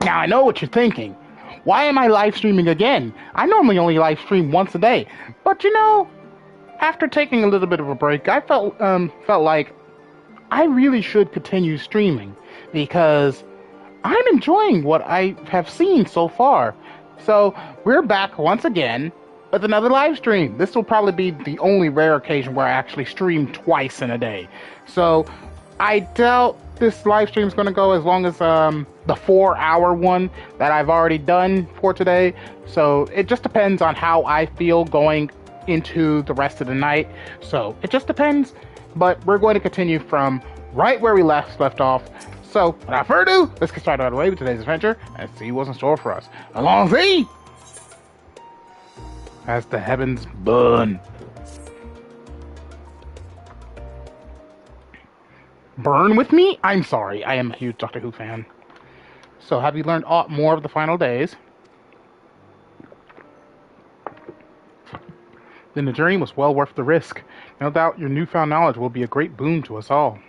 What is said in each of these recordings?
Now I know what you're thinking. Why am I live streaming again? I normally only live stream once a day. But after taking a little bit of a break, I felt like I really should continue streaming because I'm enjoying what I have seen so far. So we're back once again with another live stream. This will probably be the only rare occasion where I actually stream twice in a day. So I doubt this live stream is going to go as long as the 4-hour one that I've already done for today. So it just depends on how I feel going into the rest of the night. So it just depends. But we're going to continue from right where we left off. So, without further ado, let's get started right away with today's adventure and see what's in store for us. Along thee! As the heavens burn. Burn with me? I'm sorry, I am a huge Doctor Who fan. So, have you learned aught more of the final days? Then the journey was well worth the risk. No doubt your newfound knowledge will be a great boon to us all.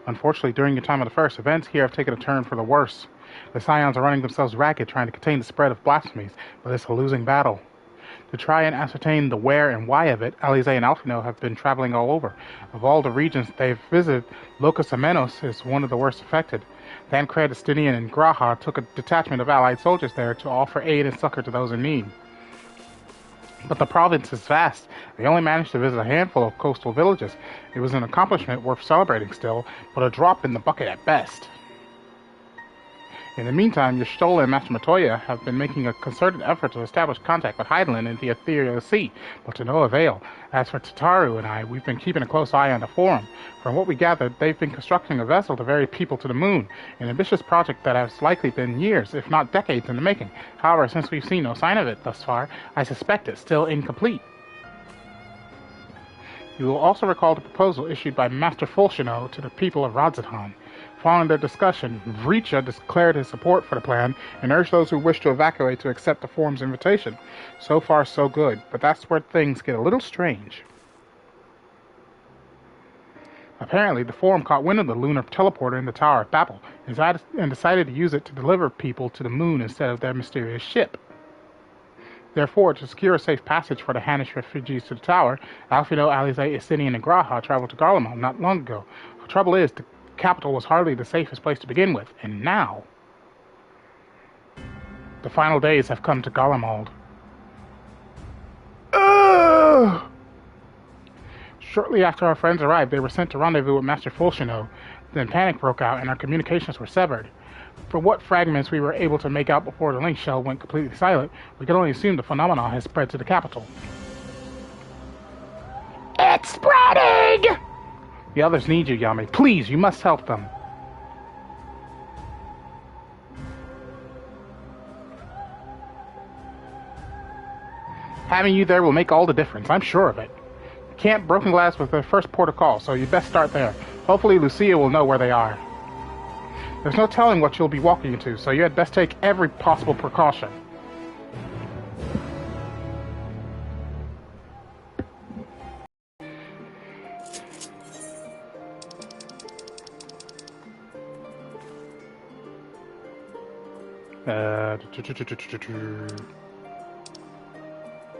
Unfortunately, during your time of the first, events here have taken a turn for the worse. The Scions are running themselves ragged trying to contain the spread of blasphemies, but it's a losing battle. To try and ascertain the where and why of it, Alize and Alfino have been traveling all over. Of all the regions they've visited, Locus Amenos is one of the worst affected. Thancred, Estinian, and Graha took a detachment of allied soldiers there to offer aid and succor to those in need. But the province is vast. They only managed to visit a handful of coastal villages. It was an accomplishment worth celebrating still, but a drop in the bucket at best. In the meantime, your Stola and Master Matoya have been making a concerted effort to establish contact with Heidelin in the Ethereal Sea, but to no avail. As for Tataru and I, we've been keeping a close eye on the Forum. From what we gathered, they've been constructing a vessel to ferry people to the moon, an ambitious project that has likely been years, if not decades, in the making. However, since we've seen no sign of it thus far, I suspect it's still incomplete. You will also recall the proposal issued by Master Fulshino to the people of Radzatan. Following their discussion, Vricha declared his support for the plan and urged those who wish to evacuate to accept the Forum's invitation. So far, so good, but that's where things get a little strange. Apparently, the Forum caught wind of the lunar teleporter in the Tower of Babel and decided to use it to deliver people to the moon instead of their mysterious ship. Therefore, to secure a safe passage for the Hanish refugees to the tower, Alfino, Alize, Estinian, and Graha traveled to Garlemald not long ago. The trouble is, the capital was hardly the safest place to begin with, and now the final days have come to Garlemald. Shortly after our friends arrived, they were sent to rendezvous with Master Fulshino. Then panic broke out and our communications were severed. From what fragments we were able to make out before the link shell went completely silent, we could only assume the phenomenon has spread to the capital. It's spreading! The others need you, Yami. Please, you must help them. Having you there will make all the difference, I'm sure of it. Camp Broken Glass was their first port of call, so you'd best start there. Hopefully Lucia will know where they are. There's no telling what you'll be walking into, so you had best take every possible precaution.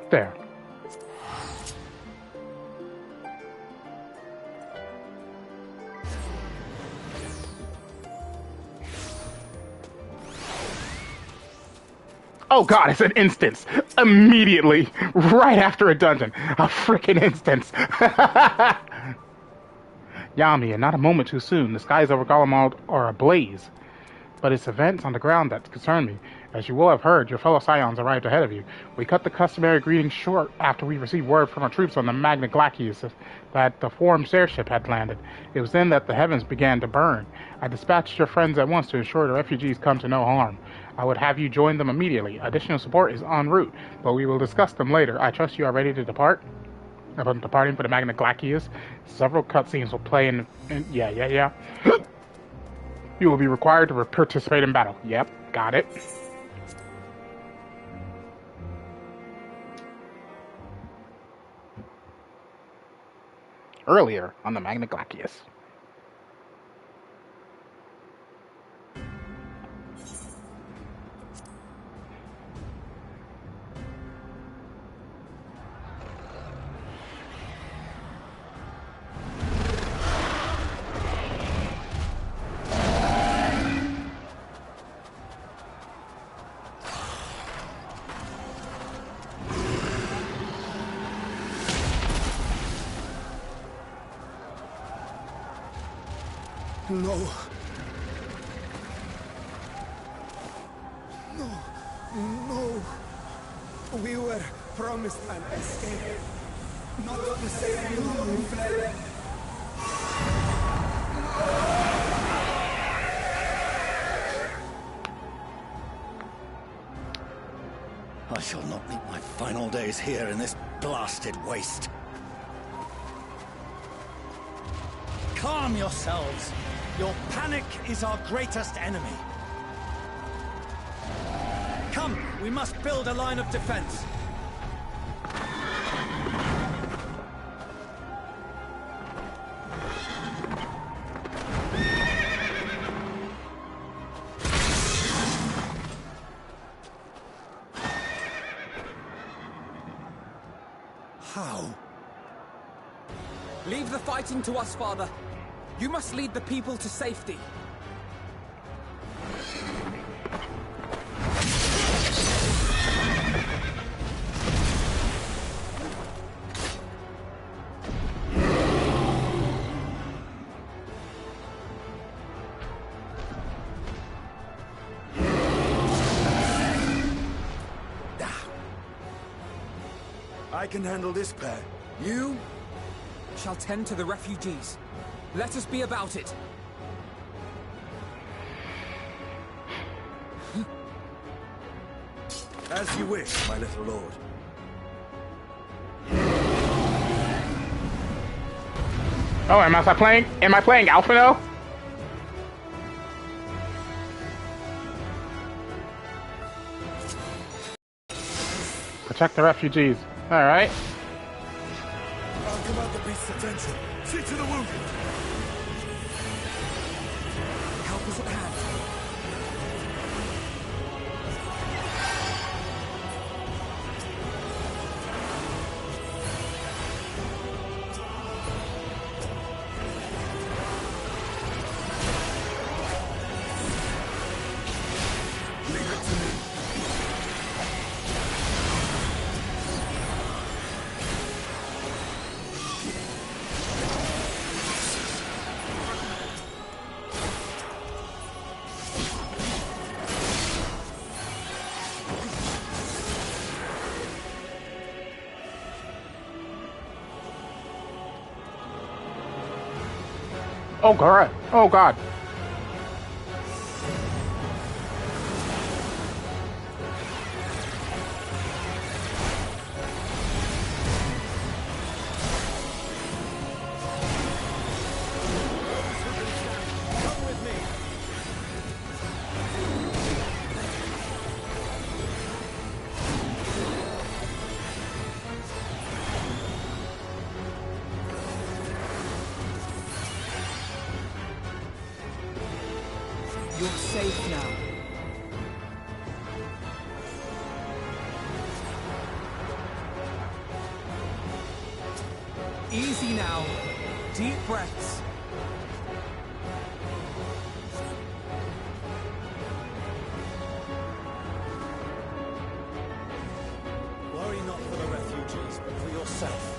There. Oh god, it's an instance! Immediately! Right after a dungeon! A frickin' instance! Yami, and not a moment too soon, the skies over Garlemald are ablaze. But it's events on the ground that concern me. As you will have heard, your fellow Scions arrived ahead of you. We cut the customary greetings short after we received word from our troops on the Magna Glacius that the Forum's airship had landed. It was then that the heavens began to burn. I dispatched your friends at once to ensure the refugees come to no harm. I would have you join them immediately. Additional support is en route, but we will discuss them later. I trust you are ready to depart? Upon departing for the Magna Glacius, several cutscenes will play in yeah. You will be required to participate in battle. Yep, got it. Earlier on the Magna Glacius. No. No. No. We were promised an escape. Not the same route we fled. I shall not meet my final days here in this blasted waste. Calm yourselves. Your panic is our greatest enemy. Come, we must build a line of defense. How? Leave the fighting to us, Father. You must lead the people to safety. I can handle this pair. You? Shall tend to the refugees. Let us be about it. As you wish, my little lord. Oh, am I playing? Am I playing Alpha now? Protect the refugees. All right. I'll command the beast's attention. See to the wounded. Help is at hand. Leave it to me. Oh god. Oh god. Come with me. You're safe now. Easy now. Deep breaths. Worry not for the refugees, but for yourself.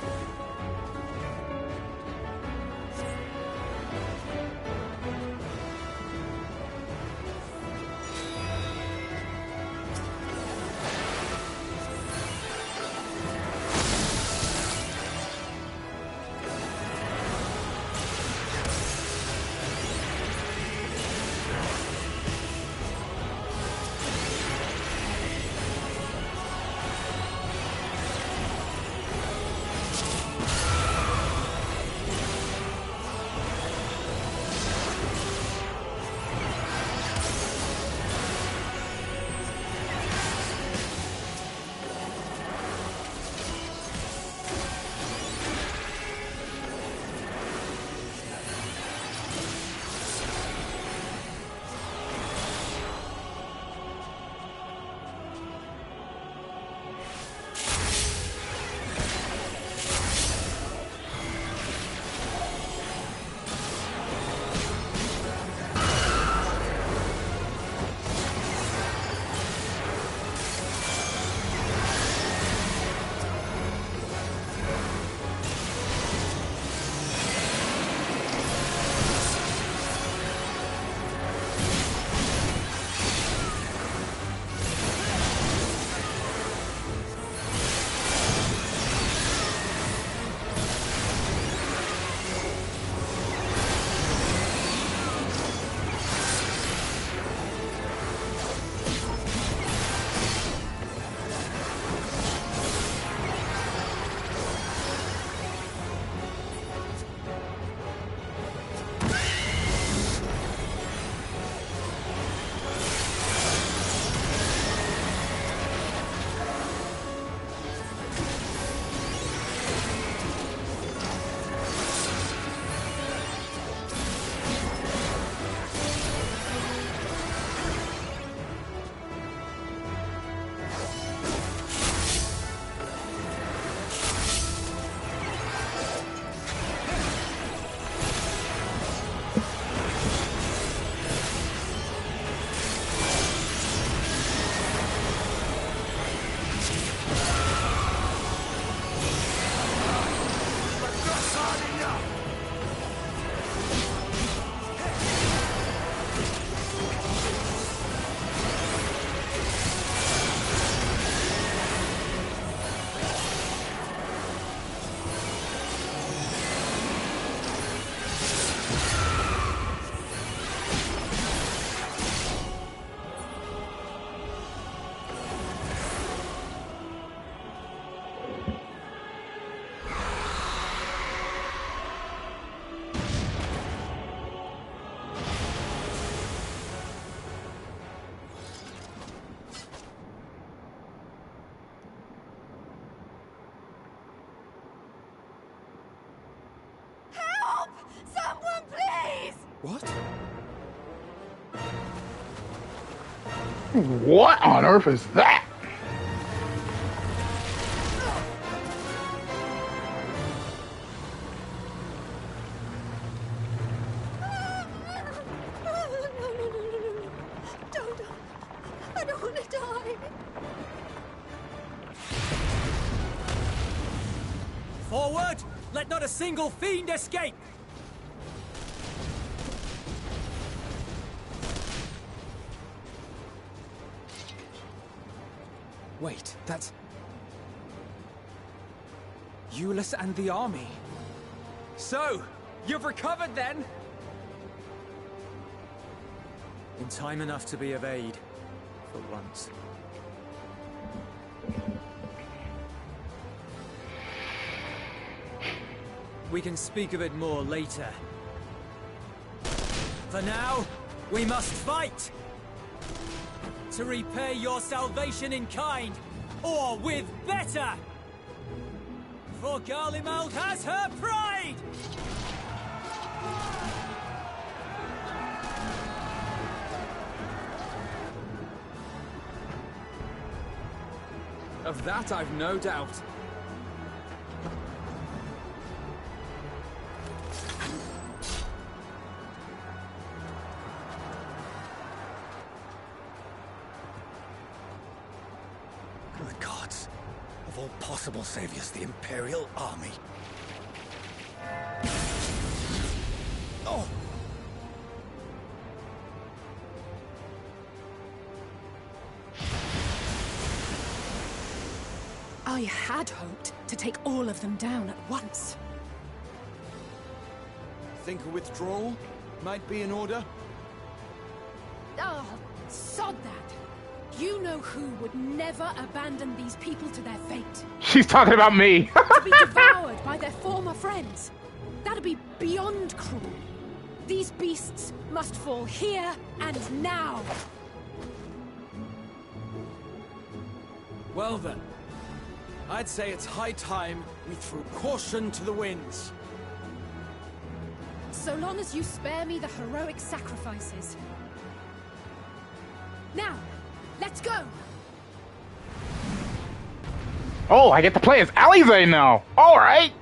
What? What on earth is that? Don't. I don't want to die. Forward! Let not a single fiend escape! Wait, that's... Euless and the army. So, you've recovered then? In time enough to be of aid, for once. We can speak of it more later. For now, we must fight! To repay your salvation in kind, or with better! For Garlemald has her pride! Of that I've no doubt. Good gods. Of all possible saviors, the Imperial Army. Oh! I had hoped to take all of them down at once. Think a withdrawal might be in order? Oh, sod that. You know who would never abandon these people to their fate. She's talking about me. To be devoured by their former friends. That'd be beyond cruel. These beasts must fall here and now. Well then, I'd say it's high time we threw caution to the winds. So long as you spare me the heroic sacrifices. Now, let's go! Oh, I get to play as Alize now. All right.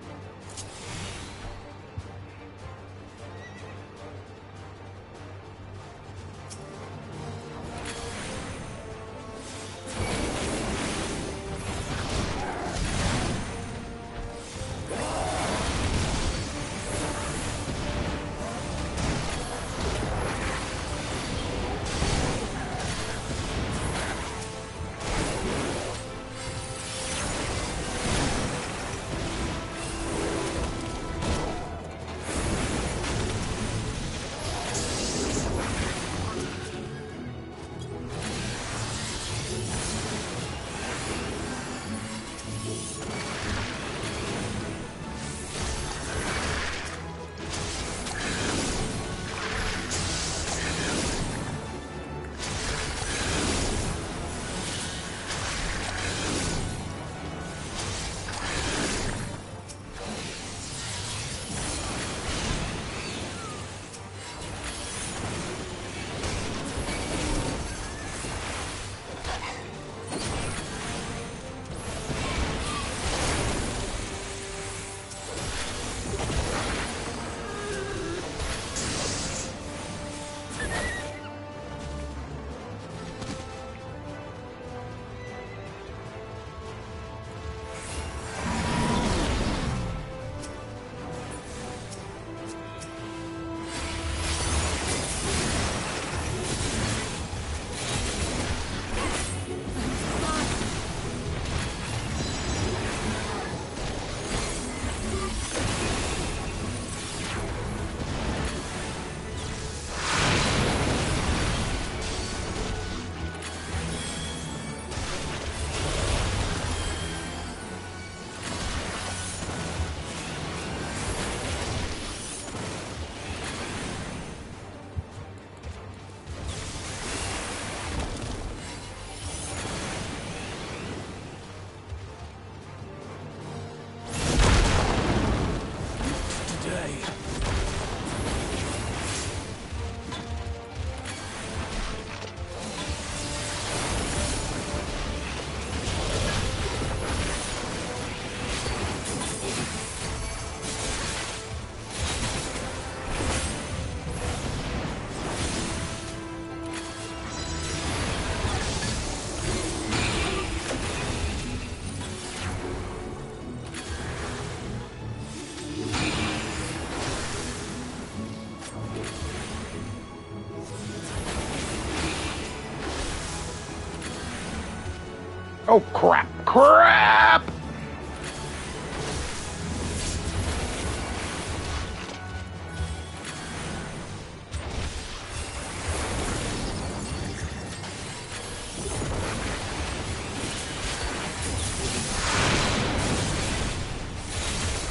Oh, crap! Crap!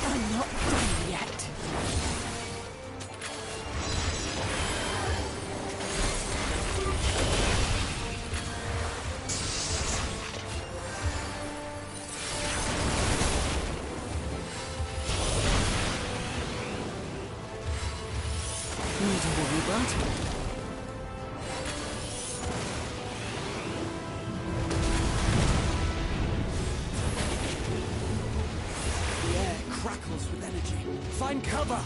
I'm not done yet. Need a worry about? The air crackles with energy. Find cover!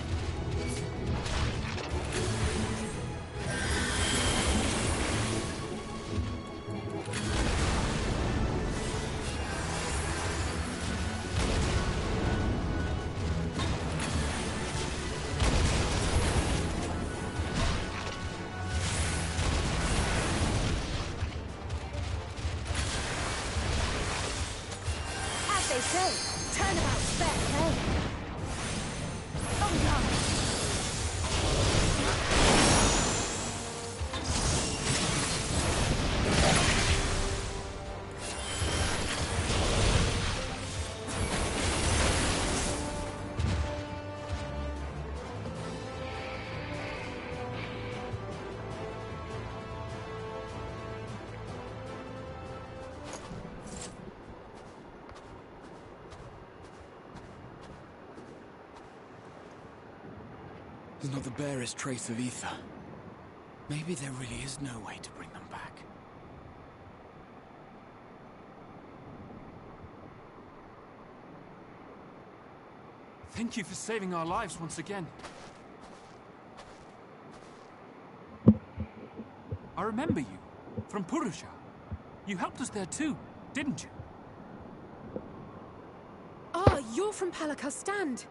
As they say, turnabout's fair play. Oh no! There's not the barest trace of ether. Maybe there really is no way to bring them back. Thank you for saving our lives once again. I remember you, from Purusha. You helped us there too, didn't you? Ah, you're from Palaka's stand.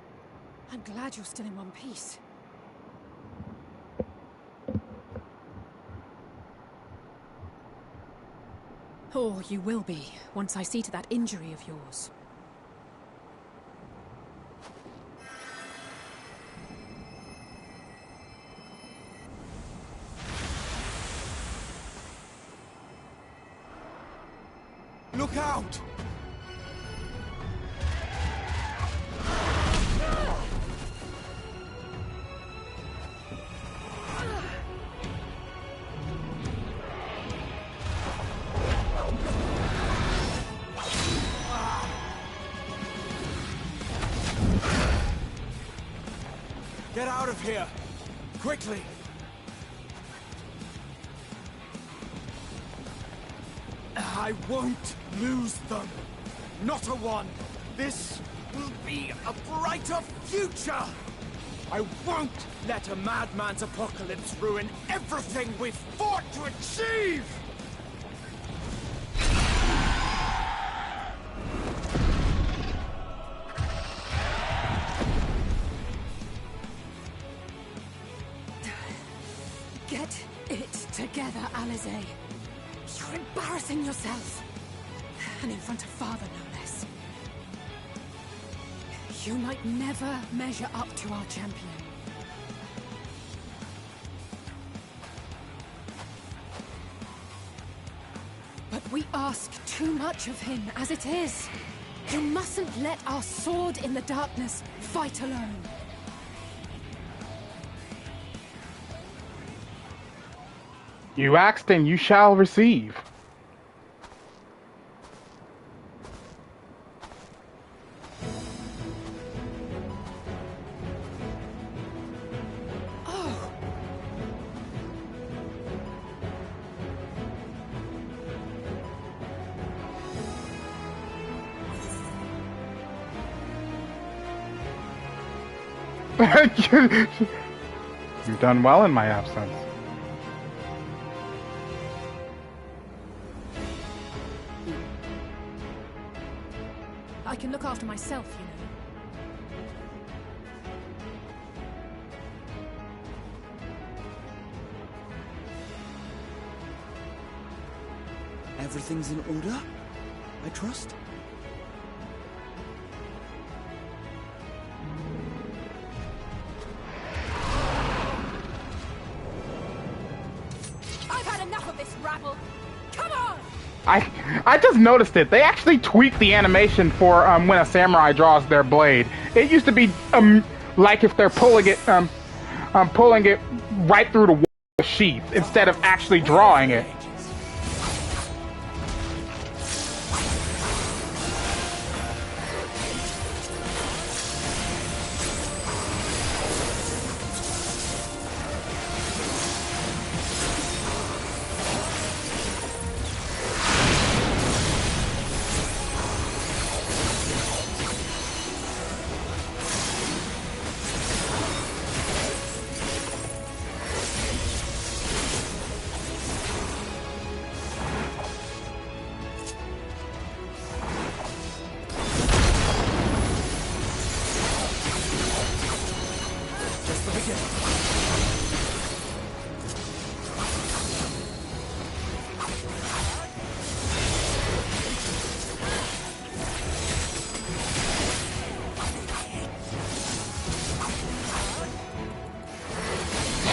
I'm glad you're still in one piece. Or you will be, once I see to that injury of yours. Look out! Get out of here! Quickly! I won't lose them! Not a one! This will be a brighter future! I won't let a madman's apocalypse ruin everything we've fought to achieve! Get it together, Alizé. You're embarrassing yourself. And in front of father, no less. You might never measure up to our champion. But we ask too much of him as it is. You mustn't let our sword in the darkness fight alone. You asked and you shall receive. Oh! You've done well in my absence. I can look after myself, you know. Everything's in order? I trust. I've had enough of this rabble. Come on! I just noticed it. They actually tweaked the animation for when a samurai draws their blade. It used to be like if they're pulling it right through the sheath instead of actually drawing it.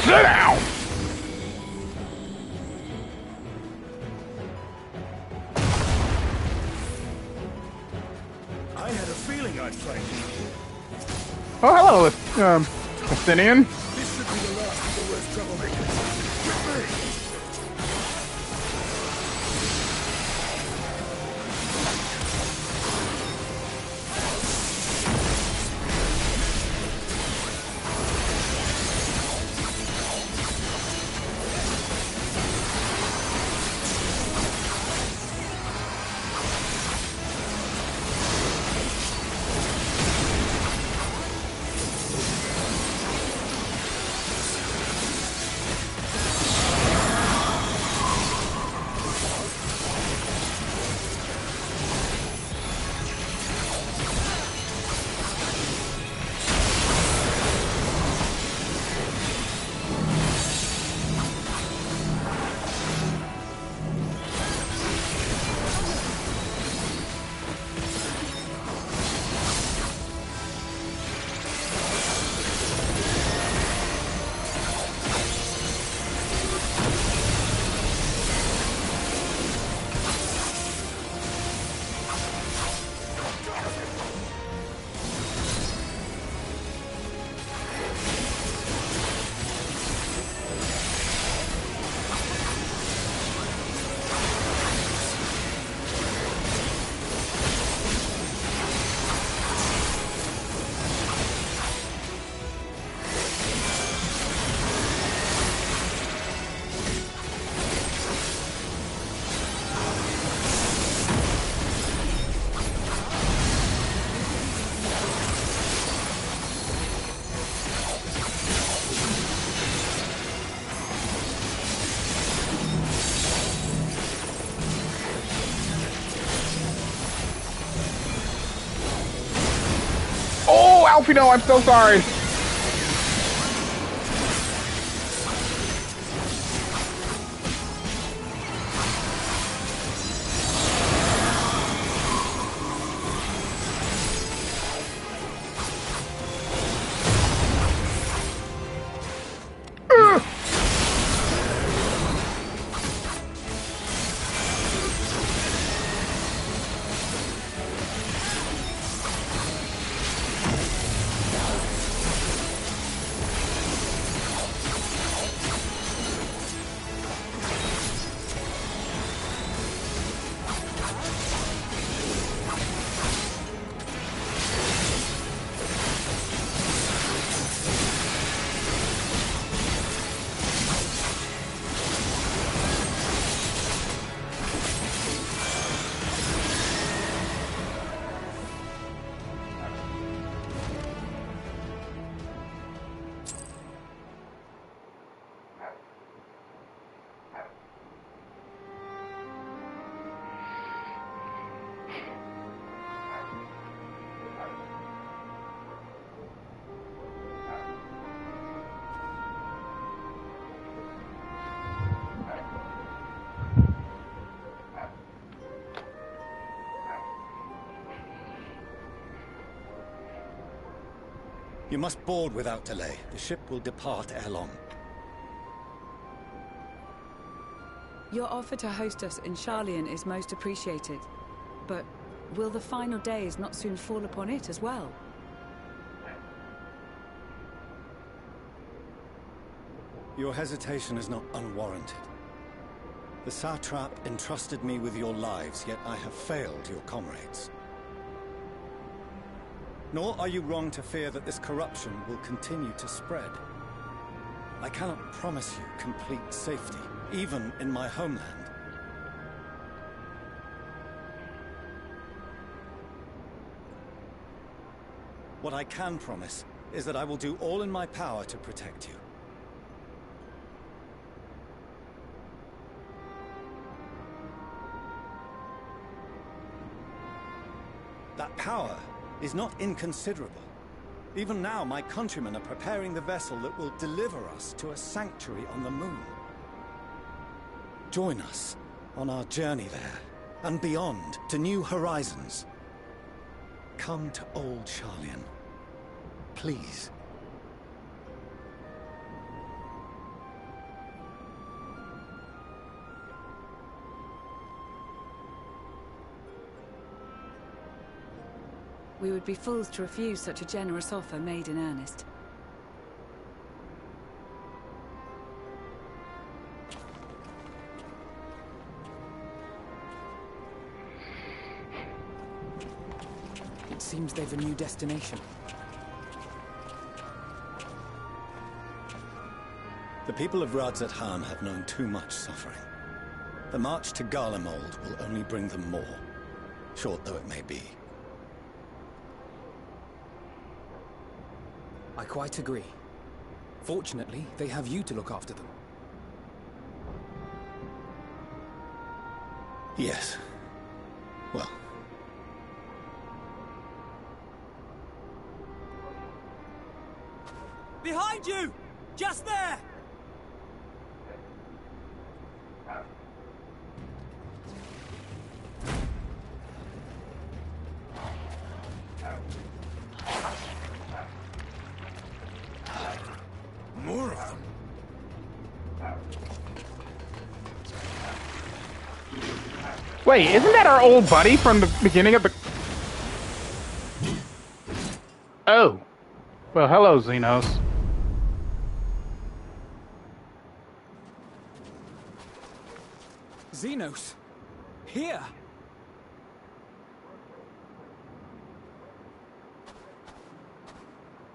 Sit down! I had a feeling I'd find you. Oh, hello, Athenian. This should be the last of the worst troublemakers. With me! Alfino, I'm so sorry. You must board without delay. The ship will depart ere long. Your offer to host us in Sharlayan is most appreciated. But will the final days not soon fall upon it as well? Your hesitation is not unwarranted. The satrap entrusted me with your lives, yet I have failed your comrades. Nor are you wrong to fear that this corruption will continue to spread. I cannot promise you complete safety, even in my homeland. What I can promise is that I will do all in my power to protect you. That power is not inconsiderable. Even now, my countrymen are preparing the vessel that will deliver us to a sanctuary on the moon. Join us on our journey there, and beyond, to new horizons. Come to old Sharlayan. Please. We would be fools to refuse such a generous offer made in earnest. It seems they've a new destination. The people of Radzat-Han have known too much suffering. The march to Garlemald will only bring them more, short though it may be. I quite agree. Fortunately, they have you to look after them. Yes. Well. Behind you! Just there! More of them. Wait, isn't that our old buddy from the beginning of the... Oh. Well, hello, Xenos. Xenos! Here!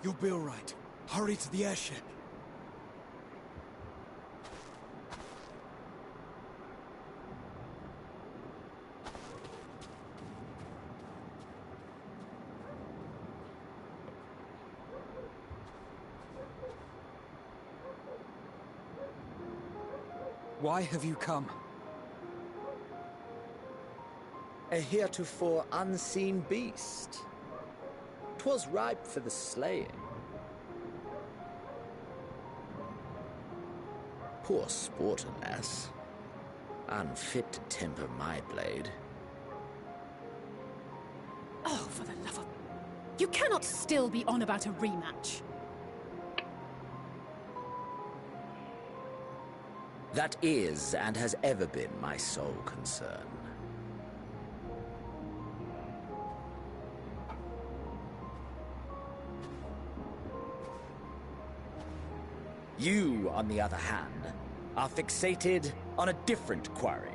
You'll be all right. Hurry to the airship. Why have you come? A heretofore unseen beast. 'Twas ripe for the slaying. Poor sport, alas. Unfit to temper my blade. Oh, for the love of... You cannot still be on about a rematch. That is, and has ever been, my sole concern. You, on the other hand, are fixated on a different quarry.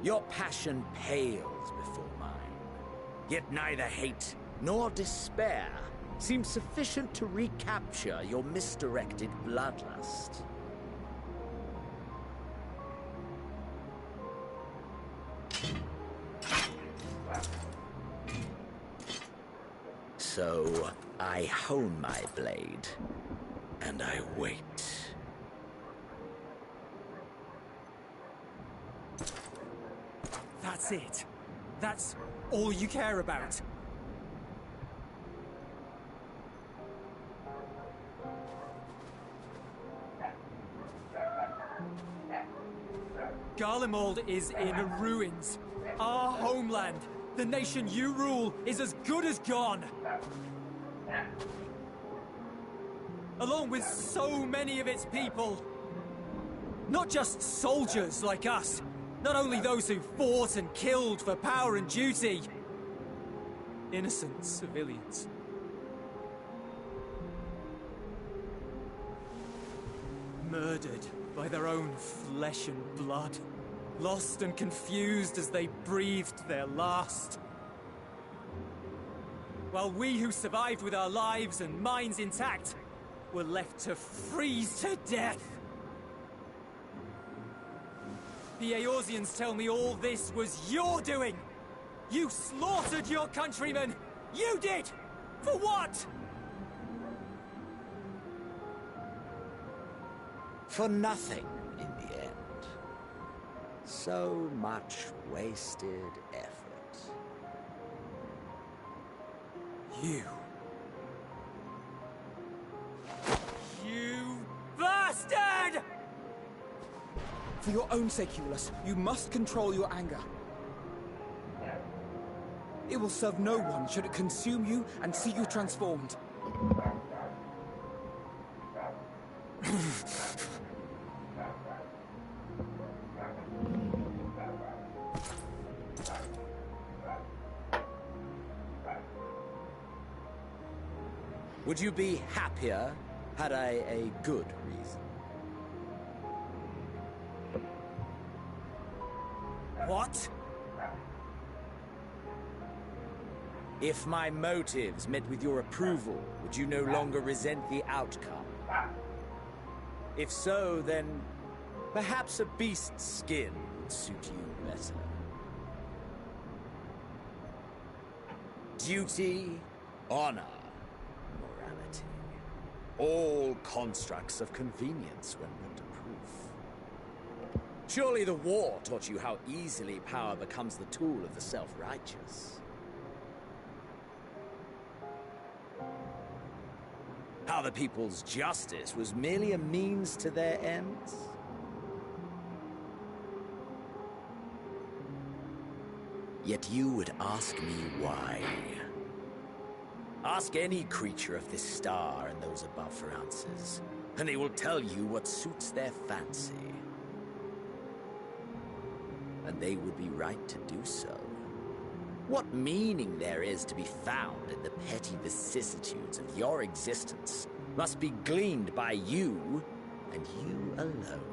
Your passion pales before mine. Yet neither hate nor despair seems sufficient to recapture your misdirected bloodlust. So, I hone my blade, and I wait. That's it. That's all you care about. Garlemald is in ruins. Our homeland, the nation you rule, is as good as gone. Along with so many of its people. Not just soldiers like us. Not only those who fought and killed for power and duty. Innocent civilians. Murdered by their own flesh and blood. Lost and confused as they breathed their last. While we who survived with our lives and minds intact were left to freeze to death. The Eorzeans tell me all this was your doing! You slaughtered your countrymen! You did! For what? For nothing, in the end. So much wasted effort. You bastard! For your own sake, Euless, you must control your anger. It will serve no one should it consume you and see you transformed. Would you be happier had I a good reason? What? If my motives met with your approval, would you no longer resent the outcome? If so, then perhaps a beast's skin would suit you better. Duty, honor, morality. All constructs of convenience when put to proof. Surely the war taught you how easily power becomes the tool of the self-righteous. How the people's justice was merely a means to their ends? Yet you would ask me why. Ask any creature of this star and those above for answers, and they will tell you what suits their fancy. And they would be right to do so. What meaning there is to be found in the petty vicissitudes of your existence must be gleaned by you, and you alone.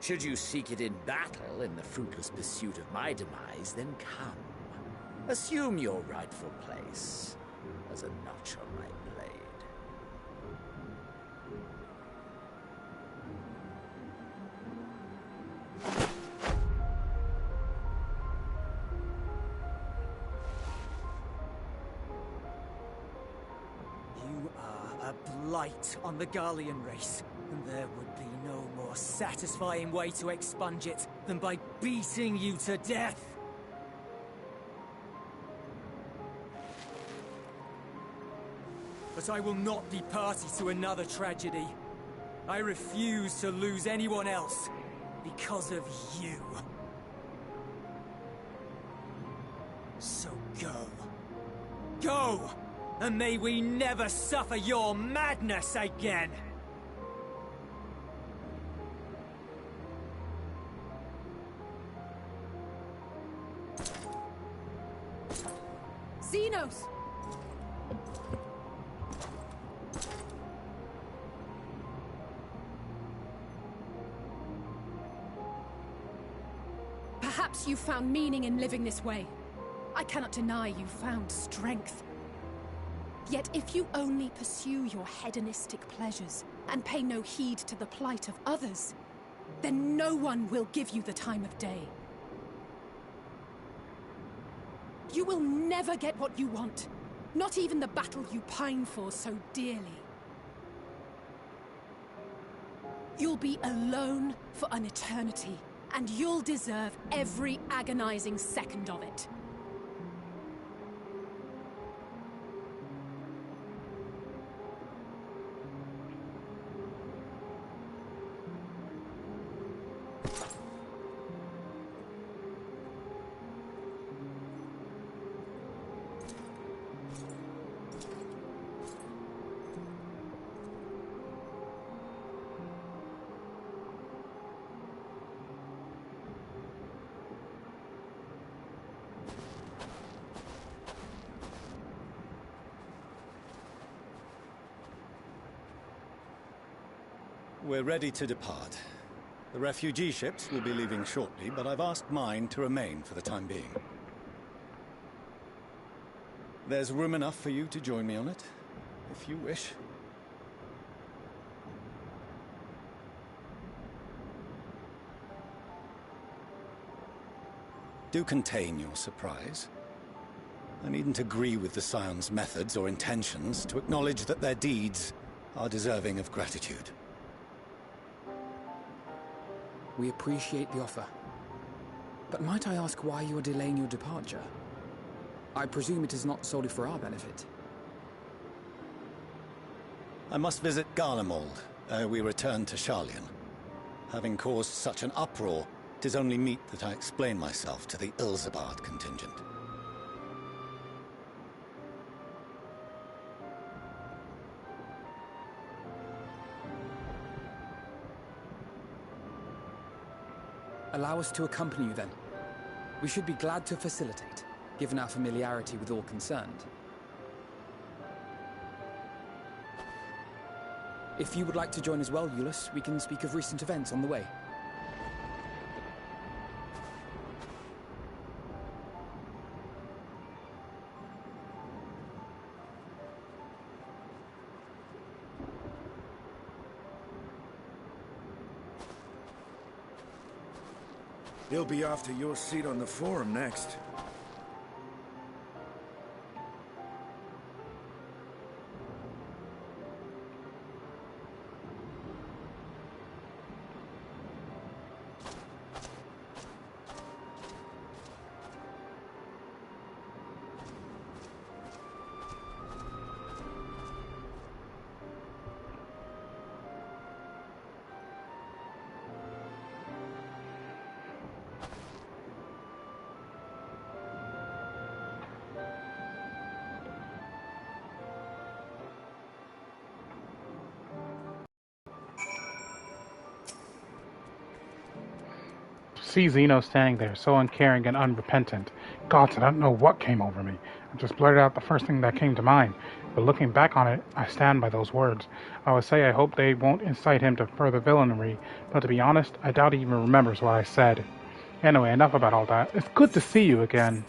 Should you seek it in battle in the fruitless pursuit of my demise, then come. Assume your rightful place as a notch on my blade. You are a blight on the Garlean race, and there would be no more satisfying way to expunge it than by beating you to death. But I will not be party to another tragedy. I refuse to lose anyone else because of you. So go. Go! And may we never suffer your madness again! Xenos! Perhaps you found meaning in living this way. I cannot deny you found strength. Yet if you only pursue your hedonistic pleasures and pay no heed to the plight of others, then no one will give you the time of day. You will never get what you want, not even the battle you pine for so dearly. You'll be alone for an eternity, and you'll deserve every agonizing second of it. we're ready to depart. The refugee ships will be leaving shortly, but I've asked mine to remain for the time being. There's room enough for you to join me on it, if you wish. Do contain your surprise. I needn't agree with the Scion's methods or intentions to acknowledge that their deeds are deserving of gratitude. We appreciate the offer. But might I ask why you are delaying your departure? I presume it is not solely for our benefit. I must visit Garlemald ere we return to Sharlayan. Having caused such an uproar, 'tis only meet that I explain myself to the Ilzabard contingent. Allow us to accompany you then. We should be glad to facilitate, given our familiarity with all concerned. If you would like to join as well, Eulus, we can speak of recent events on the way. He'll be after your seat on the forum next. See Zeno standing there, so uncaring and unrepentant. Gods, I don't know what came over me. I just blurted out the first thing that came to mind. But looking back on it, I stand by those words. I would say I hope they won't incite him to further villainy, but to be honest, I doubt he even remembers what I said. Anyway, enough about all that. It's good to see you again.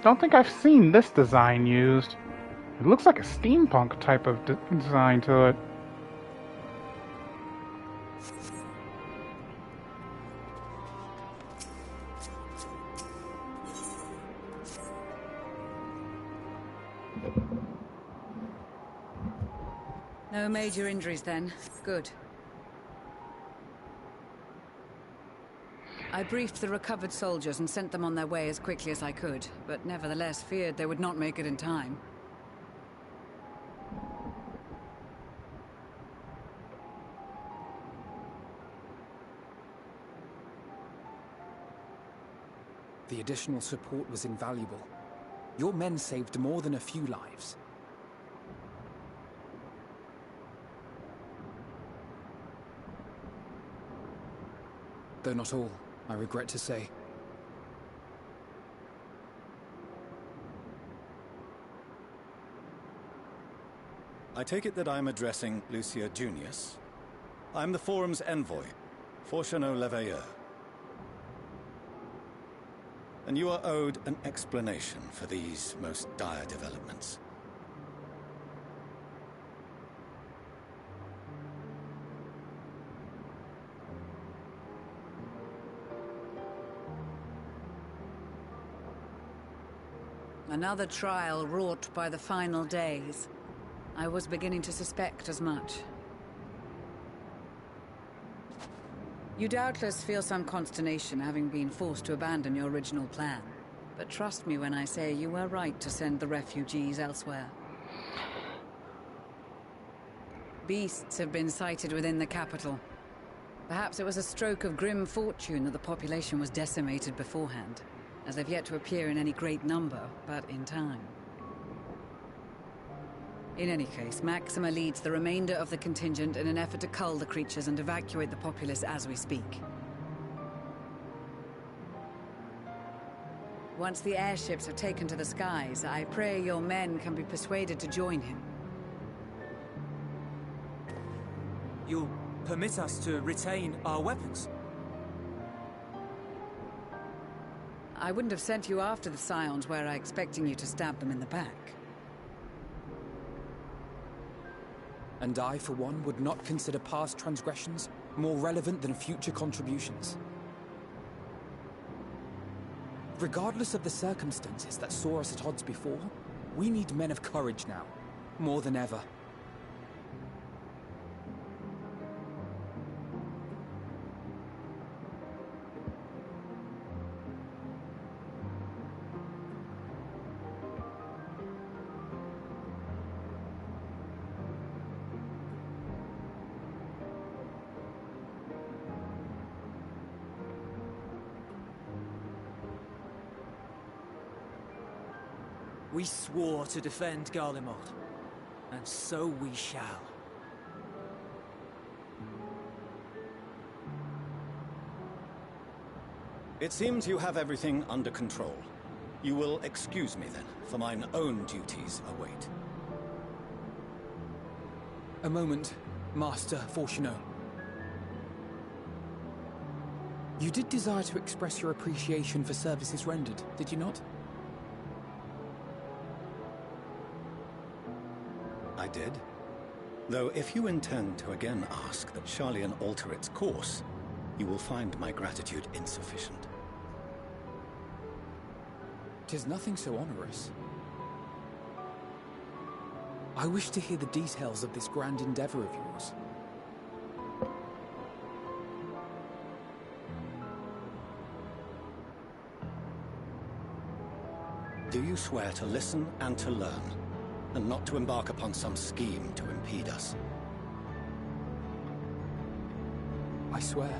Don't think I've seen this design used. It looks like a steampunk type of design to it. No major injuries then. Good. I briefed the recovered soldiers and sent them on their way as quickly as I could, but nevertheless feared they would not make it in time. The additional support was invaluable. Your men saved more than a few lives. Though not all, I regret to say. I take it that I'm addressing Lucia Junius. I'm the Forum's envoy, Fortuno Leveilleur. And you are owed an explanation for these most dire developments. Another trial wrought by the final days. I was beginning to suspect as much. You doubtless feel some consternation having been forced to abandon your original plan. But trust me when I say you were right to send the refugees elsewhere. Beasts have been sighted within the capital. Perhaps it was a stroke of grim fortune that the population was decimated beforehand, as they've yet to appear in any great number, but in time. In any case, Maxima leads the remainder of the contingent in an effort to cull the creatures and evacuate the populace as we speak. Once the airships have taken to the skies, I pray your men can be persuaded to join him. You'll permit us to retain our weapons? I wouldn't have sent you after the Scions were I expecting you to stab them in the back. And I, for one, would not consider past transgressions more relevant than future contributions. Regardless of the circumstances that saw us at odds before, we need men of courage now, more than ever. We swore to defend Garlemald, and so we shall. It seems you have everything under control. You will excuse me then, for mine own duties await. A moment, Master Fortuneau. You did desire to express your appreciation for services rendered, did you not? I did. Though if you intend to again ask that Charlian alter its course, you will find my gratitude insufficient. 'Tis nothing so onerous. I wish to hear the details of this grand endeavor of yours. Do you swear to listen and to learn, and not to embark upon some scheme to impede us? I swear.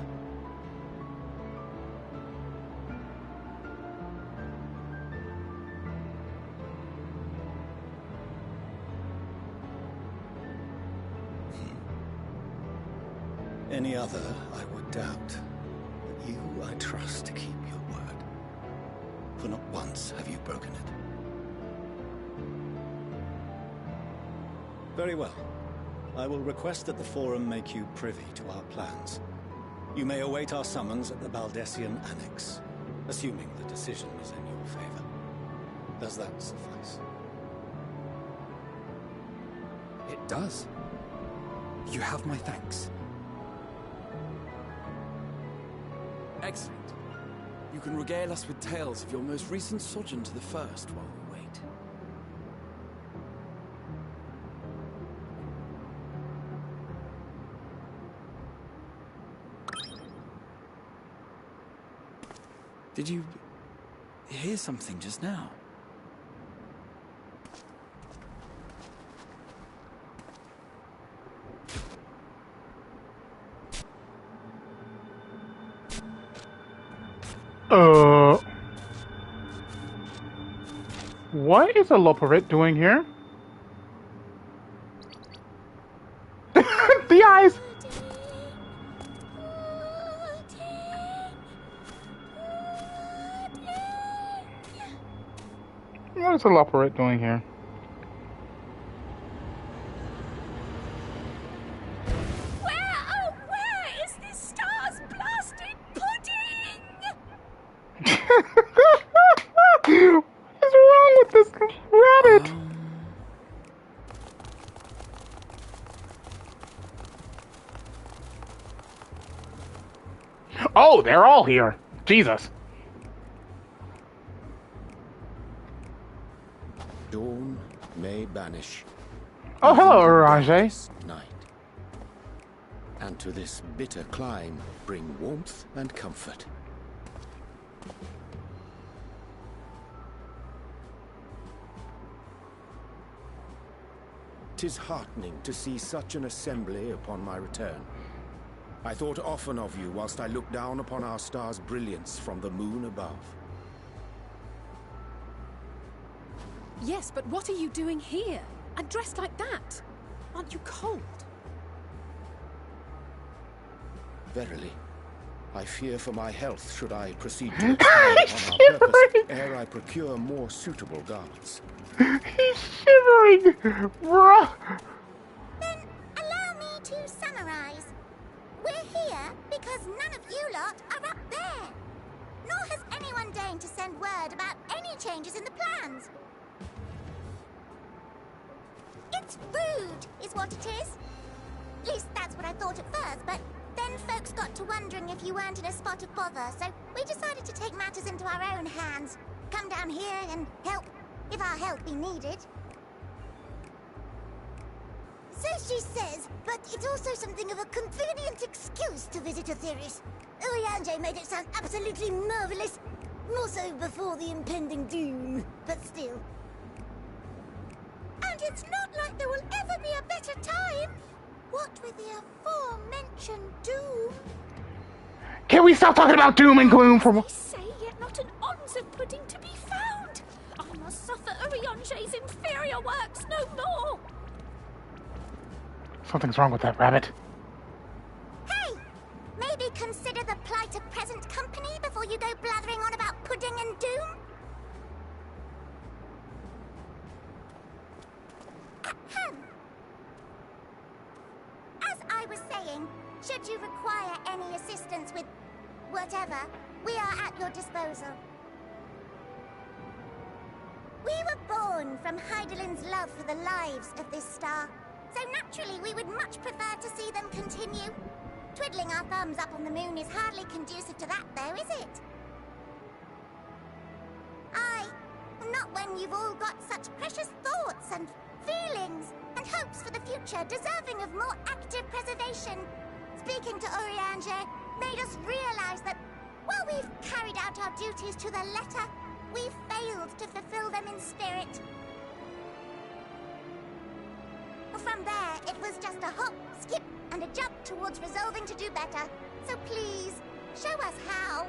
Any other, I would doubt. But you, I trust to keep your word. For not once have you broken it. Very well. I will request that the Forum make you privy to our plans. You may await our summons at the Baldessian Annex, assuming the decision is in your favor. Does that suffice? It does. You have my thanks. Excellent. You can regale us with tales of your most recent sojourn to the First while we wait. Did you hear something just now? What is a Loperit doing here? The eyes! What is a Loperit doing here? Where is this star's blasted pudding? What is wrong with this rabbit? Oh, they're all here. Jesus. Dawn may banish. Oh, hello, Rajay. Night. And to this bitter clime bring warmth and comfort. 'Tis heartening to see such an assembly upon my return. I thought often of you whilst I looked down upon our star's brilliance from the moon above. Yes, but what are you doing here? And dressed like that? Aren't you cold? Verily, I fear for my health should I proceed to expand on our purpose ere I procure more suitable garments. He's shivering! Bruh! Then allow me to summarize. We're here because none of you lot are up there. Nor has anyone deigned to send word about any changes in the plans. It's rude, is what it is. At least that's what I thought at first, but then folks got to wondering if you weren't in a spot of bother, so we decided to take matters into our own hands. Come down here and help, if our help be needed. So she says, but it's also something of a convenient excuse to visit Etheris. Urianger made it sound absolutely marvelous. More so before the impending doom, but still. And it's not like there will ever be a better time. What with the aforementioned doom? Can we stop talking about doom and gloom for... They say yet not an ounce of pudding to be found. I must suffer Urianger's inferior works no more. Something's wrong with that rabbit. Hey! Maybe consider the plight of present company before you go blathering on about pudding and doom? Ahem. As I was saying, should you require any assistance with whatever, we are at your disposal. We were born from Heidelin's love for the lives of this star, so naturally we would much prefer to see them continue. Twiddling our thumbs up on the moon is hardly conducive to that, though, is it? Aye, not when you've all got such precious thoughts and feelings and hopes for the future deserving of more active preservation. Speaking to Urianger made us realize that while we've carried out our duties to the letter, we've failed to fulfill them in spirit. From there, it was just a hop, skip, and a jump towards resolving to do better. So please, show us how.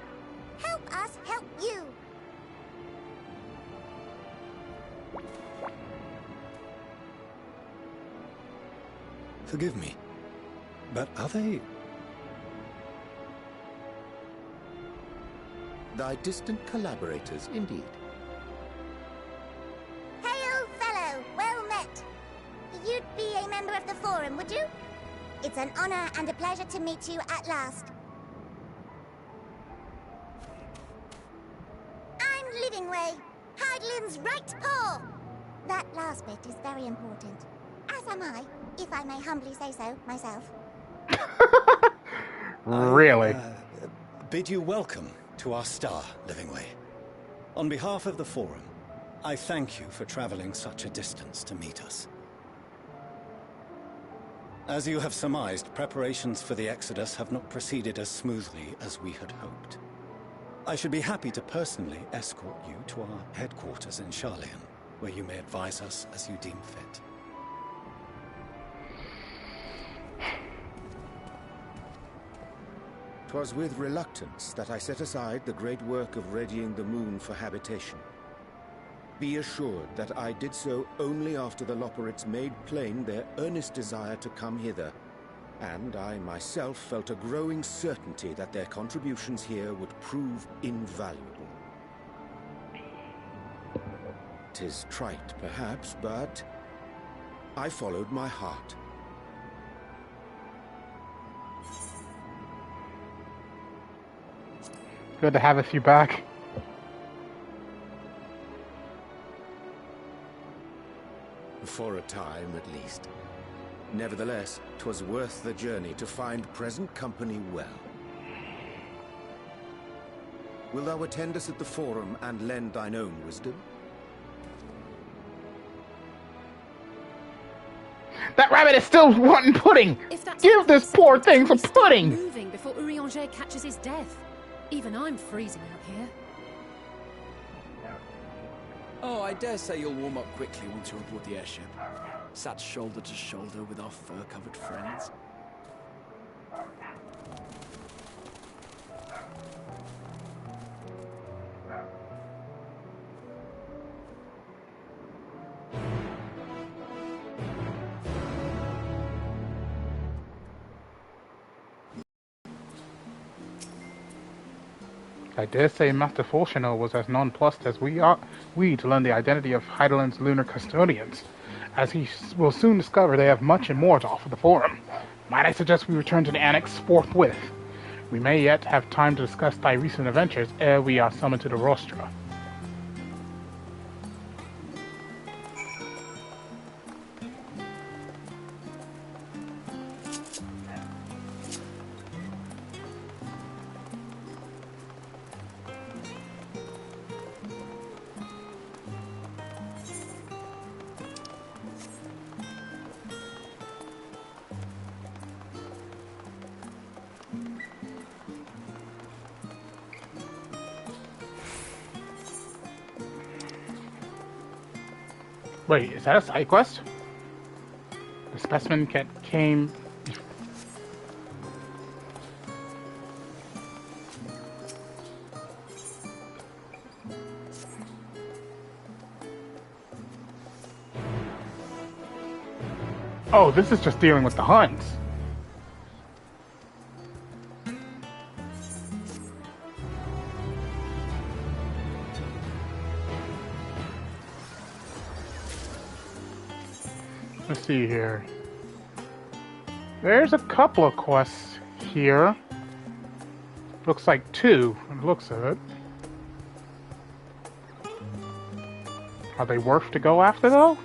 Help us help you. Forgive me, but are they... Thy distant collaborators, indeed. Hail, fellow, well met. You'd be a member of the Forum, would you? It's an honor and a pleasure to meet you at last. I'm Livingway, Heidelin's right paw. That last bit is very important. As am I, if I may humbly say so myself. Really? Bid you welcome to our star, Livingway. On behalf of the Forum, I thank you for traveling such a distance to meet us. As you have surmised, preparations for the Exodus have not proceeded as smoothly as we had hoped. I should be happy to personally escort you to our headquarters in Sharlayan, where you may advise us as you deem fit. 'Twas with reluctance that I set aside the great work of readying the moon for habitation. Be assured that I did so only after the Loperites made plain their earnest desire to come hither, and I myself felt a growing certainty that their contributions here would prove invaluable. 'Tis trite, perhaps, but I followed my heart. Good to have you back. For a time, at least. Nevertheless, 'twas worth the journey to find present company well. Wilt thou attend us at the Forum and lend thine own wisdom? That rabbit is still wanting pudding! Give this poor thing some pudding! Moving before Urianger catches his death. Even I'm freezing out here. Oh, I dare say you'll warm up quickly once you're aboard the airship. Sat shoulder to shoulder with our fur-covered friends. I dare say Master Fulchino was as nonplussed as we to learn the identity of Heideland's lunar custodians. As he will soon discover, they have much and more to offer the Forum. Might I suggest we return to the Annex forthwith? We may yet have time to discuss thy recent adventures ere we are summoned to the Rostra. Wait, is that a side quest? The specimen came... Oh, this is just dealing with the Huns. Let's see here. There's a couple of quests here. Looks like 2, from the looks of it. Are they worth to go after, though?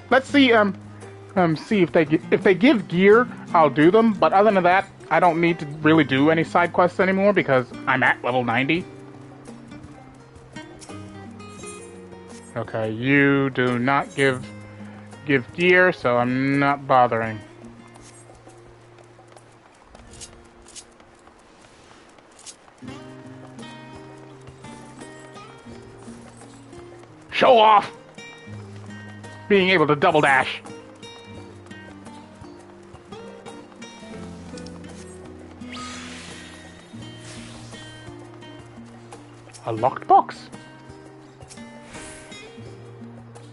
Let's see. See if they give gear, I'll do them. But other than that, I don't need to really do any side quests anymore because I'm at level 90. Okay, you do not give gear, so I'm not bothering. Show off! Being able to double dash. A locked box.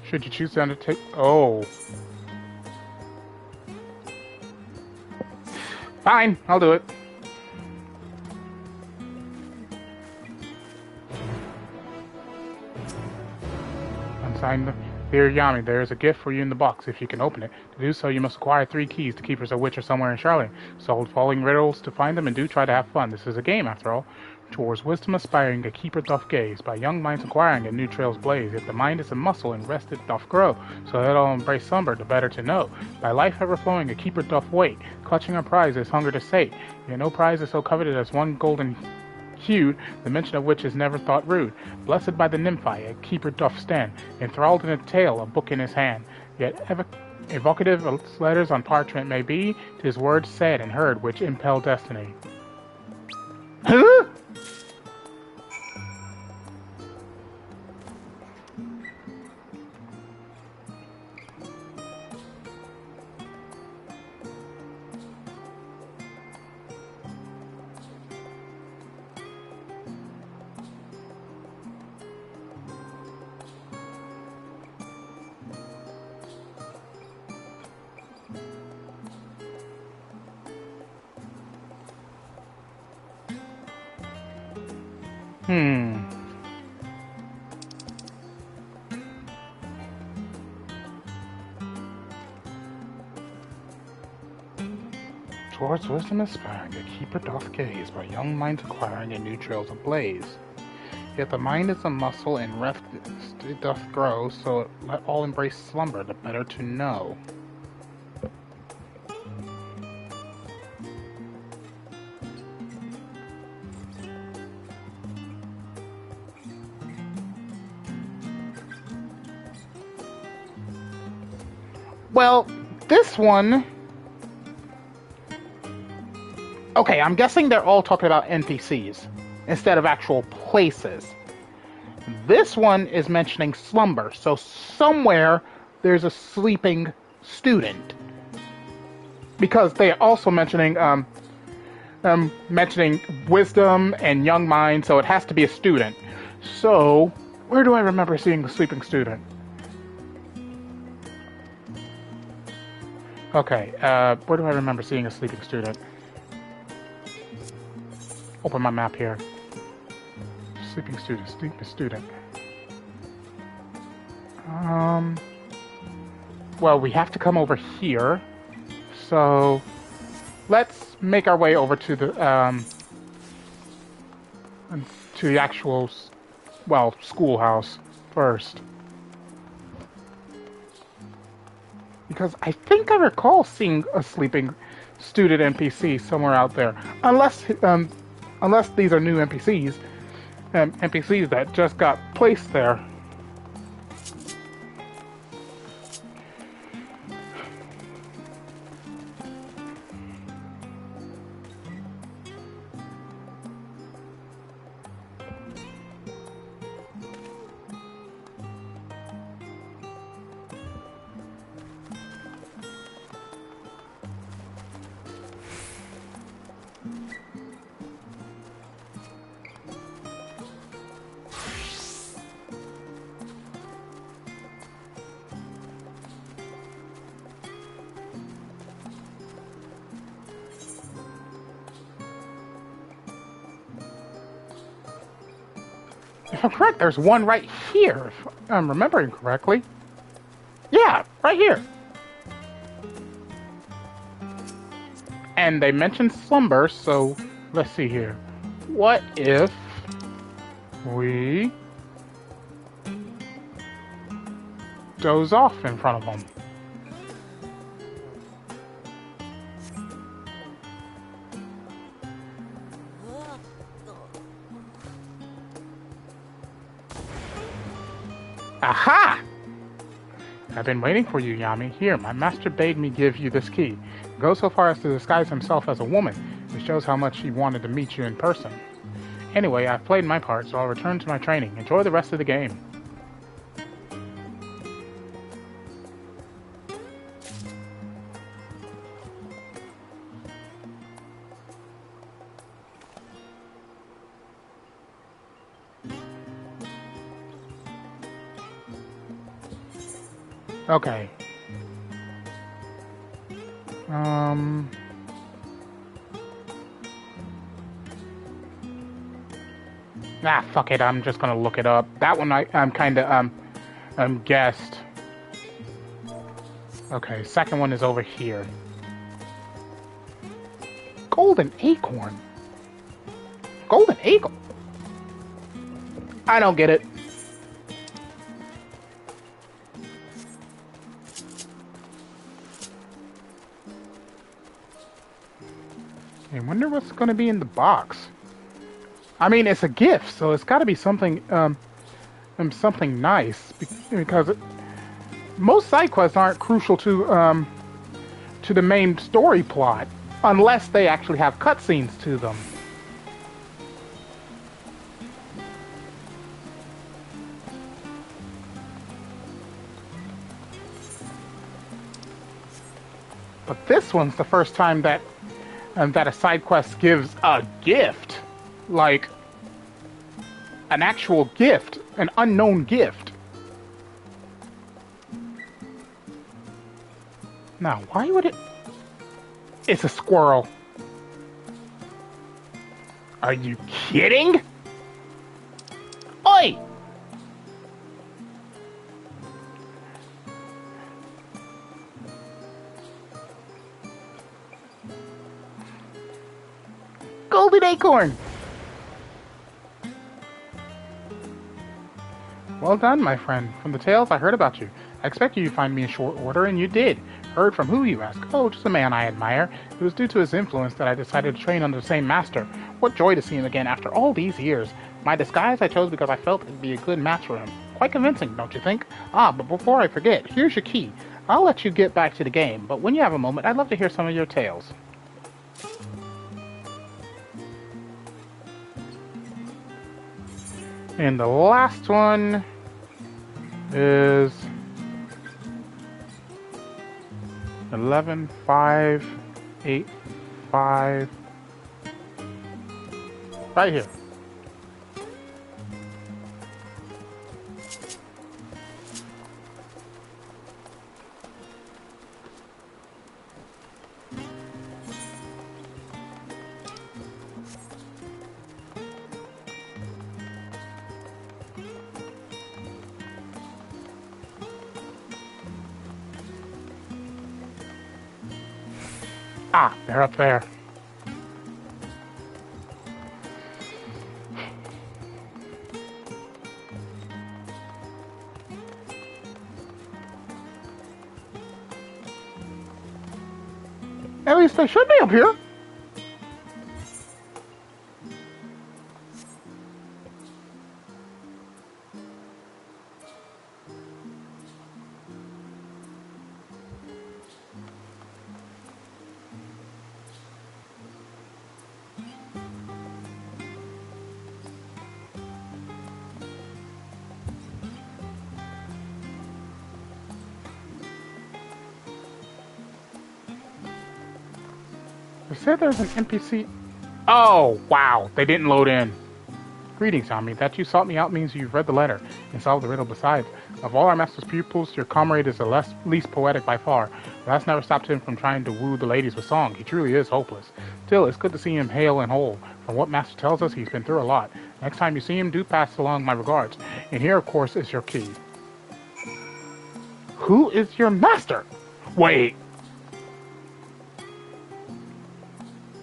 Should you choose to undertake... Oh. Fine, I'll do it. Unsigned. Dear Yami, there is a gift for you in the box if you can open it. To do so, you must acquire 3 keys. The keepers of which are somewhere in Charlotte. Solve following riddles to find them and do try to have fun. This is a game, after all. Towards wisdom aspiring, a keeper doth gaze. By young minds acquiring, and new trails blaze. If the mind is a muscle, and rest it doth grow. So that all embrace slumber, the better to know. By life ever flowing, a keeper doth wait. Clutching a prize is hunger to sate. Yet no prize is so coveted as one golden hued, the mention of which is never thought rude. Blessed by the nymphi, a keeper doth stand. Enthralled in a tale, a book in his hand. Yet evocative letters on parchment may be, 'tis words said and heard which impel destiny. Huh? Towards wisdom aspiring, a keeper doth gaze, by young minds acquiring and new trails ablaze. Yet the mind is a muscle, and rest it doth grow, so let all embrace slumber, the better to know. Well, this one... Okay, I'm guessing they're all talking about NPCs instead of actual places. This one is mentioning slumber, so somewhere there's a sleeping student. Because they are also mentioning wisdom and young mind, so it has to be a student. So, where do I remember seeing the sleeping student? Okay, where do I remember seeing a sleeping student? open my map here. Sleeping student, sleeping student. Well, we have to come over here. So, let's make our way over to the actual, well, schoolhouse first. Because I think I recall seeing a sleeping student NPC somewhere out there. Unless these are new NPCs. NPCs that just got placed there. If I'm correct, there's one right here, if I'm remembering correctly. Yeah, right here. And they mentioned slumber, so let's see here. What if we doze off in front of them? Aha! I've been waiting for you, Yami. Here, my master bade me give you this key. Go so far as to disguise himself as a woman. It shows how much he wanted to meet you in person. Anyway, I've played my part, so I'll return to my training. Enjoy the rest of the game. Okay. Fuck it. I'm just gonna look it up. That one I'm kinda, guessed. Okay, second one is over here. Golden acorn? Golden acorn? I don't get it. I wonder what's going to be in the box. I mean, it's a gift, so it's got to be something, something nice, because most side quests aren't crucial to the main story plot, unless they actually have cutscenes to them. But this one's the first time that a side quest gives a gift, like an actual gift, an unknown gift. Now, why would it? It's a squirrel. Are you kidding? Oi! Golden acorn! Well done, my friend. From the tales I heard about you, I expected you to find me in short order, and you did. Heard from who, you ask? Oh, just a man I admire. It was due to his influence that I decided to train under the same master. What joy to see him again after all these years. My disguise I chose because I felt it'd be a good match for him. Quite convincing, don't you think? Ah, but before I forget, here's your key. I'll let you get back to the game, but when you have a moment, I'd love to hear some of your tales. And the last one is 11,585 right here. Ah, they're up there. At least they should be up here. They said there's an NPC. Oh, wow. They didn't load in. Greetings, Yami. That you sought me out means you've read the letter and solved the riddle besides. Of all our master's pupils, your comrade is the least poetic by far. But that's never stopped him from trying to woo the ladies with song. He truly is hopeless. Still, it's good to see him hale and whole. From what master tells us, he's been through a lot. Next time you see him, do pass along my regards. And here, of course, is your key. Who is your master? Wait.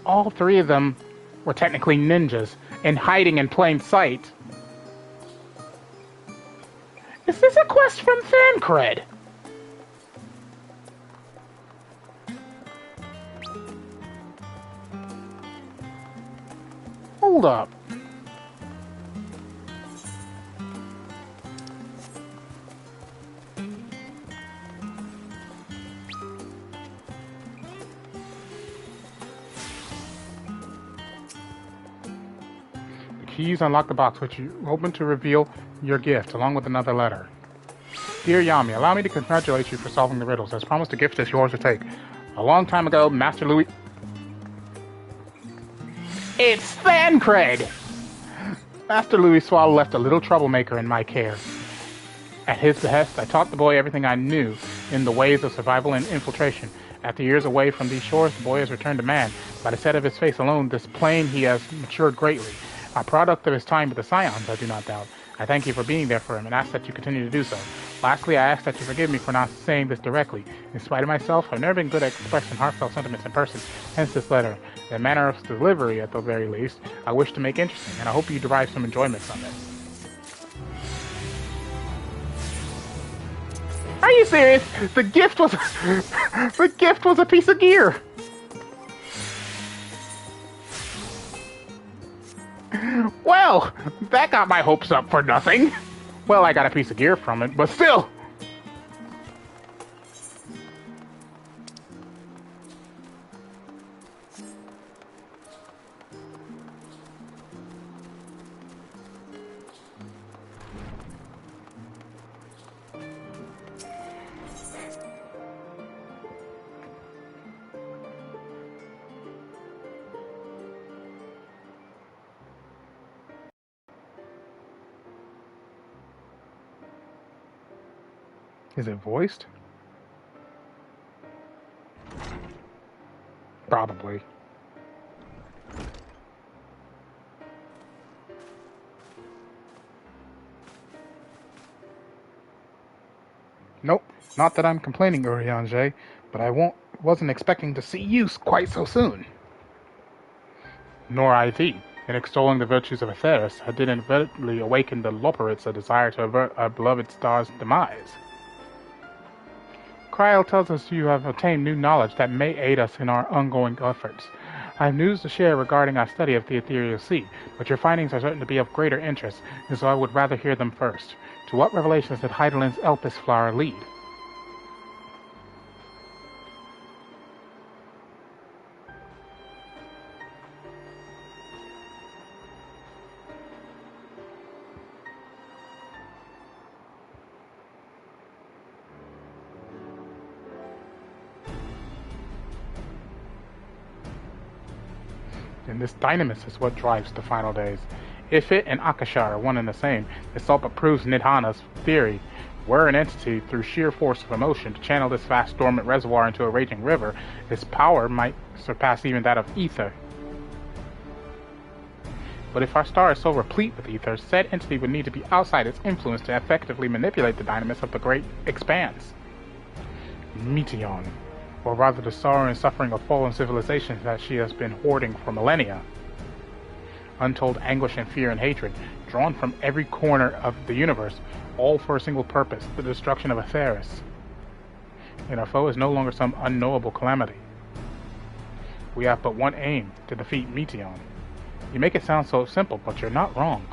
All three of them were technically ninjas and hiding in plain sight. Is this a quest from Thancred? Hold up. Keys unlock the box, which you open to reveal your gift, along with another letter. Dear Yami, allow me to congratulate you for solving the riddles. As promised, the gift is yours to take. A long time ago, Master Louis... It's Thancred! Master Louis Swallow left a little troublemaker in my care. At his behest, I taught the boy everything I knew in the ways of survival and infiltration. After years away from these shores, the boy has returned to man. By the set of his face alone, this plain he has matured greatly. A product of his time with the Scions, I do not doubt. I thank you for being there for him and ask that you continue to do so. Lastly, I ask that you forgive me for not saying this directly. In spite of myself, I've never been good at expressing heartfelt sentiments in person, hence this letter. The manner of delivery, at the very least, I wish to make interesting, and I hope you derive some enjoyment from it. Are you serious? The gift was the gift was a piece of gear. Well, that got my hopes up for nothing. Well, I got a piece of gear from it, but still. Is it voiced? Probably. Nope, not that I'm complaining, Urianger, but I wasn't expecting to see you quite so soon. Nor I thee. In extolling the virtues of Atheris, I did inadvertently awaken the Loporits a desire to avert our beloved star's demise. Cryle tells us you have obtained new knowledge that may aid us in our ongoing efforts. I have news to share regarding our study of the ethereal sea, but your findings are certain to be of greater interest, and so I would rather hear them first. To what revelations did Heidelin's Elpis flower lead? And this dynamis is what drives the final days. If it and Akashar are one and the same, this all but proves Nidhana's theory. Were an entity, through sheer force of emotion, to channel this vast dormant reservoir into a raging river, its power might surpass even that of ether. But if our star is so replete with ether, said entity would need to be outside its influence to effectively manipulate the dynamis of the great expanse. Meteon. or rather the sorrow and suffering of fallen civilizations that she has been hoarding for millennia. Untold anguish and fear and hatred, drawn from every corner of the universe, all for a single purpose, the destruction of Atheris. And our foe is no longer some unknowable calamity. We have but one aim, to defeat Meteion. You make it sound so simple, but you're not wrong.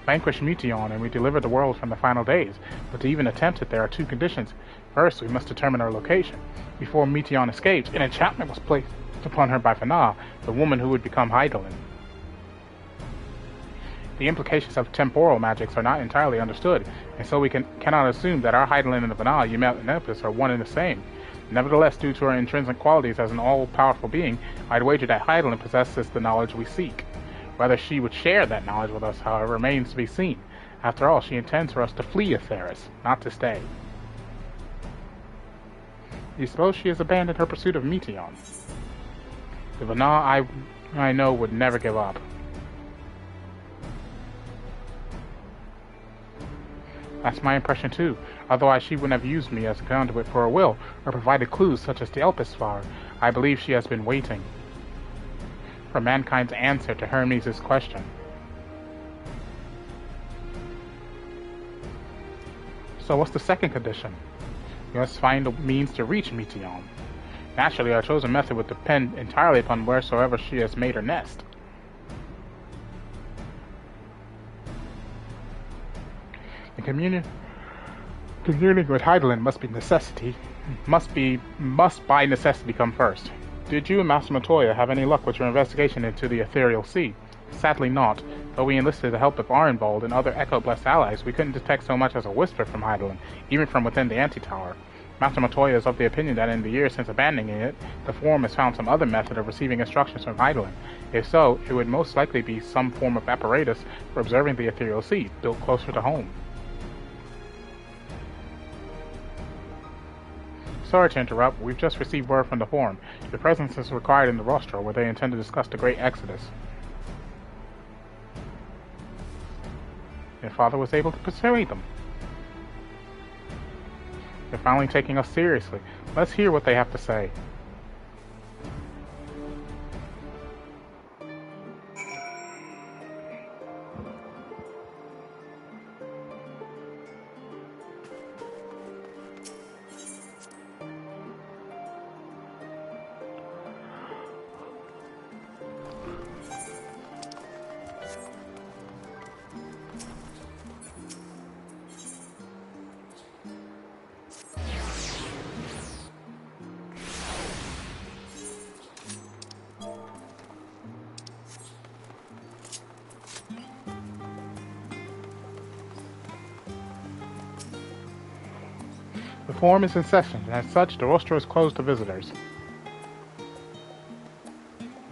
Vanquish Meteion and we deliver the world from the final days, but to even attempt it there are two conditions. First, we must determine our location. Before Meteion escapes, an enchantment was placed upon her by Fana, the woman who would become Hydaelyn. The implications of temporal magics are not entirely understood, and so we cannot assume that our Hydaelyn and Fana, Yumet and Olympus, are one and the same. Nevertheless, due to her intrinsic qualities as an all-powerful being, I'd wager that Hydaelyn possesses the knowledge we seek. Whether she would share that knowledge with us, however, remains to be seen. After all, she intends for us to flee Atheris, not to stay. Do you suppose she has abandoned her pursuit of Meteion? The Fana I know would never give up. That's my impression too. Otherwise she wouldn't have used me as a conduit for her will, or provided clues such as the Elpis flower. I believe she has been waiting for mankind's answer to Hermes' question. So what's the second condition? We must find a means to reach Meteion. Naturally, our chosen method would depend entirely upon wheresoever she has made her nest. The communing with Hydaelyn must by necessity come first. Did you and Master Tomoya have any luck with your investigation into the Ethereal Sea? Sadly not. Though we enlisted the help of Arenvald and other Echo-blessed allies, we couldn't detect so much as a whisper from Hydaelyn, even from within the Antitower. Master Tomoya is of the opinion that in the years since abandoning it, the Forum has found some other method of receiving instructions from Hydaelyn. If so, it would most likely be some form of apparatus for observing the Ethereal Sea, built closer to home. Sorry to interrupt, we've just received word from the Forum. Your presence is required in the rostro, where they intend to discuss the Great Exodus. Your father was able to persuade them. They're finally taking us seriously. Let's hear what they have to say. The Forum is in session, and as such, the rostro is closed to visitors.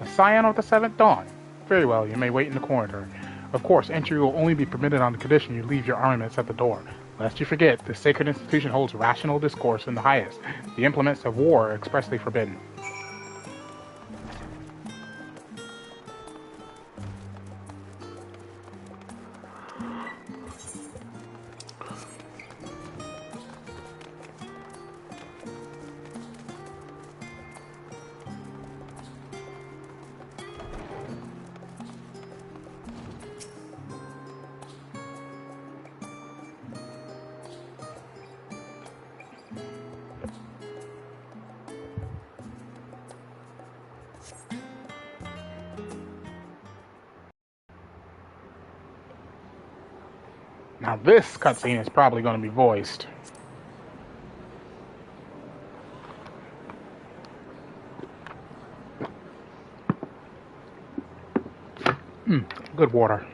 A Scion of the Seventh Dawn? Very well, you may wait in the corridor. Of course, entry will only be permitted on the condition you leave your armaments at the door. Lest you forget, this sacred institution holds rational discourse in the highest. The implements of war are expressly forbidden. Now this cutscene is probably going to be voiced. Good water.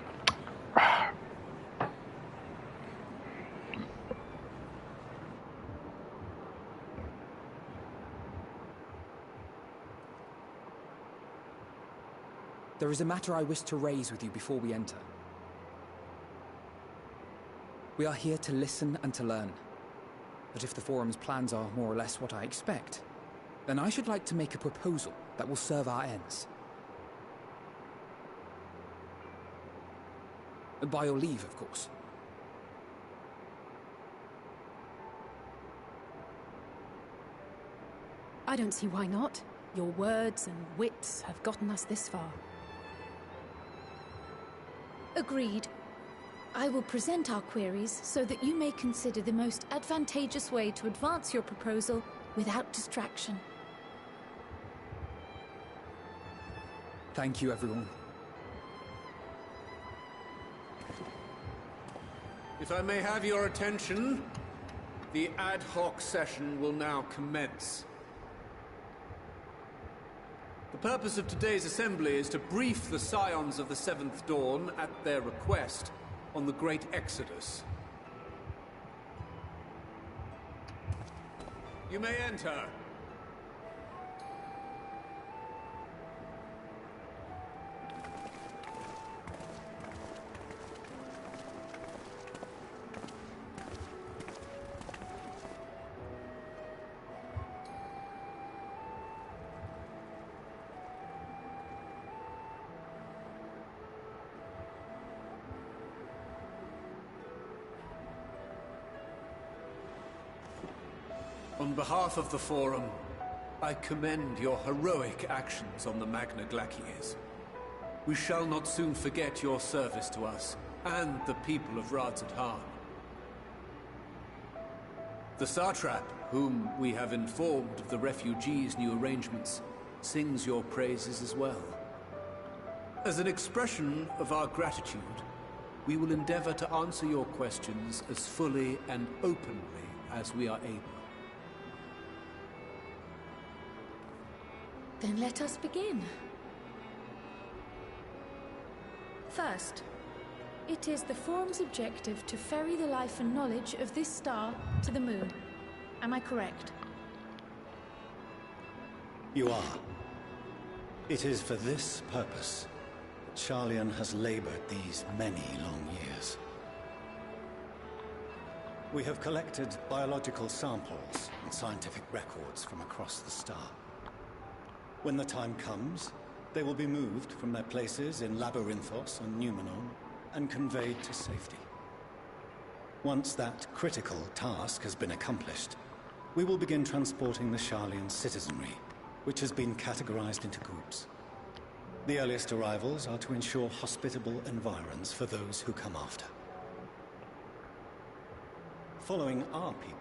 There is a matter I wish to raise with you before we enter. We are here to listen and to learn. But if the Forum's plans are more or less what I expect, then I should like to make a proposal that will serve our ends. By your leave, of course. I don't see why not. Your words and wits have gotten us this far. Agreed. I will present our queries so that you may consider the most advantageous way to advance your proposal without distraction. Thank you, everyone. If I may have your attention, the ad hoc session will now commence. The purpose of today's assembly is to brief the Scions of the Seventh Dawn, at their request, on the Great Exodus. You may enter. On behalf of the Forum, I commend your heroic actions on the Magna Glaciers. We shall not soon forget your service to us and the people of Radzat-Han. The Satrap, whom we have informed of the refugees' new arrangements, sings your praises as well. As an expression of our gratitude, we will endeavor to answer your questions as fully and openly as we are able. Then let us begin. First, it is the Forum's objective to ferry the life and knowledge of this star to the moon. Am I correct? You are. It is for this purpose that Charlian has labored these many long years. We have collected biological samples and scientific records from across the star. When the time comes, they will be moved from their places in Labyrinthos on Numenor and conveyed to safety. Once that critical task has been accomplished, we will begin transporting the Charlian citizenry, which has been categorized into groups. The earliest arrivals are to ensure hospitable environs for those who come after. Following our people,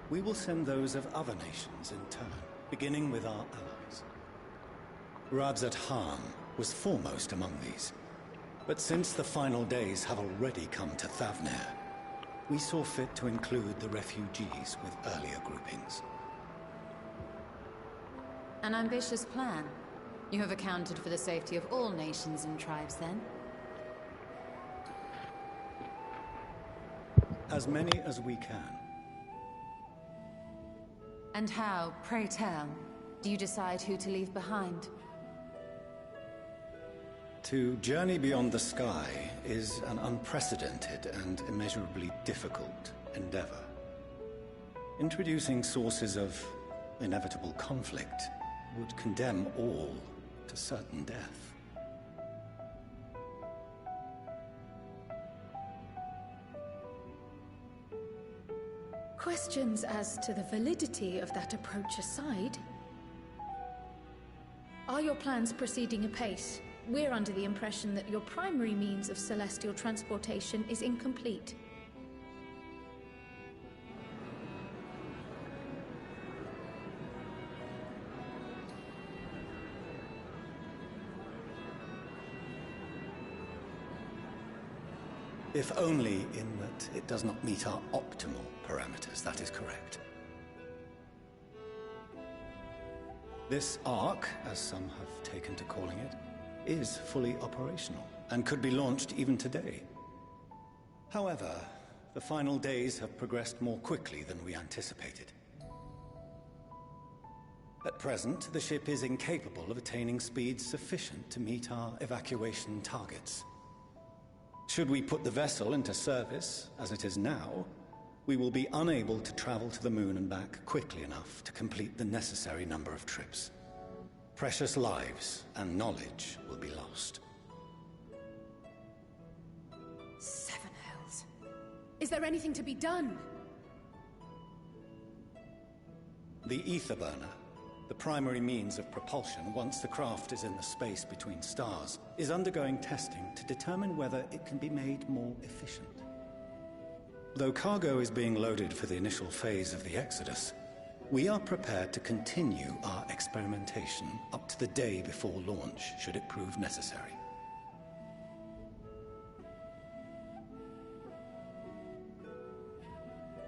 we will send those of other nations in turn, beginning with our allies. Radzat-Han was foremost among these, but since the final days have already come to Thavnair, we saw fit to include the refugees with earlier groupings. An ambitious plan. You have accounted for the safety of all nations and tribes, then? As many as we can. And how, pray tell, do you decide who to leave behind? To journey beyond the sky is an unprecedented and immeasurably difficult endeavor. Introducing sources of inevitable conflict would condemn all to certain death. Questions as to the validity of that approach aside, are your plans proceeding apace? We're under the impression that your primary means of celestial transportation is incomplete. If only in that it does not meet our optimal parameters, that is correct. This Ark, as some have taken to calling it, is fully operational and could be launched even today. However, the final days have progressed more quickly than we anticipated. At present, the ship is incapable of attaining speeds sufficient to meet our evacuation targets. Should we put the vessel into service, as it is now, we will be unable to travel to the moon and back quickly enough to complete the necessary number of trips. Precious lives and knowledge will be lost. Seven hells. Is there anything to be done? The ether burner, The primary means of propulsion, once the craft is in the space between stars, is undergoing testing to determine whether it can be made more efficient. Though cargo is being loaded for the initial phase of the Exodus, we are prepared to continue our experimentation up to the day before launch, should it prove necessary.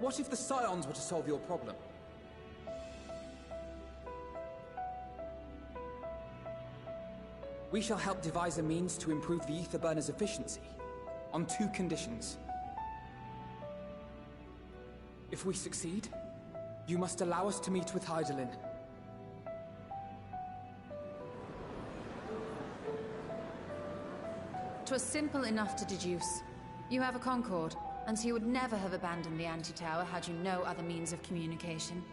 What if the Scions were to solve your problem? We shall help devise a means to improve the ether burner's efficiency, on 2 conditions. If we succeed, you must allow us to meet with Hydaelyn. 'Twas simple enough to deduce. You have a Concord, and so you would never have abandoned the anti-tower had you no other means of communication.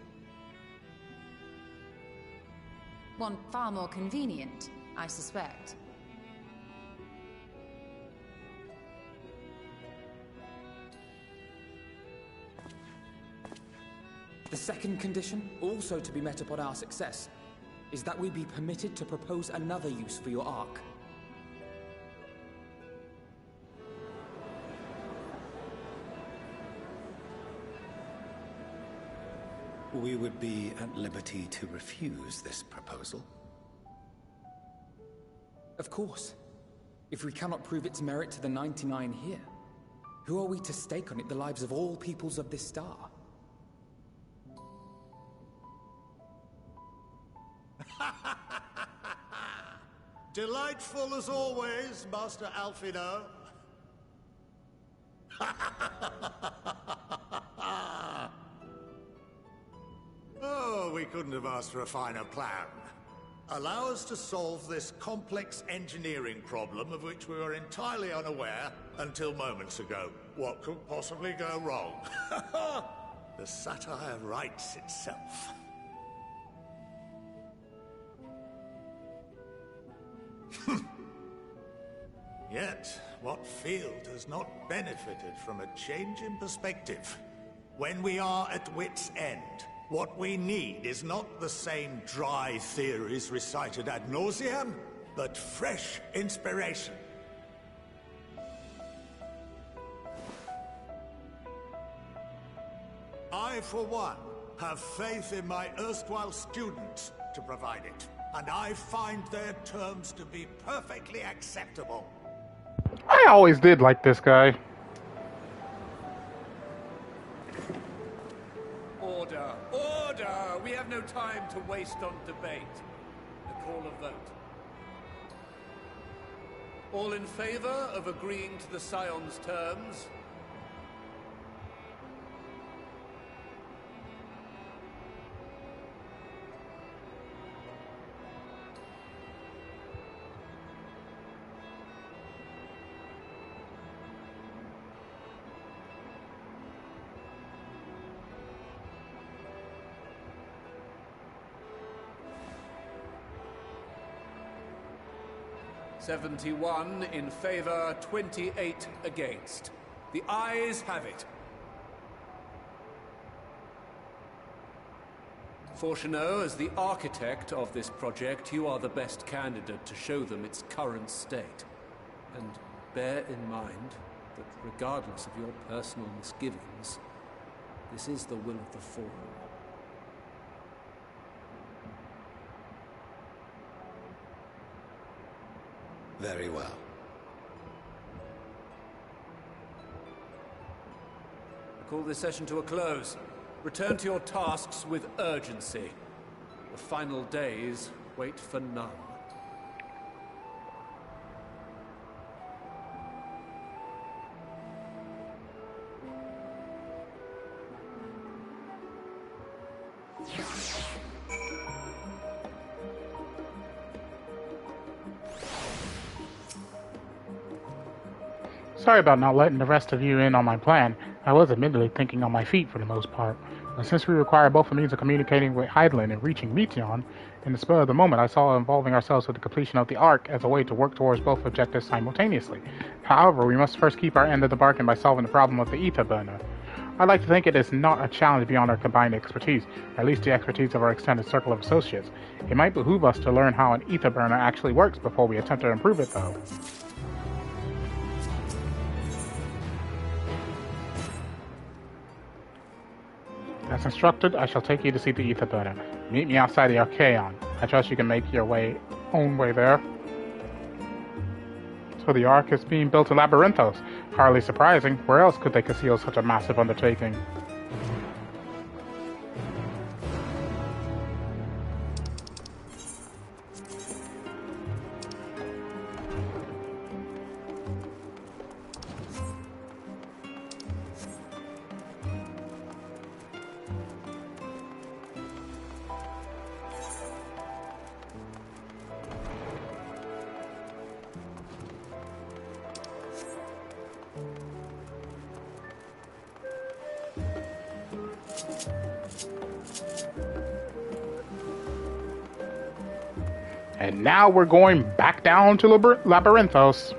One far more convenient, I suspect. The second condition, also to be met upon our success, is that we be permitted to propose another use for your Ark. We would be at liberty to refuse this proposal. Of course. If we cannot prove its merit to the 99 here, who are we to stake on it the lives of all peoples of this star? Delightful as always, Master Alfino. Oh, we couldn't have asked for a finer plan. Allow us to solve this complex engineering problem of which we were entirely unaware until moments ago. What could possibly go wrong? The satire writes itself. Yet, what field has not benefited from a change in perspective? When we are at wit's end, what we need is not the same dry theories recited ad nauseam, but fresh inspiration. I, for one, have faith in my erstwhile students to provide it, and I find their terms to be perfectly acceptable. I always did like this guy. Order! Order! We have no time to waste on debate. I call a vote. All in favor of agreeing to the Scion's terms? "71 in favor, 28 against. The ayes have it. Fortuneau, as the architect of this project, you are the best candidate to show them its current state. And bear in mind that regardless of your personal misgivings, this is the will of the Forum. Very well. I call this session to a close. Return to your tasks with urgency. The final days wait for none. Sorry about not letting the rest of you in on my plan. I was admittedly thinking on my feet for the most part. But since we require both a means of communicating with Hydaelyn and reaching Meteion, in the spur of the moment I saw involving ourselves with the completion of the Ark as a way to work towards both objectives simultaneously. However, we must first keep our end of the bargain by solving the problem of the ether burner. I'd like to think it is not a challenge beyond our combined expertise, or at least the expertise of our extended circle of associates. It might behoove us to learn how an ether burner actually works before we attempt to improve it, though. As instructed, I shall take you to see the ether burner. Meet me outside the Archaon. I trust you can make your own way there. So the Ark is being built in Labyrinthos. Hardly surprising. Where else could they conceal such a massive undertaking? And now we're going back down to Labyrinthos.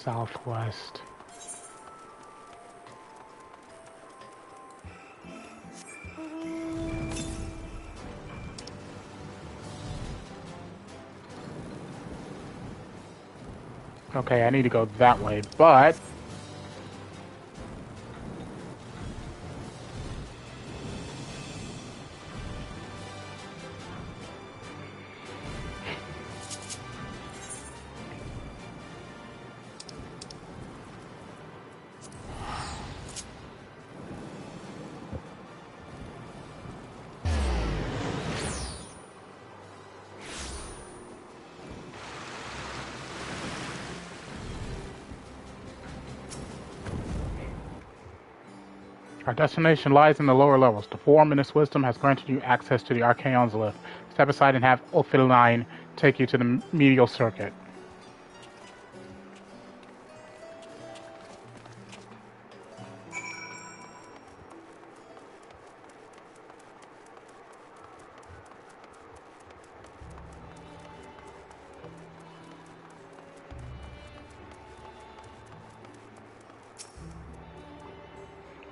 Southwest. Okay, I need to go that way, but... Our destination lies in the lower levels. The Forum in its wisdom has granted you access to the Archaon's lift. Step aside and have Ophiline take you to the medial circuit.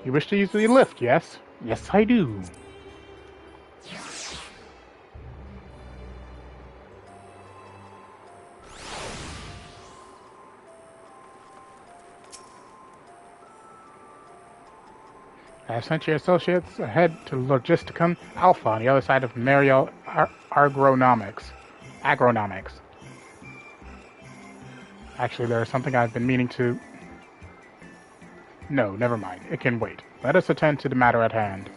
You wish to use the lift, yes? Yes, I do. I have sent your associates ahead to Logisticum Alpha on the other side of Mario Agronomics. Actually, there is something I've been meaning to... No, never mind. It can wait. Let us attend to the matter at hand.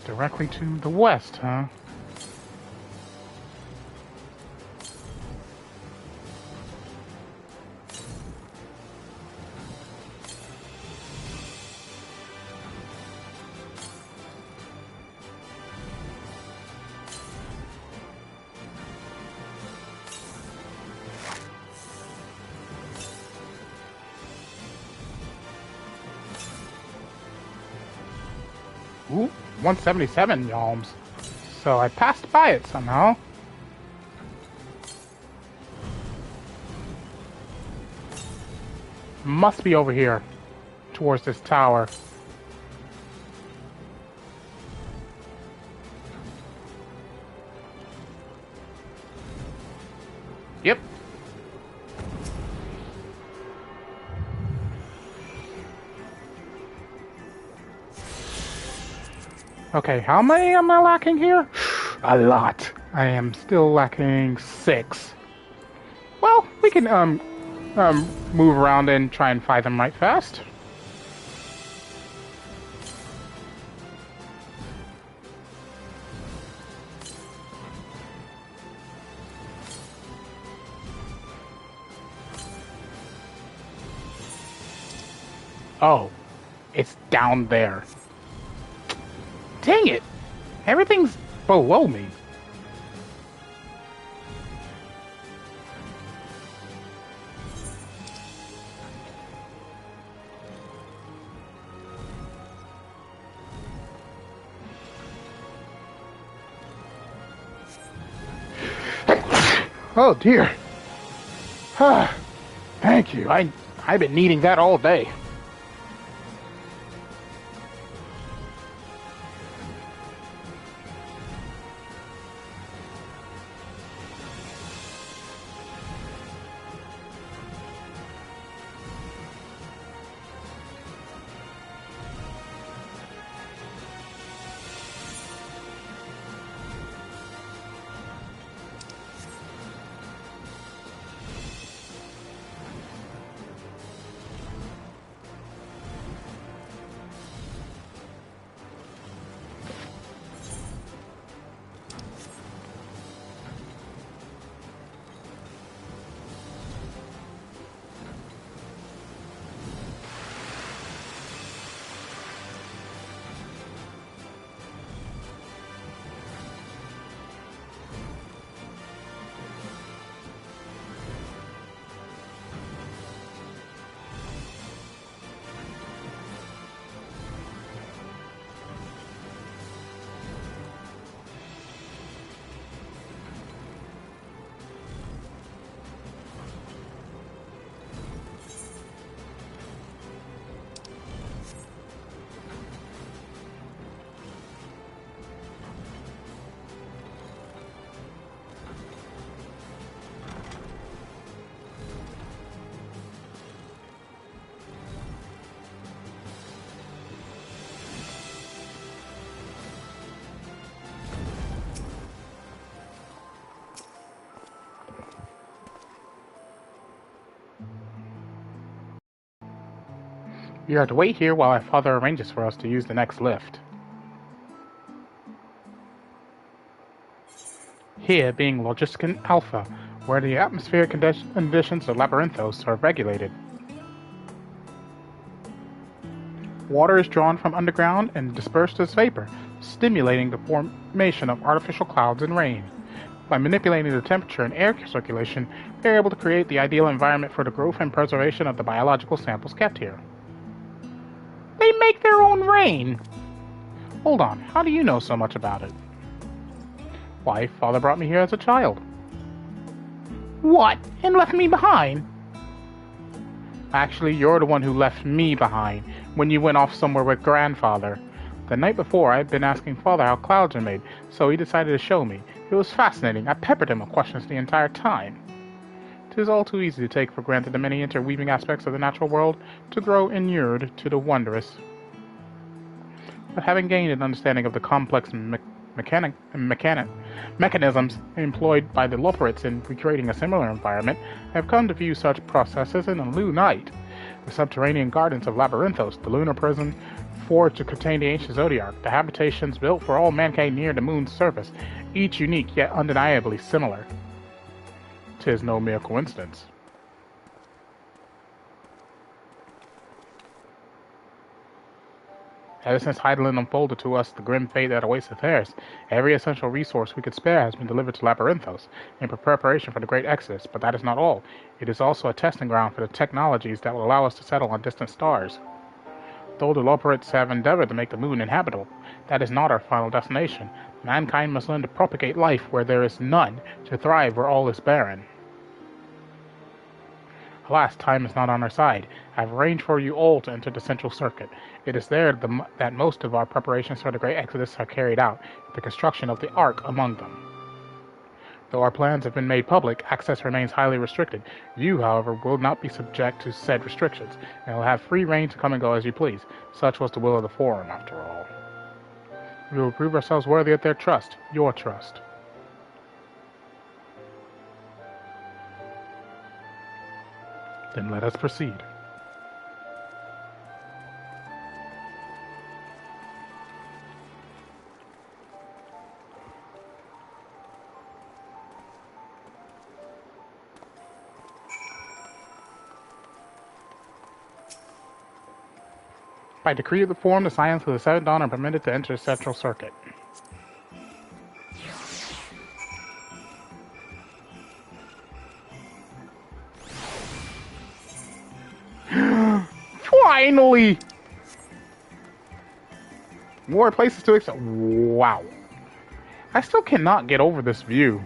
Directly to the west, huh? Ooh, 177 yalms. So I passed by it somehow. Must be over here, towards this tower. Yep. Okay, how many am I lacking here? A lot. I am still lacking 6. Well, we can move around and try and find them right fast. Oh, it's down there. Dang it! Everything's below me. Oh dear. Thank you. I've been needing that all day. You are to wait here while my father arranges for us to use the next lift. Here being Logisticon Alpha, where the atmospheric conditions of Labyrinthos are regulated. Water is drawn from underground and dispersed as vapor, stimulating the formation of artificial clouds and rain. By manipulating the temperature and air circulation, they are able to create the ideal environment for the growth and preservation of the biological samples kept here. They make their own rain! Hold on, how do you know so much about it? Why, Father brought me here as a child. What? And left me behind? Actually, you're the one who left me behind when you went off somewhere with Grandfather. The night before, I had been asking Father how clouds are made, so he decided to show me. It was fascinating. I peppered him with questions the entire time. 'Tis all too easy to take for granted the many interweaving aspects of the natural world, to grow inured to the wondrous. But having gained an understanding of the complex mechanisms employed by the Loperites in recreating a similar environment, I have come to view such processes in a new light. The subterranean gardens of Labyrinthos, the lunar prison forged to contain the ancient Zodiac, the habitations built for all mankind near the moon's surface, each unique yet undeniably similar. 'Tis no mere coincidence. Ever since Heidelin unfolded to us the grim fate that awaits the Theris, every essential resource we could spare has been delivered to Labyrinthos in preparation for the Great Exodus, but that is not all. It is also a testing ground for the technologies that will allow us to settle on distant stars. Though the Loperites have endeavored to make the moon inhabitable, that is not our final destination. Mankind must learn to propagate life where there is none, to thrive where all is barren. Alas, time is not on our side. I have arranged for you all to enter the central circuit. It is there that most of our preparations for the Great Exodus are carried out, the construction of the Ark among them. Though our plans have been made public, access remains highly restricted. You, however, will not be subject to said restrictions, and will have free reign to come and go as you please. Such was the will of the Forum, after all. We will prove ourselves worthy of their trust, your trust. Then let us proceed. By decree of the Forum, the Scions of the Seventh Dawn are permitted to enter the Central Circuit. Finally! More places to explore. Wow. I still cannot get over this view.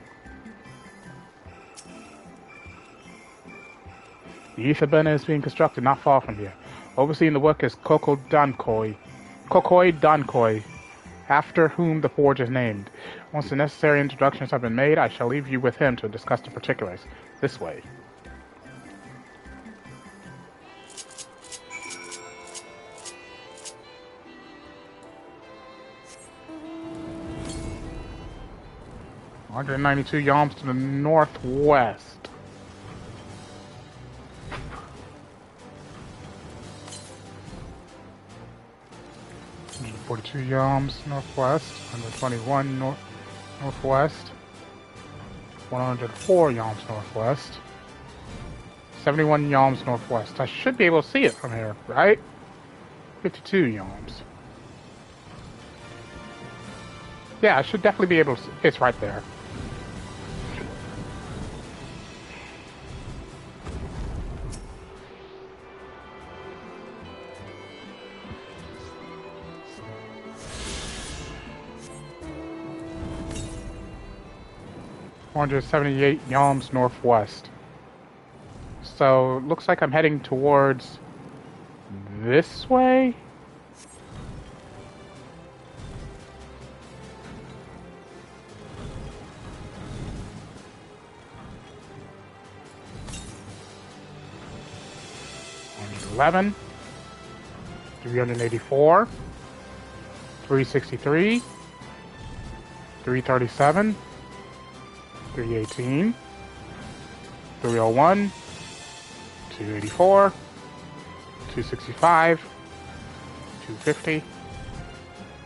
The Isabena is being constructed not far from here. Overseeing the work is Kokoi Dankoi, after whom the forge is named. Once the necessary introductions have been made, I shall leave you with him to discuss the particulars. This way. $192 yalms to the northwest. 42 yalms northwest, 121 northwest, 104 yalms northwest, 71 yalms northwest. I should be able to see it from here, right? 52 yalms. Yeah, I should definitely be able to see. It's right there. $478 yalms northwest. So, looks like I'm heading towards this way? $11, 384, 363, 337, 318, 301, 284, 265, 250,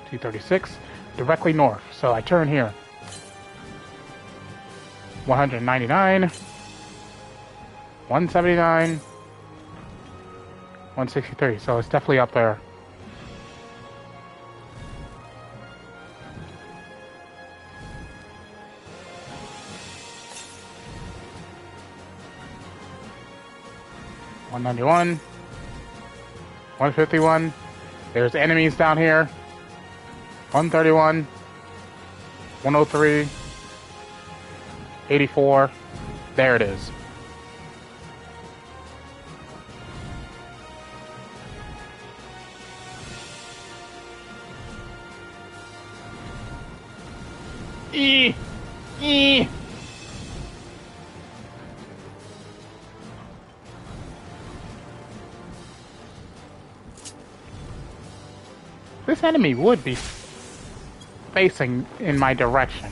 236, directly north. So I turn here. 199, 179, 163. So it's definitely up there. $191, 151. There's enemies down here. 131, 103, 84. There it is. This enemy would be facing in my direction.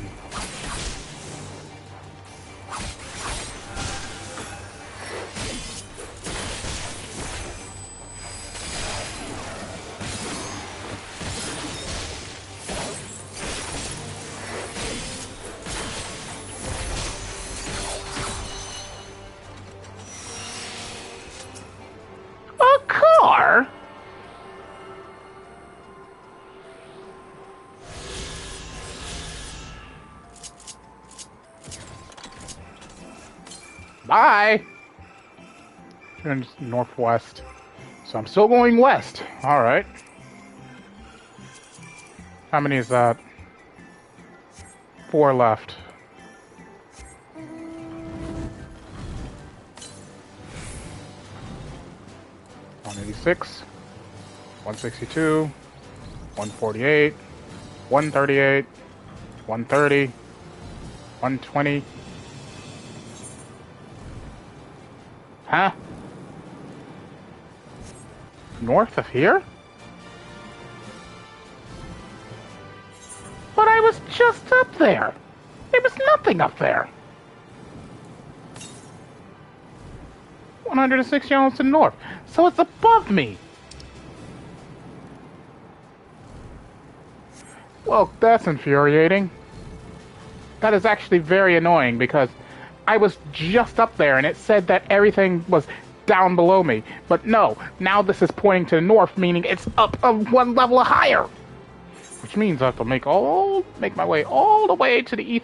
A car? Bye! Turn northwest. So I'm still going west. Alright. How many is that? 4 left. $186, 162, 148, 138, 130, 120. Huh? North of here? But I was just up there. There was nothing up there. 106 yalms to the north. So it's above me. Well, that's infuriating. That is actually very annoying because I was just up there and it said that everything was down below me. But no, now this is pointing to the north, meaning it's up one level higher. Which means I have to make my way all the way to the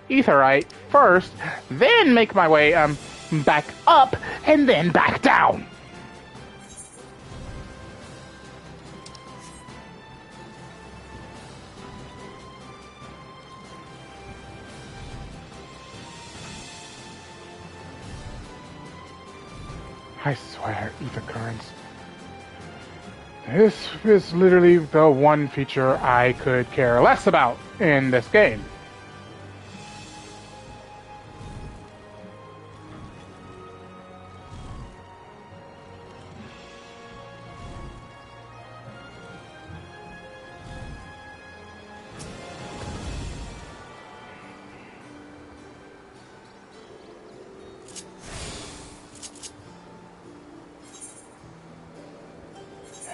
Aetheryte first, then make my way back up, and then back down. I swear, ether currents. This is literally the one feature I could care less about in this game.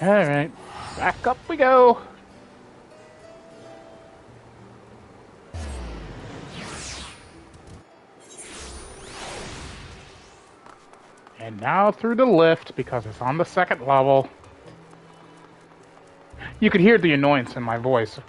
Alright, back up we go. And now through the lift, because it's on the second level. You could hear the annoyance in my voice.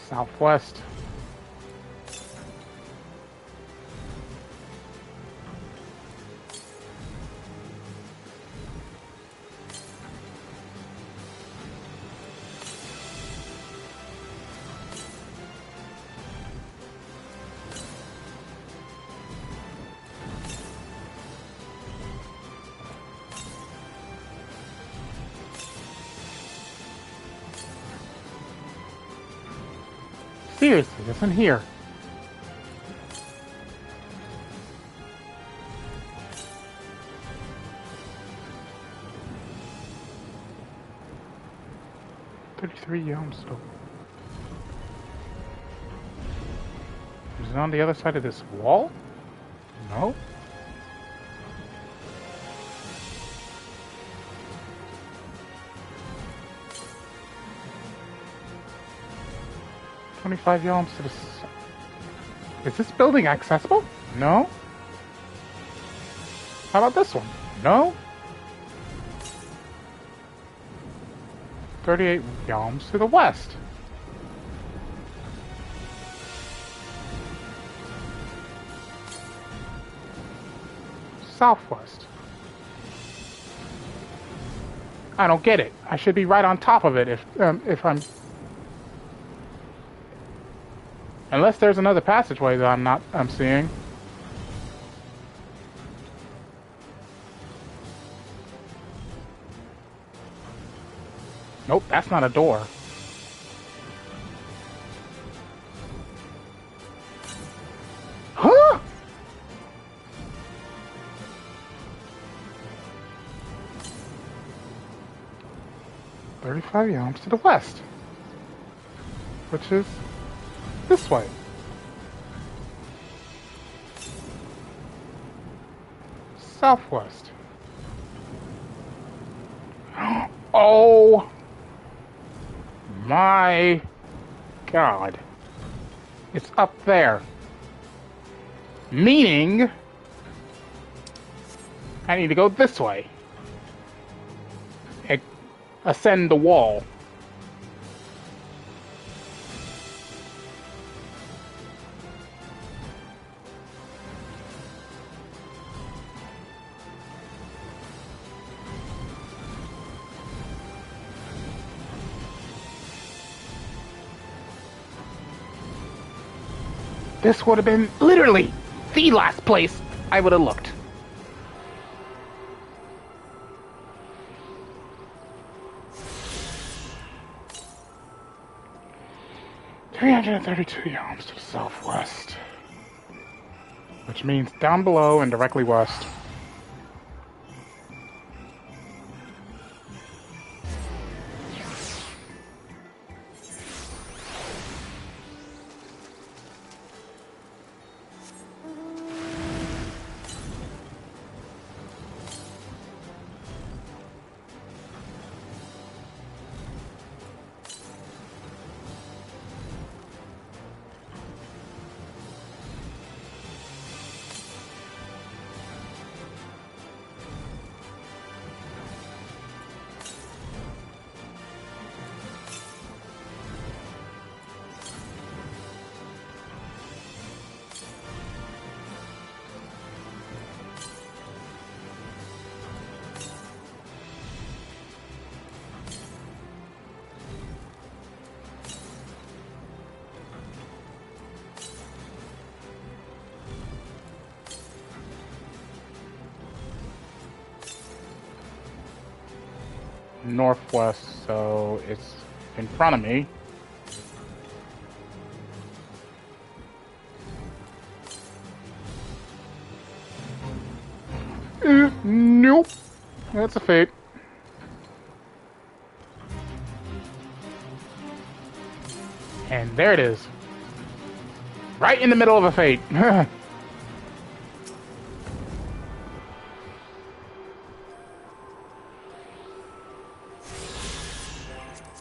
Southwest. Seriously, listen here. Yellowstone. Is it on the other side of this wall? No. $25 to the... Is this building accessible? No. How about this one? No. 38 yalms to the west. Southwest. I don't get it. I should be right on top of it if I'm... Unless there's another passageway that I'm seeing. Nope, that's not a door. Huh? $35 yalms to the west. Which is this way. Southwest. Oh my God. It's up there. Meaning I need to go this way. Ascend the wall. this would have been literally the last place I would have looked. $332 yalms to the southwest, which means down below and directly west. Northwest, so it's in front of me. Nope. That's a fate. And there it is. Right in the middle of a fate.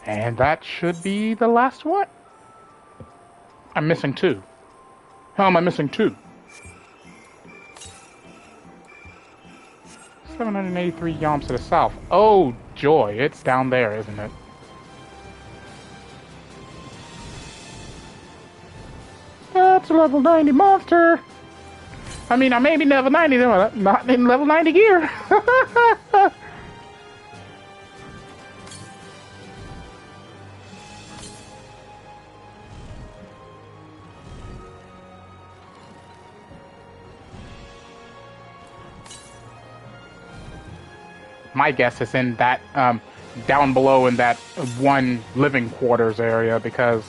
And that should be the last one. I'm missing 2. How am I missing 2? 783 yalms to the south. Oh, joy. It's down there, isn't it? That's a level 90 monster. I mean, I may be level 90, not in level 90 gear. My guess is in that, down below in that one living quarters area, because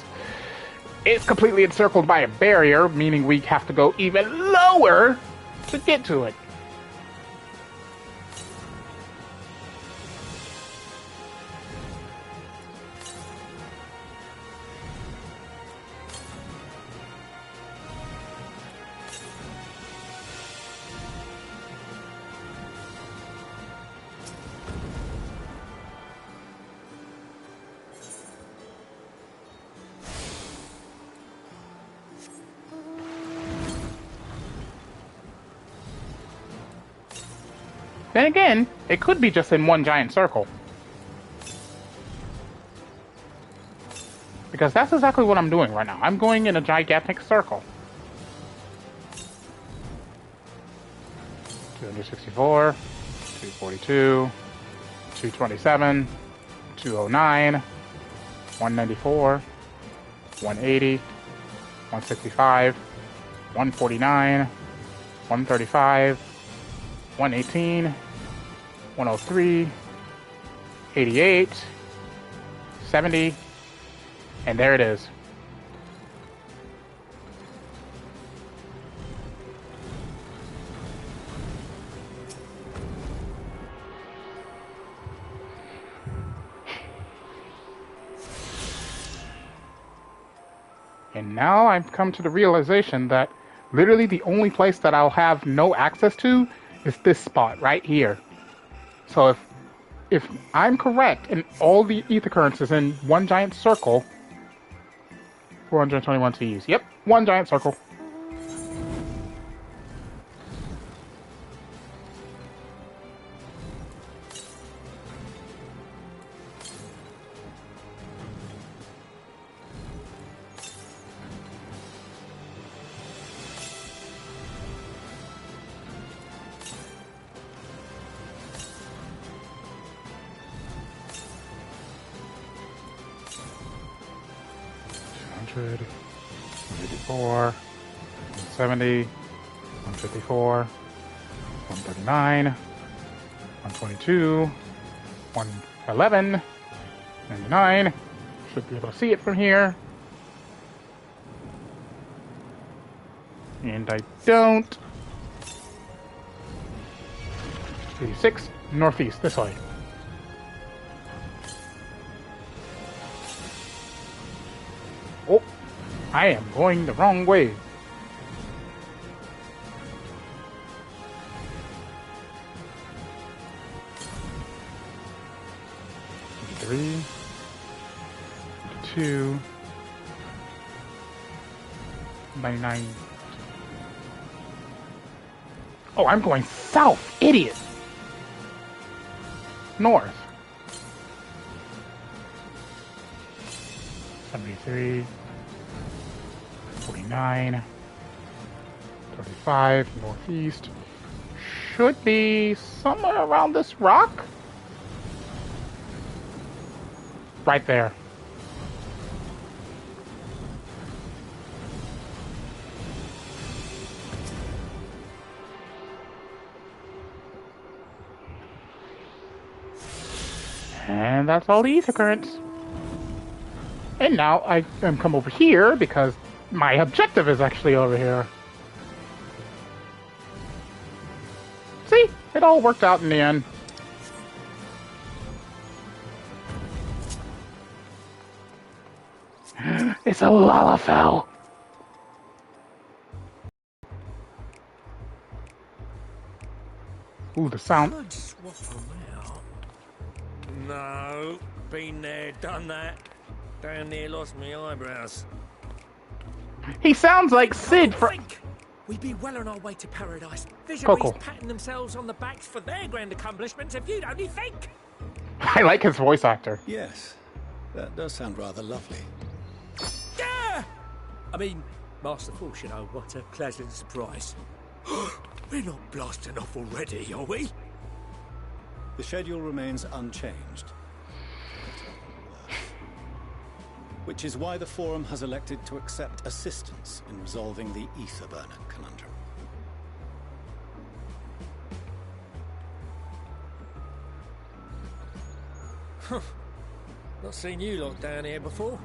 it's completely encircled by a barrier, meaning we have to go even lower to get to it. Then again, it could be just in one giant circle. Because that's exactly what I'm doing right now. I'm going in a gigantic circle. 264, 242, 227, 209, 194, 180, 165, 149, 135, 118, 103, 88, 70, and there it is. And now I've come to the realization that literally the only place that I'll have no access to is this spot right here. So if I'm correct and all the ether currents is in one giant circle, 421 Ts. Yep, one giant circle. $184, 170, 154, 139, 122, 111, 99. Should be able to see it from here. And I don't. 86, northeast, this way. Oh, I am going the wrong way. Three, 2, 99. Oh, I'm going south, idiot. North. 73, 49, 35, northeast. Should be somewhere around this rock. Right there. And that's all the ether currents. And now I am come over here because my objective is actually over here. See? It all worked out in the end. It's a Lalafell. Ooh, the sound. Could swap them out. No, been there, done that. Down near lost me eyebrows. He sounds like Sid from. We'd be well on our way to paradise. Visionaries Coco. patting themselves on the backs for their grand accomplishments if you'd only think. I like his voice actor. Yes, that does sound rather lovely. Yeah! I mean, masterful, you know, what a pleasant surprise. We're not blasting off already, are we? The schedule remains unchanged. Which is why the Forum has elected to accept assistance in resolving the ether burner conundrum. Huh. Not seen you lot down here before.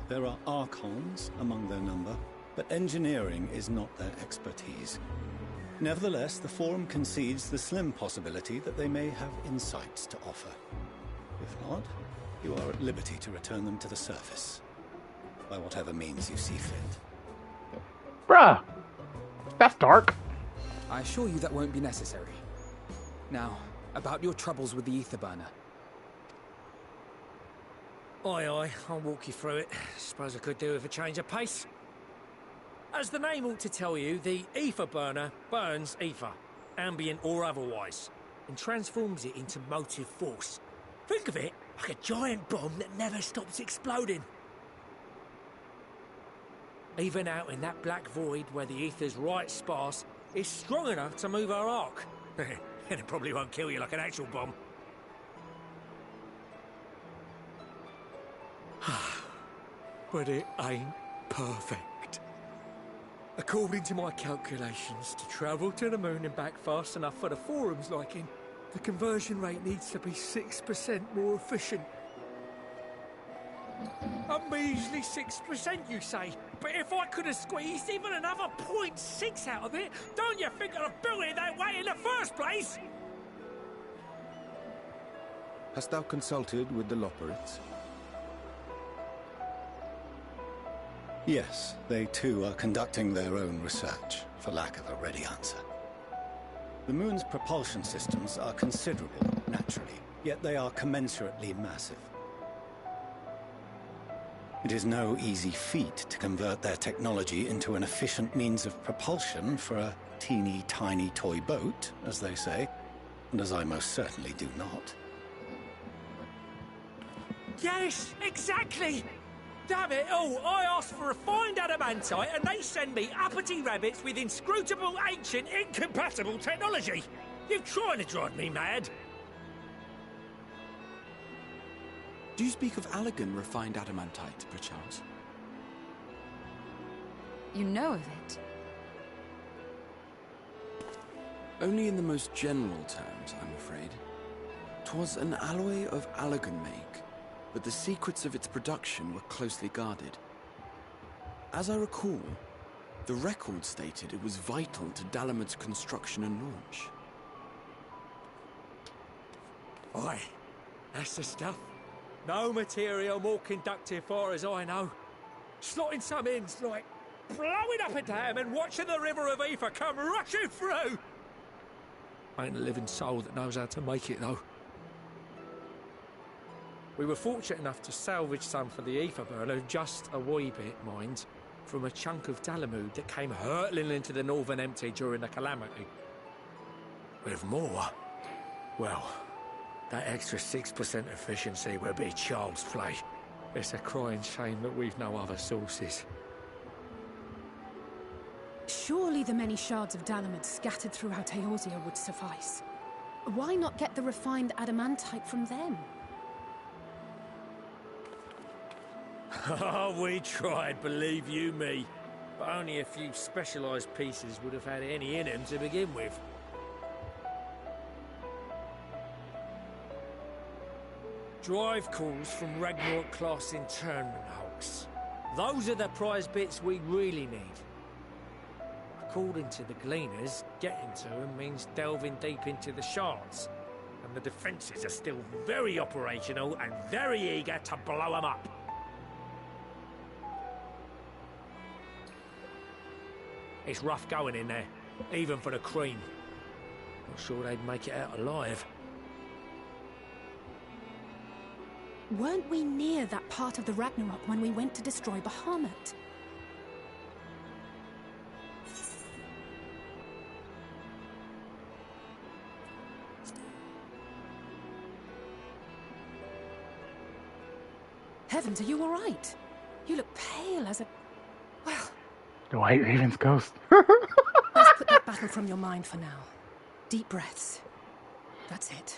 There are Archons among their number, but engineering is not their expertise. Nevertheless, the Forum concedes the slim possibility that they may have insights to offer. If not, you are at liberty to return them to the surface, by whatever means you see fit. Bruh! That's dark. I assure you that won't be necessary. Now, about your troubles with the ether burner. Aye, I'll walk you through it. Suppose I could do with a change of pace. As the name ought to tell you, the ether burner burns ether, ambient or otherwise, and transforms it into motive force. Think of it like a giant bomb that never stops exploding. Even out in that black void where the ether's right sparse, it's strong enough to move our arc. And it probably won't kill you like an actual bomb. But it ain't perfect. According to my calculations, to travel to the moon and back fast enough for the Forum's liking, the conversion rate needs to be 6% more efficient. A measly 6%, you say? But if I could have squeezed even another 0.6 out of it, don't you think I'd have built it that way in the first place? Hast thou consulted with the Loperites? Yes, they too are conducting their own research, for lack of a ready answer. The moon's propulsion systems are considerable, naturally, yet they are commensurately massive. It is no easy feat to convert their technology into an efficient means of propulsion for a teeny tiny toy boat, as they say, and as I most certainly do not. Yes, exactly! Damn it all, I asked for refined adamantite and they send me uppity rabbits with inscrutable, ancient, incompatible technology! You're trying to drive me mad! Do you speak of Allegan refined adamantite, perchance? You know of it? Only in the most general terms, I'm afraid. 'Twas an alloy of Allagan make, but the secrets of its production were closely guarded. As I recall, the record stated it was vital to Dalamud's construction and launch. Aye, that's the stuff. No material more conductive far as I know. Slotting some ends like blowing up a dam and watching the river of ether come rushing through. Ain't a living soul that knows how to make it, though. We were fortunate enough to salvage some for the ether burner, just a wee bit, mind, from a chunk of Dalamud that came hurtling into the Northern Empty during the calamity. With more, well, that extra 6% efficiency would be child's play. It's a crying shame that we've no other sources. Surely the many shards of Dalamud scattered throughout Eorzea would suffice. Why not get the refined adamantite from them? Oh, we tried, believe you me. But only a few specialised pieces would have had any in them to begin with. Drive calls from Ragnarok-class internment hulks. Those are the prize bits we really need. According to the Gleaners, getting to them means delving deep into the shards. And the defences are still very operational and very eager to blow them up. It's rough going in there, even for the cream. Not sure they'd make it out alive. Weren't we near that part of the Ragnarok when we went to destroy Bahamut? Heavens, are you all right? You look pale as a... well... The White Raven's ghost. Let's put that battle from your mind for now. Deep breaths. That's it.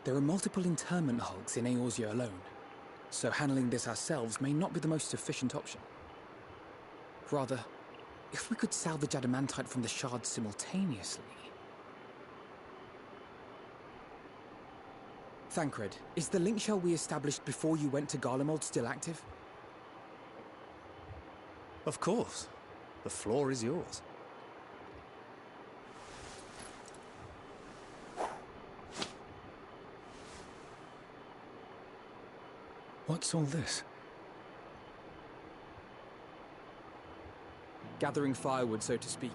There are multiple internment hulks in Eorzea alone, so handling this ourselves may not be the most efficient option. Rather, if we could salvage adamantite from the shards simultaneously... Thancred, is the link shell we established before you went to Garlemald still active? Of course. The floor is yours. What's all this? Gathering firewood, so to speak.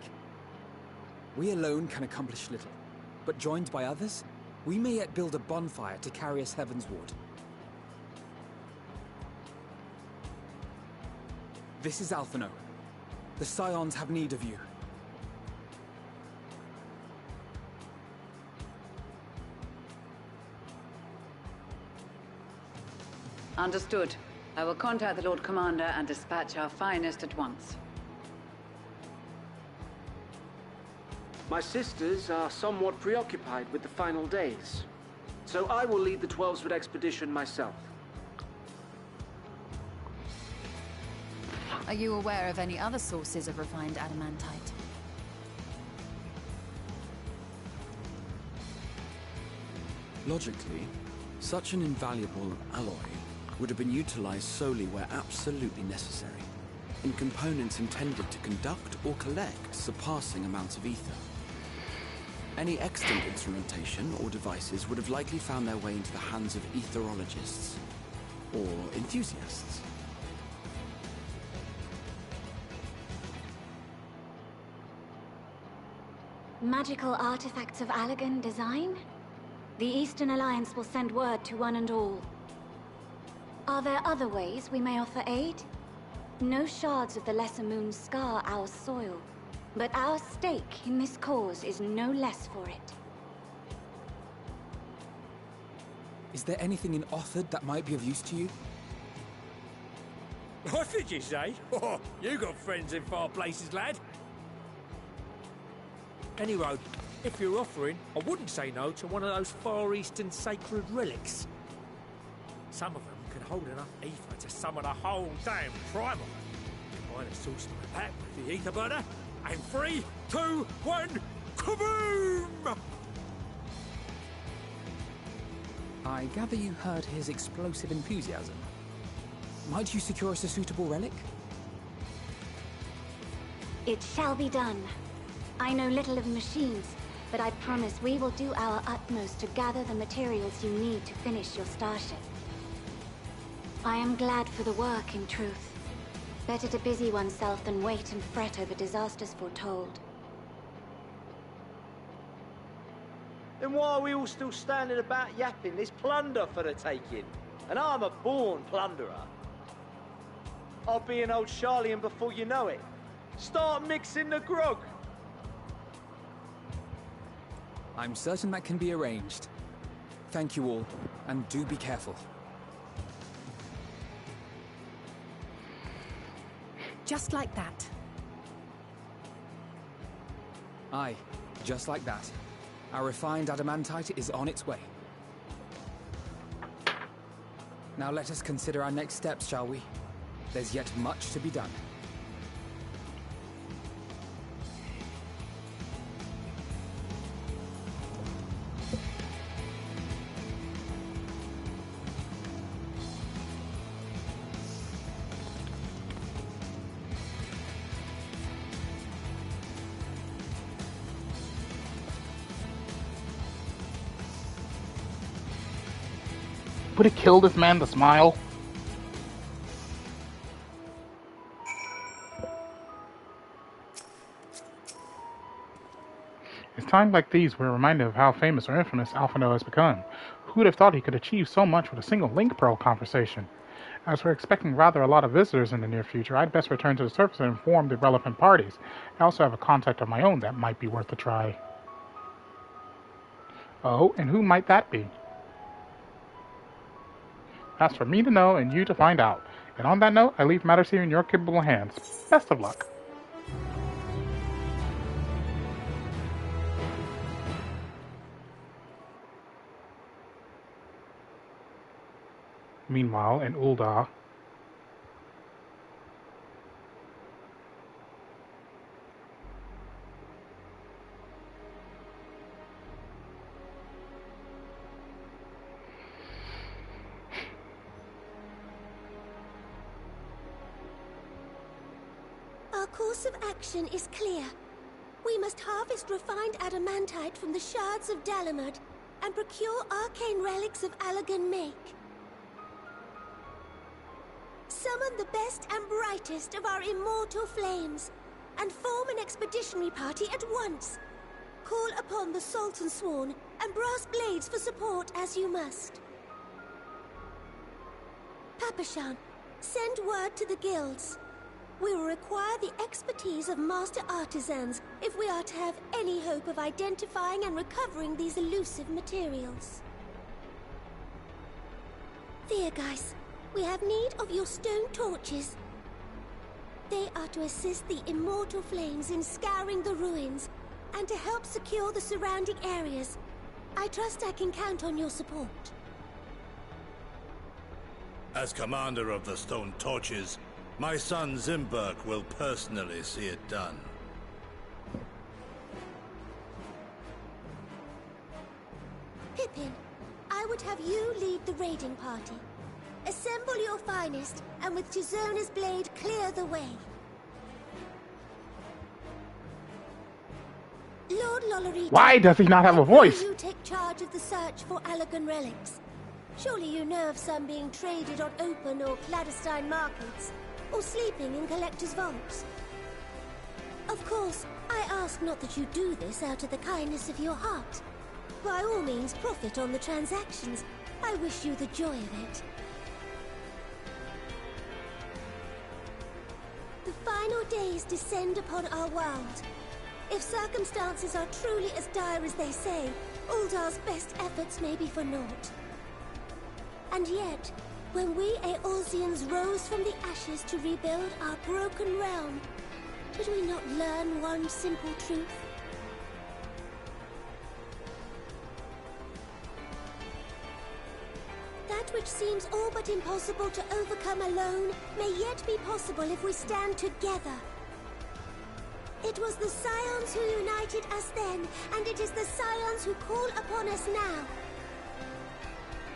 We alone can accomplish little, but joined by others, we may yet build a bonfire to carry us heavensward. This is Alphino. The Scions have need of you. Understood. I will contact the Lord Commander and dispatch our finest at once. My sisters are somewhat preoccupied with the final days, so I will lead the 12-foot expedition myself. Are you aware of any other sources of refined adamantite? Logically, such an invaluable alloy would have been utilized solely where absolutely necessary, in components intended to conduct or collect surpassing amounts of ether. Any extant instrumentation or devices would have likely found their way into the hands of etherologists, or enthusiasts. Magical artifacts of Allagan design? The Eastern Alliance will send word to one and all. Are there other ways we may offer aid? No shards of the Lesser Moon scar our soil, but our stake in this cause is no less for it. Is there anything in Othard that might be of use to you? What did you say? Oh, you got friends in far places, lad. Anyway, if you're offering, I wouldn't say no to one of those Far Eastern sacred relics. Some of them can hold enough ether to summon a whole damn tribe of them. Combine a source like that with the ether burner, and 3, 2, 1, kaboom! I gather you heard his explosive enthusiasm. Might you secure us a suitable relic? It shall be done. I know little of machines, but I promise we will do our utmost to gather the materials you need to finish your starship. I am glad for the work, in truth. Better to busy oneself than wait and fret over disasters foretold. Then why are we all still standing about yapping? There's plunder for the taking. And I'm a born plunderer. I'll be an old Charlian before you know it. Start mixing the grog. I'm certain that can be arranged. Thank you all, and do be careful. Just like that. Aye, just like that. Our refined adamantite is on its way. Now let us consider our next steps, shall we? There's yet much to be done. Would it kill this man to smile? It's times like these we're reminded of how famous or infamous Alphino has become. Who would have thought he could achieve so much with a single link pearl conversation? As we're expecting rather a lot of visitors in the near future, I'd best return to the surface and inform the relevant parties. I also have a contact of my own that might be worth a try. Oh, and who might that be? That's for me to know and you to find out. And on that note, I leave matters here in your capable hands. Best of luck. Meanwhile, in Ul'dah, our course of action is clear. We must harvest refined adamantite from the shards of Dalamud and procure arcane relics of Allagan make. Summon the best and brightest of our immortal flames and form an expeditionary party at once. Call upon the Sultan Sworn and brass blades for support as you must. Papashan, send word to the guilds. We will require the expertise of master artisans if we are to have any hope of identifying and recovering these elusive materials. Viergeist, we have need of your stone torches. They are to assist the immortal flames in scouring the ruins and to help secure the surrounding areas. I trust I can count on your support. As commander of the Stone Torches, my son Zimberk will personally see it done. Pippin, I would have you lead the raiding party. Assemble your finest, and with Tizona's blade, clear the way. Lord Lollerita, why does he not have a voice? You take charge of the search for Allagan relics. Surely you know of some being traded on open or clandestine markets, or sleeping in collectors' vaults. Of course, I ask not that you do this out of the kindness of your heart. By all means, profit on the transactions. I wish you the joy of it. The final days descend upon our world. If circumstances are truly as dire as they say, Ul'dah's best efforts may be for naught. And yet, when we Eorzeans rose from the ashes to rebuild our broken realm, did we not learn one simple truth? That which which seems all but impossible to overcome alone may yet be possible if we stand together. It was the Scions who united us then, and it is the Scions who call upon us now.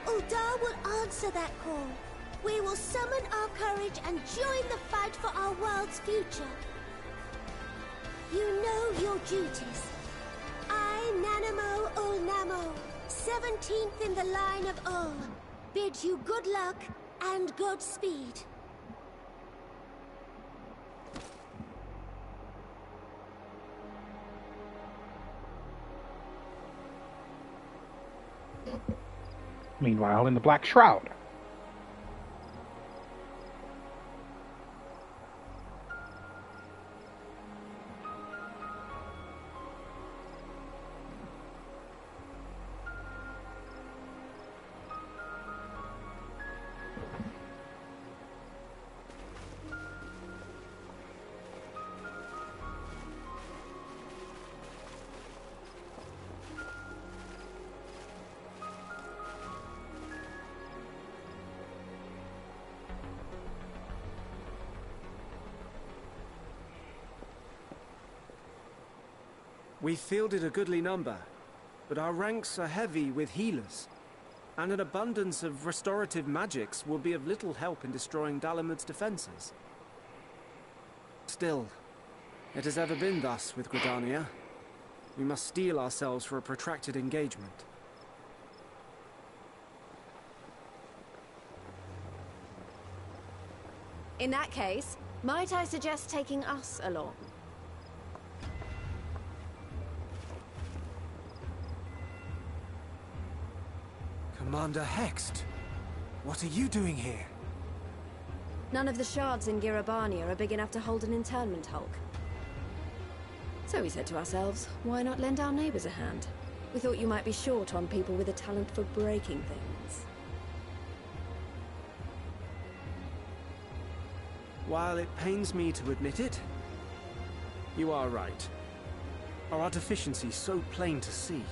Ul'dah will answer that call. We will summon our courage and join the fight for our world's future. You know your duties. I, Nanamo Ul'Namo, 17th in the line of Ul, bid you good luck and Godspeed. Meanwhile, in the Black Shroud. We fielded a goodly number, but our ranks are heavy with healers, and an abundance of restorative magics will be of little help in destroying Dalamud's defenses. Still, it has ever been thus with Gridania. We must steel ourselves for a protracted engagement. In that case, might I suggest taking us along? Commander Hext, what are you doing here? None of the shards in Girabania are big enough to hold an internment hulk. So we said to ourselves, why not lend our neighbors a hand? We thought you might be short on people with a talent for breaking things. While it pains me to admit it, you are right. Our deficiency so plain to see.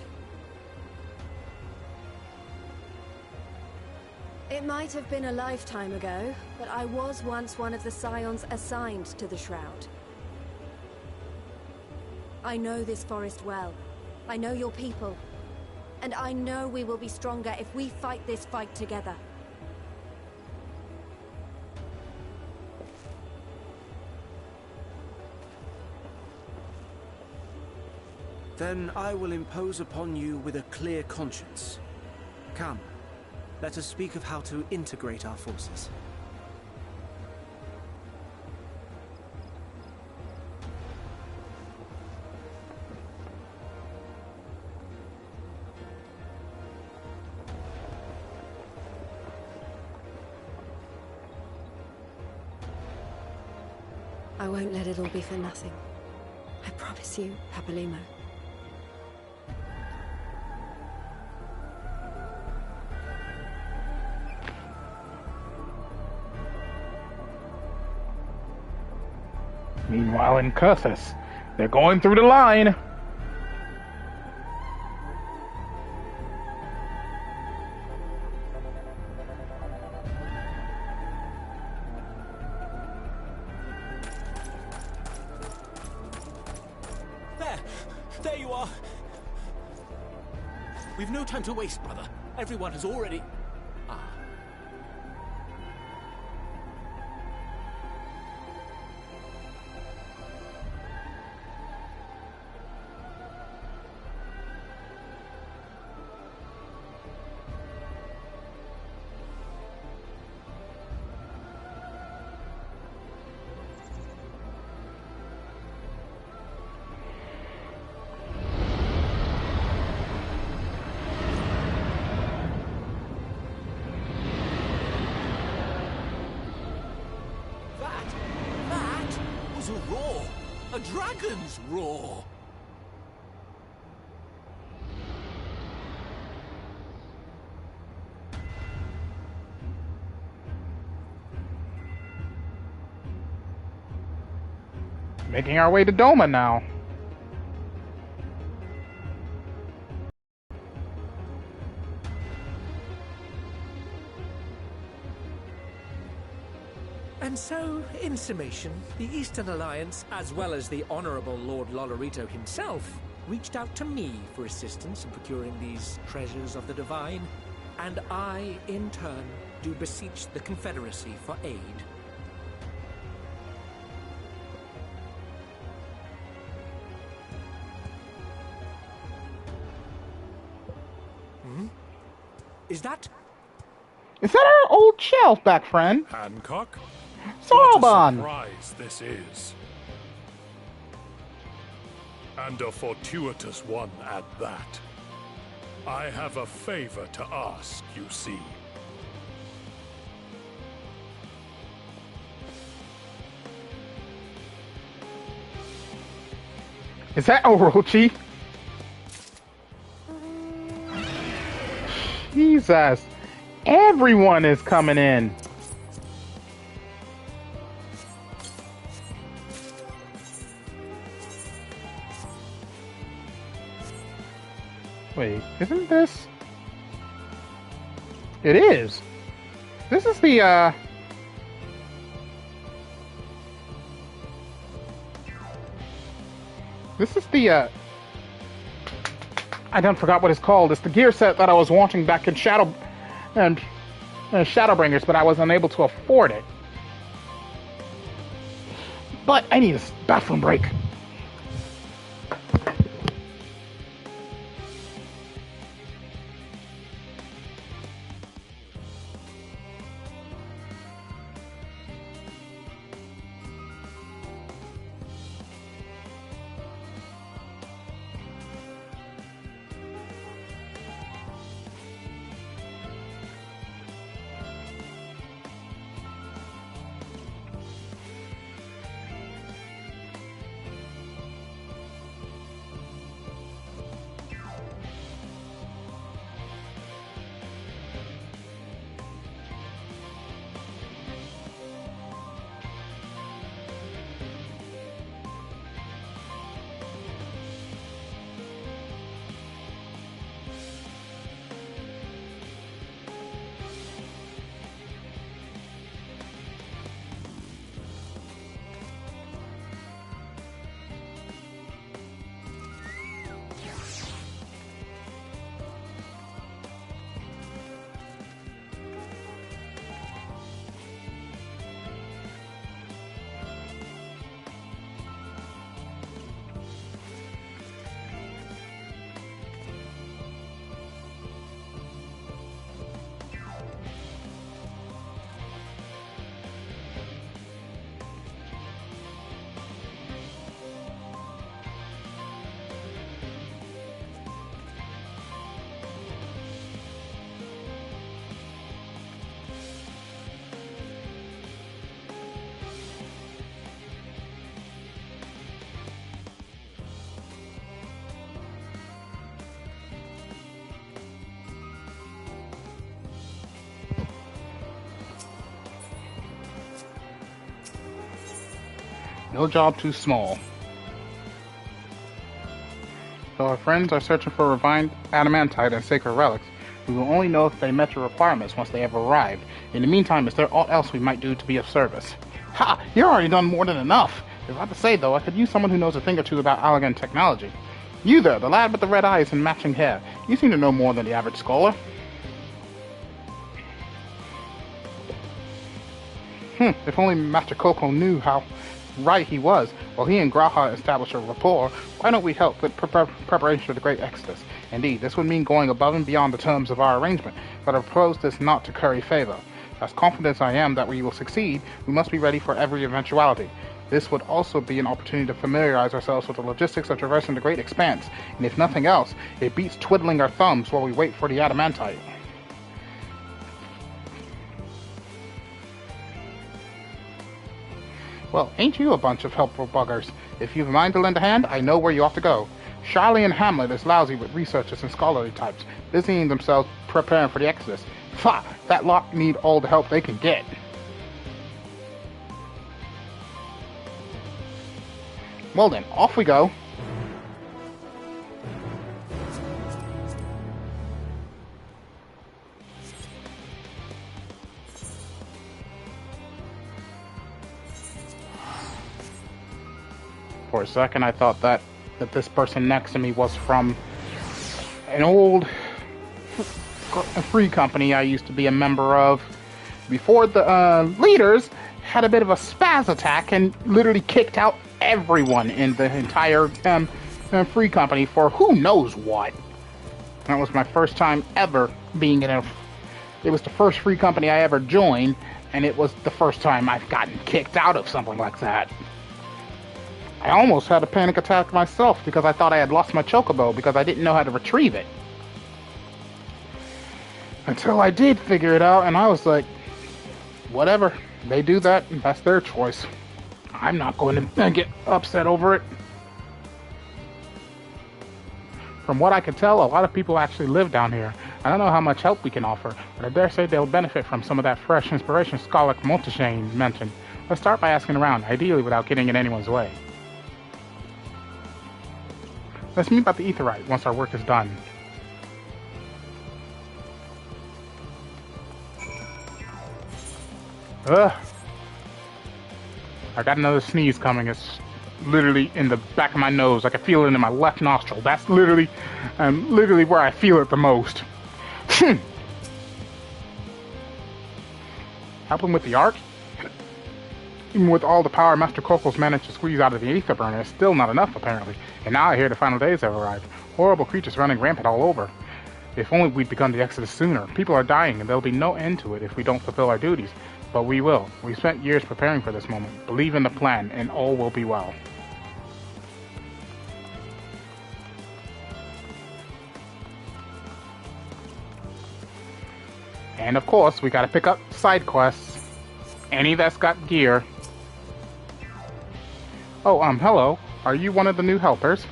It might have been a lifetime ago, but I was once one of the Scions assigned to the Shroud. I know this forest well. I know your people. And I know we will be stronger if we fight this fight together. Then I will impose upon you with a clear conscience. Come. Let us speak of how to integrate our forces. I won't let it all be for nothing. I promise you, Papalimo. Meanwhile, in Cursus, they're going through the line. There you are. We've no time to waste, brother. Everyone has already... A roar! A dragon's roar! Making our way to Doma now. And so, in summation, the Eastern Alliance, as well as the Honorable Lord Lolorito himself, reached out to me for assistance in procuring these treasures of the divine, and I, in turn, do beseech the Confederacy for aid. Is that our old shelf back, friend? Hancock? Sorbonne! What a surprise this is. And a fortuitous one at that. I have a favor to ask, you see. Is that Orochi? Jesus. Everyone is coming in. Wait, isn't this... It is. This is the, This is the, I done forgot what it's called. It's the gear set that I was wanting back in Shadowbringers, but I was unable to afford it. But I need a bathroom break. No job too small. Though our friends are searching for refined adamantite and sacred relics, we will only know if they met your requirements once they have arrived. In the meantime, is there aught else we might do to be of service? Ha! You're already done more than enough! I was about to say, though, I could use someone who knows a thing or two about Allegan technology. You there, the lad with the red eyes and matching hair. You seem to know more than the average scholar. If only Master Coco knew how right he was. While he and Graha established a rapport, why don't we help with preparation for the Great Exodus? Indeed, this would mean going above and beyond the terms of our arrangement, but I propose this not to curry favor. As confident as I am that we will succeed, we must be ready for every eventuality. This would also be an opportunity to familiarize ourselves with the logistics of traversing the Great Expanse, and if nothing else, it beats twiddling our thumbs while we wait for the adamantite. Well, ain't you a bunch of helpful buggers? If you've a mind to lend a hand, I know where you ought to go. Charlie and Hamlet is lousy with researchers and scholarly types, busying themselves preparing for the Exodus. Fa! That lot need all the help they can get. Well then, off we go. a second I thought that this person next to me was from an old free company I used to be a member of before the leaders had a bit of a spaz attack and literally kicked out everyone in the entire free company for who knows what. That was my first time ever being in it was the first free company I ever joined, and it was the first time I've gotten kicked out of something like that. I almost had a panic attack myself because I thought I had lost my chocobo because I didn't know how to retrieve it. Until I did figure it out, and I was like, whatever, they do that, that's their choice. I'm not going to get upset over it. From what I can tell, a lot of people actually live down here. I don't know how much help we can offer, but I dare say they'll benefit from some of that fresh inspiration Scholar Monteshane mentioned. Let's start by asking around, ideally without getting in anyone's way. Let's meet about the Aetheryte once our work is done. Ugh. I got another sneeze coming. It's literally in the back of my nose. I can feel it in my left nostril. That's literally where I feel it the most. Help him with the arc? Even with all the power Master Coco's managed to squeeze out of the Aether Burner, it's still not enough, apparently. And now I hear the final days have arrived. Horrible creatures running rampant all over. If only we'd begun the exodus sooner. People are dying, and there'll be no end to it if we don't fulfill our duties. But we will. We've spent years preparing for this moment. Believe in the plan, and all will be well. And of course, we gotta pick up side quests. Any that's got gear. Oh, hello. Are you one of the new helpers?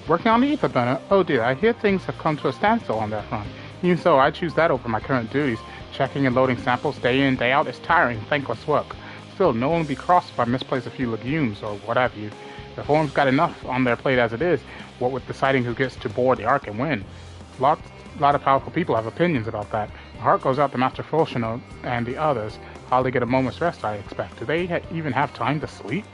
Working on the Aether Burner? Oh dear, I hear things have come to a standstill on that front. Even so, I choose that over my current duties. Checking and loading samples day in, day out is tiring, thankless work. Still, no one will be crossed if I misplace a few legumes or what have you. The Forum's got enough on their plate as it is, what with deciding who gets to board the Ark and win. A lot of powerful people have opinions about that. The heart goes out to Master Fulshino and the others. Hardly get a moment's rest, I expect. Do they even have time to sleep?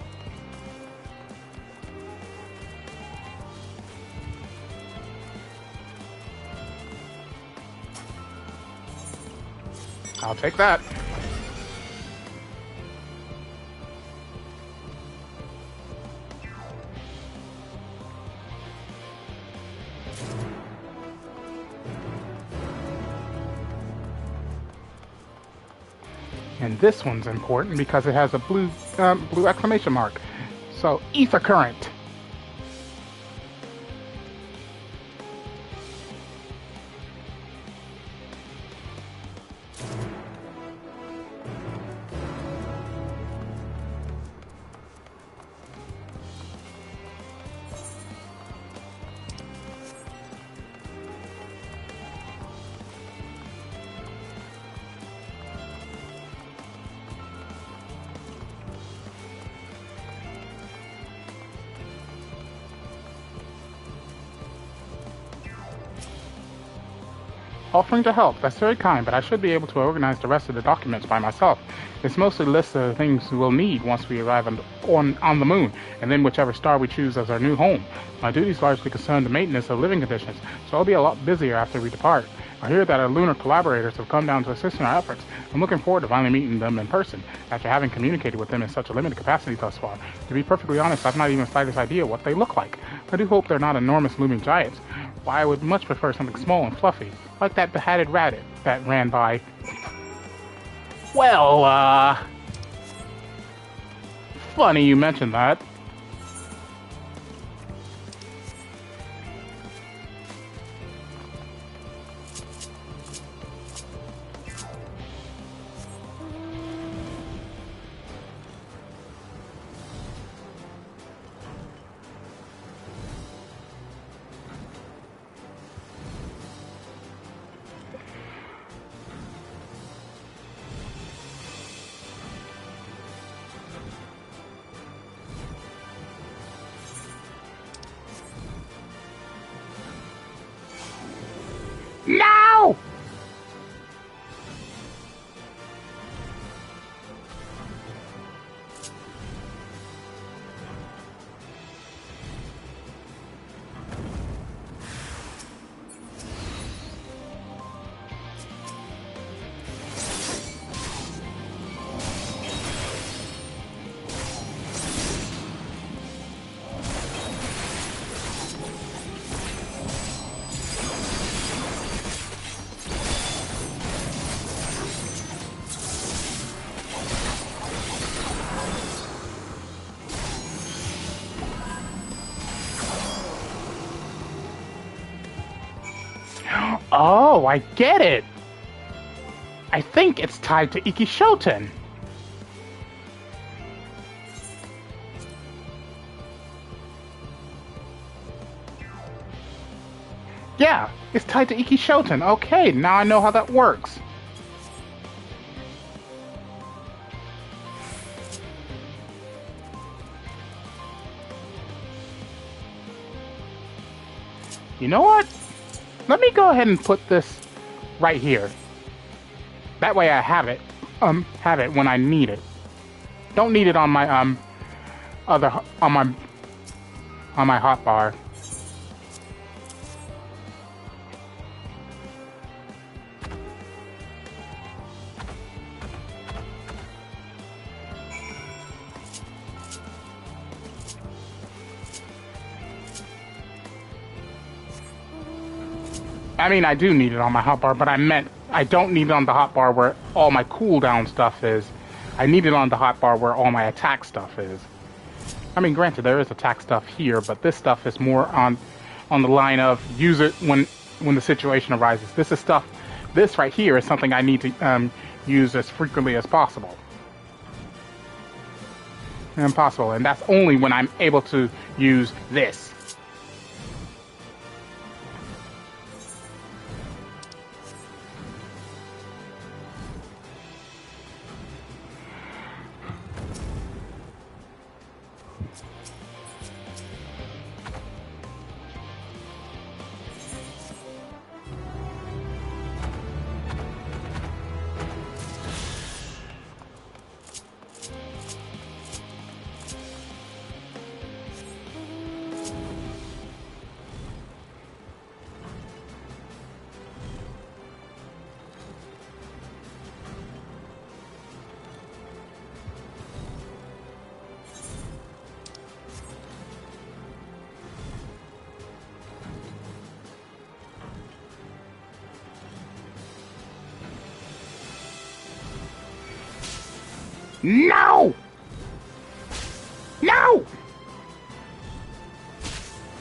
I'll take that. And this one's important because it has a blue exclamation mark. So, Ether Current. Offering to help, that's very kind, but I should be able to organize the rest of the documents by myself. It's mostly lists of the things we'll need once we arrive on the moon, and then whichever star we choose as our new home. My duties largely concern the maintenance of living conditions, so I'll be a lot busier after we depart. I hear that our lunar collaborators have come down to assist in our efforts. I'm looking forward to finally meeting them in person, after having communicated with them in such a limited capacity thus far. To be perfectly honest, I've not even the slightest idea what they look like. I do hope they're not enormous looming giants. Why, I would much prefer something small and fluffy, like that behatted rabbit that ran by. Well, funny you mentioned that. No! Oh, I get it. I think it's tied to Ikishoten. Yeah, it's tied to Ikishoten. Okay, now I know how that works. You know what? Let me go ahead and put this right here. That way I have it when I need it. Don't need it on my on my hotbar. I mean, I do need it on my hotbar, but I meant I don't need it on the hotbar where all my cooldown stuff is. I need it on the hotbar where all my attack stuff is. I mean, granted, there is attack stuff here, but this stuff is more on the line of use it when the situation arises. This right here is something I need to use as frequently as possible. And that's only when I'm able to use this. No! No!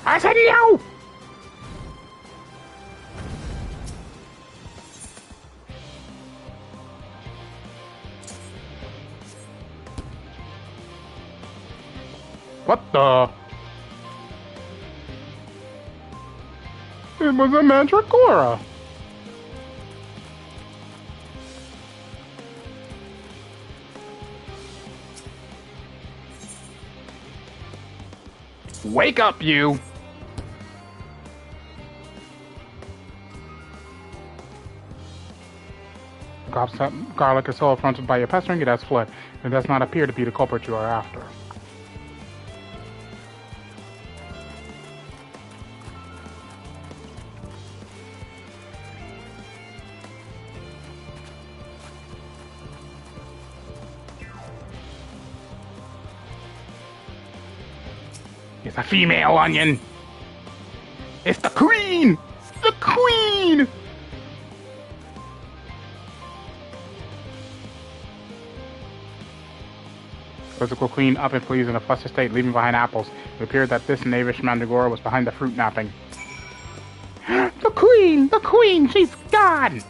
I said no! What the? It was a Mandragora. Wake up, you! Garlic is so affronted by your pestering, it has fled. It does not appear to be the culprit you are after. It's a female onion! It's the queen! The queen! Physical queen up and flees in a flustered state, leaving behind apples. It appeared that this knavish Mandragora was behind the fruit napping. The queen! The queen! She's gone!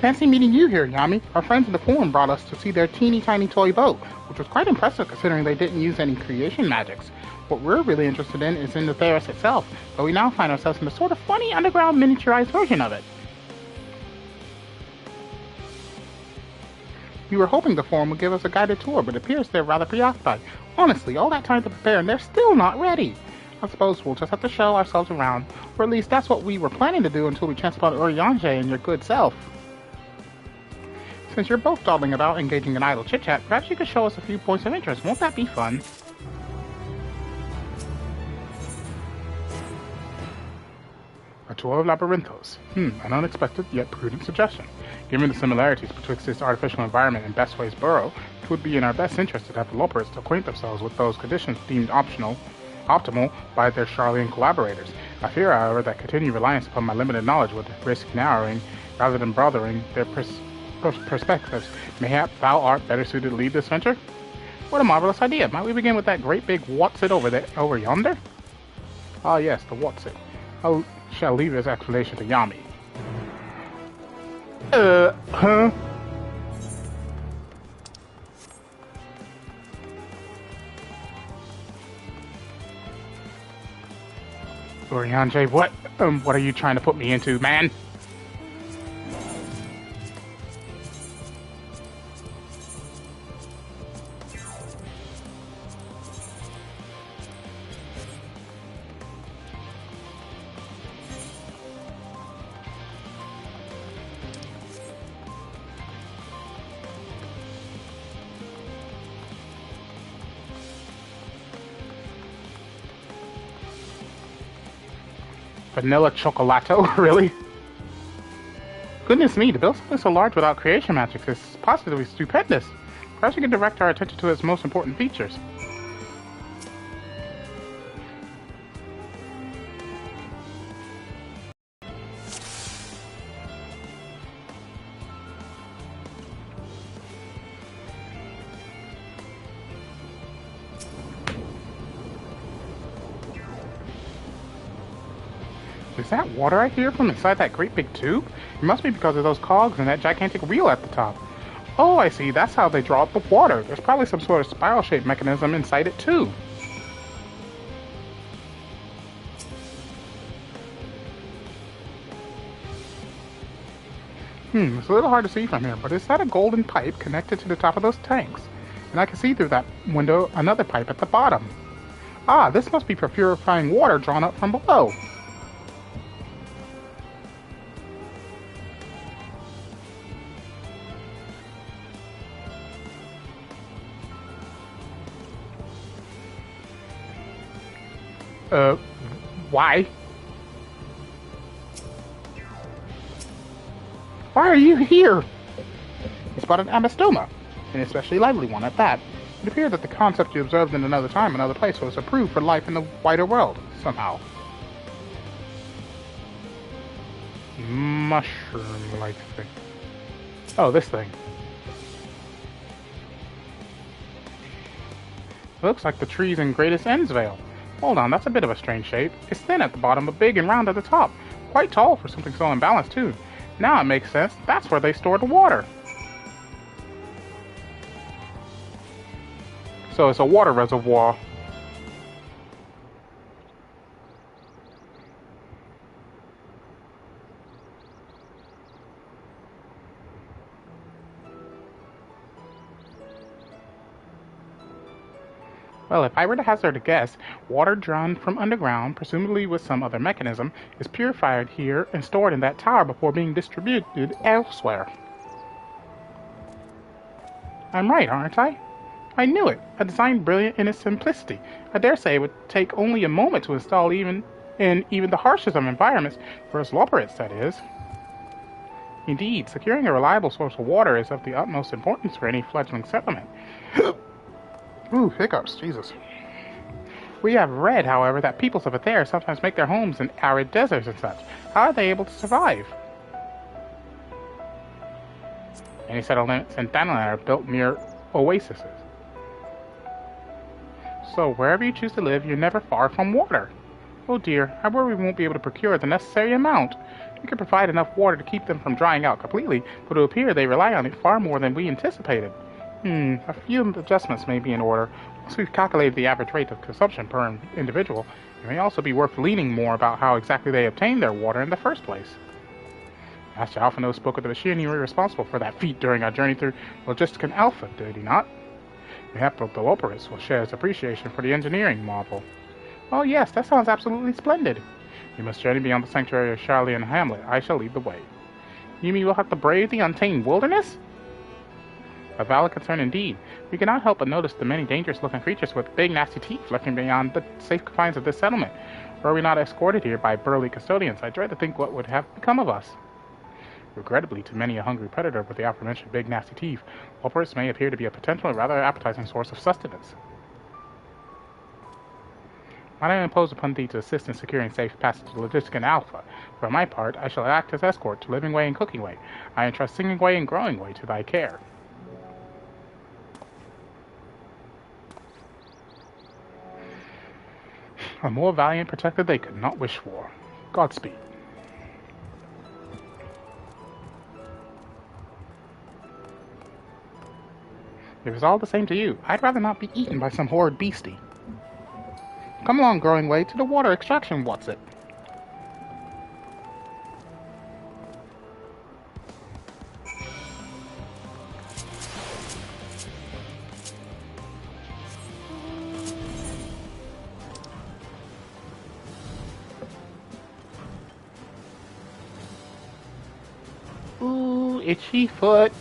Fancy meeting you here, Yami. Our friends in the forum brought us to see their teeny tiny toy boat, which was quite impressive considering they didn't use any creation magics. What we're really interested in is in the Theros itself, but we now find ourselves in a sort of funny underground miniaturized version of it. We were hoping the forum would give us a guided tour, but it appears they're rather preoccupied. Honestly, all that time to prepare and they're still not ready. I suppose we'll just have to show ourselves around, or at least that's what we were planning to do until we chanced upon Oriange and your good self. Since you're both dawdling about engaging in idle chit-chat, perhaps you could show us a few points of interest. Won't that be fun? A tour of Labyrinthos. An unexpected yet prudent suggestion. Given the similarities betwixt this artificial environment and Bestway's burrow, it would be in our best interest to have the Loperists acquaint themselves with those conditions deemed optimal by their Charlian collaborators. I fear, however, that continued reliance upon my limited knowledge would risk narrowing rather than brothering their perspectives. Mayhap thou art better suited to lead this venture? What a marvelous idea! Might we begin with that great big what's-it over yonder? Ah yes, the what's-it. I shall leave this explanation to Yami. Huh? Oriange, what are you trying to put me into, man? Vanilla chocolato? Really? Goodness me, to build something so large without creation magic is positively stupendous. Perhaps we can direct our attention to its most important features. Is that water I hear from inside that great big tube? It must be because of those cogs and that gigantic wheel at the top. Oh, I see. That's how they draw up the water. There's probably some sort of spiral-shaped mechanism inside it, too. It's a little hard to see from here, but is that a golden pipe connected to the top of those tanks? And I can see through that window another pipe at the bottom. Ah, this must be for purifying water drawn up from below. Why? Why are you here? It's but an amastoma, an especially lively one at that. It appeared that the concept you observed in another time, another place, was approved for life in the wider world, somehow. Mushroom-like thing. Oh, this thing. It looks like the trees in Greatest Endsvale. Hold on, that's a bit of a strange shape. It's thin at the bottom, but big and round at the top. Quite tall for something so imbalanced, too. Now it makes sense. That's where they store the water. So it's a water reservoir. Well, if I were to hazard a guess, water drawn from underground, presumably with some other mechanism, is purified here and stored in that tower before being distributed elsewhere. I'm right, aren't I? I knew it. A design brilliant in its simplicity. I dare say it would take only a moment to install even in the harshest of environments, for us Loperists, that is. Indeed, securing a reliable source of water is of the utmost importance for any fledgling settlement. Ooh, hiccups, Jesus. We have read, however, that peoples of Aether sometimes make their homes in arid deserts and such. How are they able to survive? Many settlements in Thanalan are built near oases. So, wherever you choose to live, you're never far from water. Oh dear, I worry we won't be able to procure the necessary amount. We could provide enough water to keep them from drying out completely, but it would appear they rely on it far more than we anticipated. A few adjustments may be in order. Once we've calculated the average rate of consumption per individual, it may also be worth learning more about how exactly they obtained their water in the first place. Master Alphino spoke of the machinery responsible for that feat during our journey through Logisticon Alpha, did he not? Mayhap the Loporus will share his appreciation for the engineering marvel. Oh yes, that sounds absolutely splendid. We must journey beyond the sanctuary of Charlian Hamlet. I shall lead the way. You mean we'll have to brave the untamed wilderness? A valid concern indeed. We cannot help but notice the many dangerous-looking creatures with big, nasty teeth lurking beyond the safe confines of this settlement. Were we not escorted here by burly custodians, I dread to think what would have become of us. Regrettably, to many a hungry predator with the aforementioned big, nasty teeth, Loporus may appear to be a potential and rather appetizing source of sustenance. Might I impose upon thee to assist in securing safe passage to Logisticon Alpha? For my part, I shall act as escort to Living Way and Cooking Way. I entrust Singing Way and Growing Way to thy care. A more valiant protector they could not wish for. Godspeed. If it's all the same to you, I'd rather not be eaten by some horrid beastie. Come along, Growing Way, to the water extraction, what's it? Ooh, itchy foot.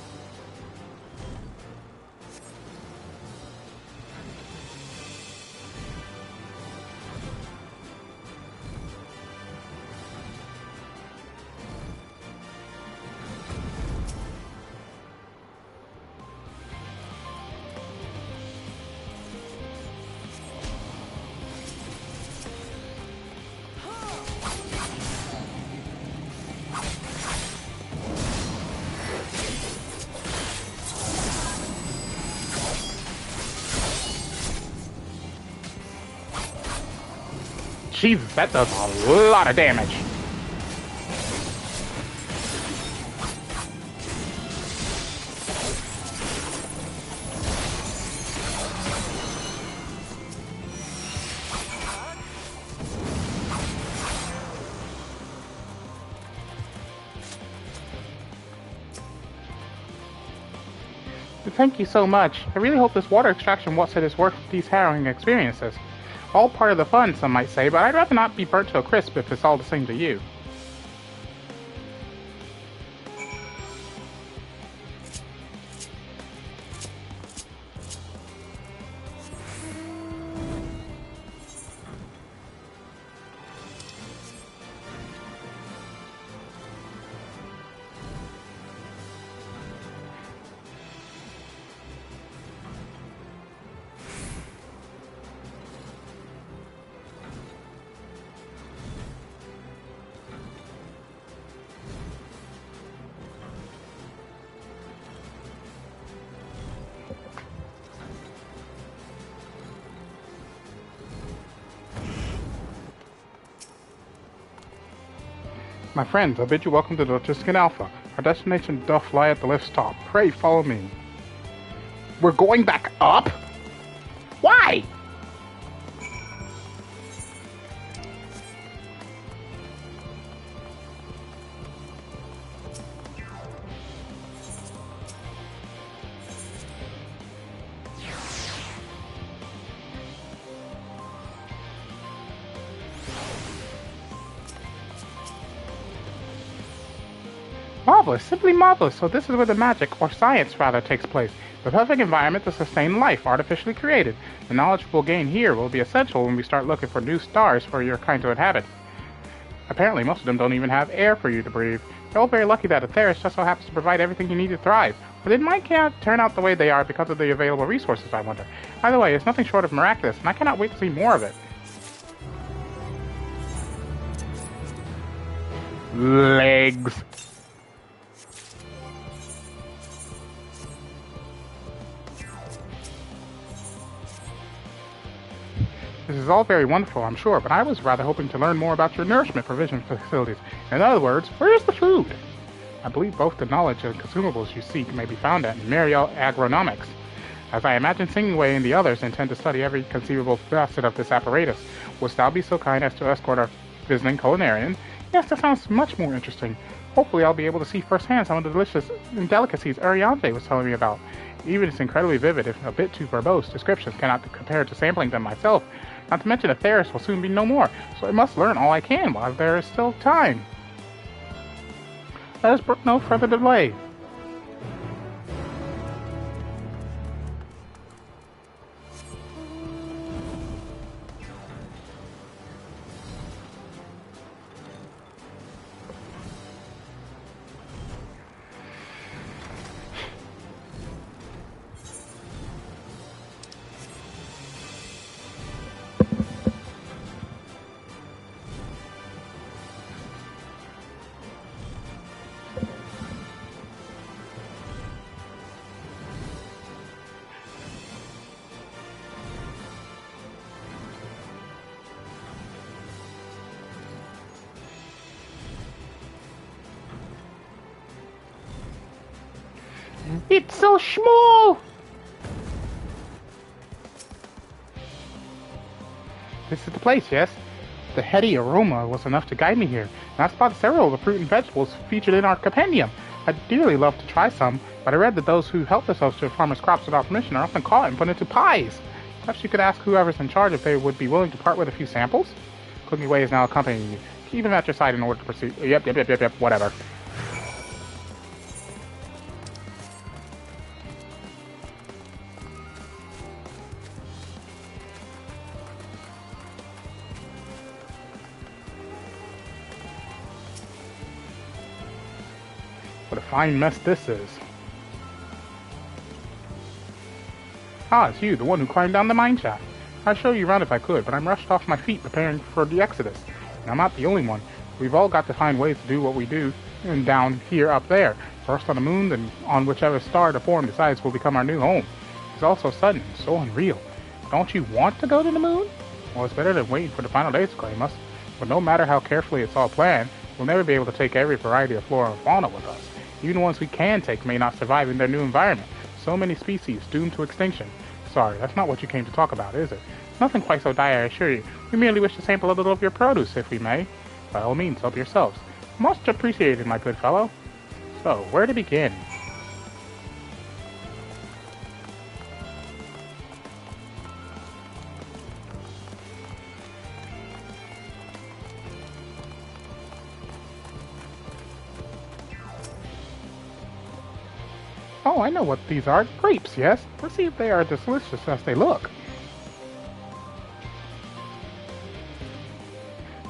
Jesus, that does a lot of damage. Thank you so much. I really hope this water extraction what's-it is worth these harrowing experiences. All part of the fun, some might say, but I'd rather not be burnt to a crisp if it's all the same to you. My friends, I bid you welcome to the Logisticon Alpha. Our destination doth lie at the lift's top. Pray follow me. We're going back up? Why? Marvelous, simply marvelous. So this is where the magic, or science rather, takes place. The perfect environment to sustain life artificially created. The knowledge we'll gain here will be essential when we start looking for new stars for your kind to inhabit. Apparently most of them don't even have air for you to breathe. You're all very lucky that Atheris just so happens to provide everything you need to thrive. But it might turn out the way they are because of the available resources, I wonder. Either way, it's nothing short of miraculous, and I cannot wait to see more of it. Legs. This is all very wonderful, I'm sure, but I was rather hoping to learn more about your nourishment provision facilities. In other words, where is the food? I believe both the knowledge and consumables you seek may be found at Mariel Agronomics. As I imagine Singway and the others intend to study every conceivable facet of this apparatus, wouldst thou be so kind as to escort our visiting culinarian? Yes, that sounds much more interesting. Hopefully I'll be able to see firsthand some of the delicious delicacies Ariante was telling me about. Even its incredibly vivid, if a bit too verbose, descriptions cannot be compared to sampling them myself. Not to mention that Theris will soon be no more, so I must learn all I can while there is still time. Let us brook no further delay. It's so small! This is the place, yes? The heady aroma was enough to guide me here, and I spotted several of the fruit and vegetables featured in our compendium. I'd dearly love to try some, but I read that those who help themselves to a farmer's crops without permission are often caught and put into pies. Perhaps you could ask whoever's in charge if they would be willing to part with a few samples? Cooking Way is now accompanying you. Keep him at your side in order to proceed. Yep, whatever. What a fine mess this is. Ah, it's you, the one who climbed down the mine shaft. I'd show you around if I could, but I'm rushed off my feet preparing for the Exodus. And I'm not the only one. We've all got to find ways to do what we do, and down here up there. First on the moon, then on whichever star the form decides will become our new home. It's all so sudden, so unreal. Don't you want to go to the moon? Well, it's better than waiting for the final days to claim us. But no matter how carefully it's all planned, we'll never be able to take every variety of flora and fauna with us. Even the ones we can take may not survive in their new environment. So many species doomed to extinction. Sorry, that's not what you came to talk about, is it? Nothing quite so dire, I assure you. We merely wish to sample a little of your produce, if we may. By all means, help yourselves. Much appreciated, my good fellow. So, where to begin? Oh, I know what these are. Grapes, yes? Let's see if they are as delicious as they look.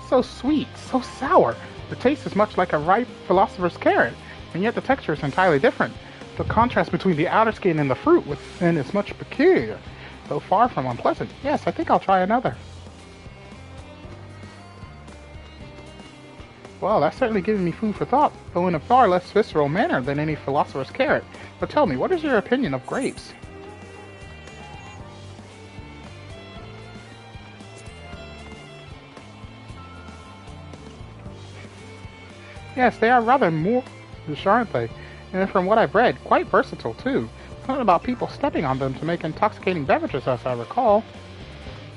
So sweet, so sour. The taste is much like a ripe philosopher's carrot, and yet the texture is entirely different. The contrast between the outer skin and the fruit within is much peculiar, though far from unpleasant. Yes, I think I'll try another. Well, that's certainly giving me food for thought, though in a far less visceral manner than any philosopher's carrot. But tell me, what is your opinion of grapes? Yes, they are rather more, aren't they? And from what I've read, quite versatile too. Something about people stepping on them to make intoxicating beverages, as I recall.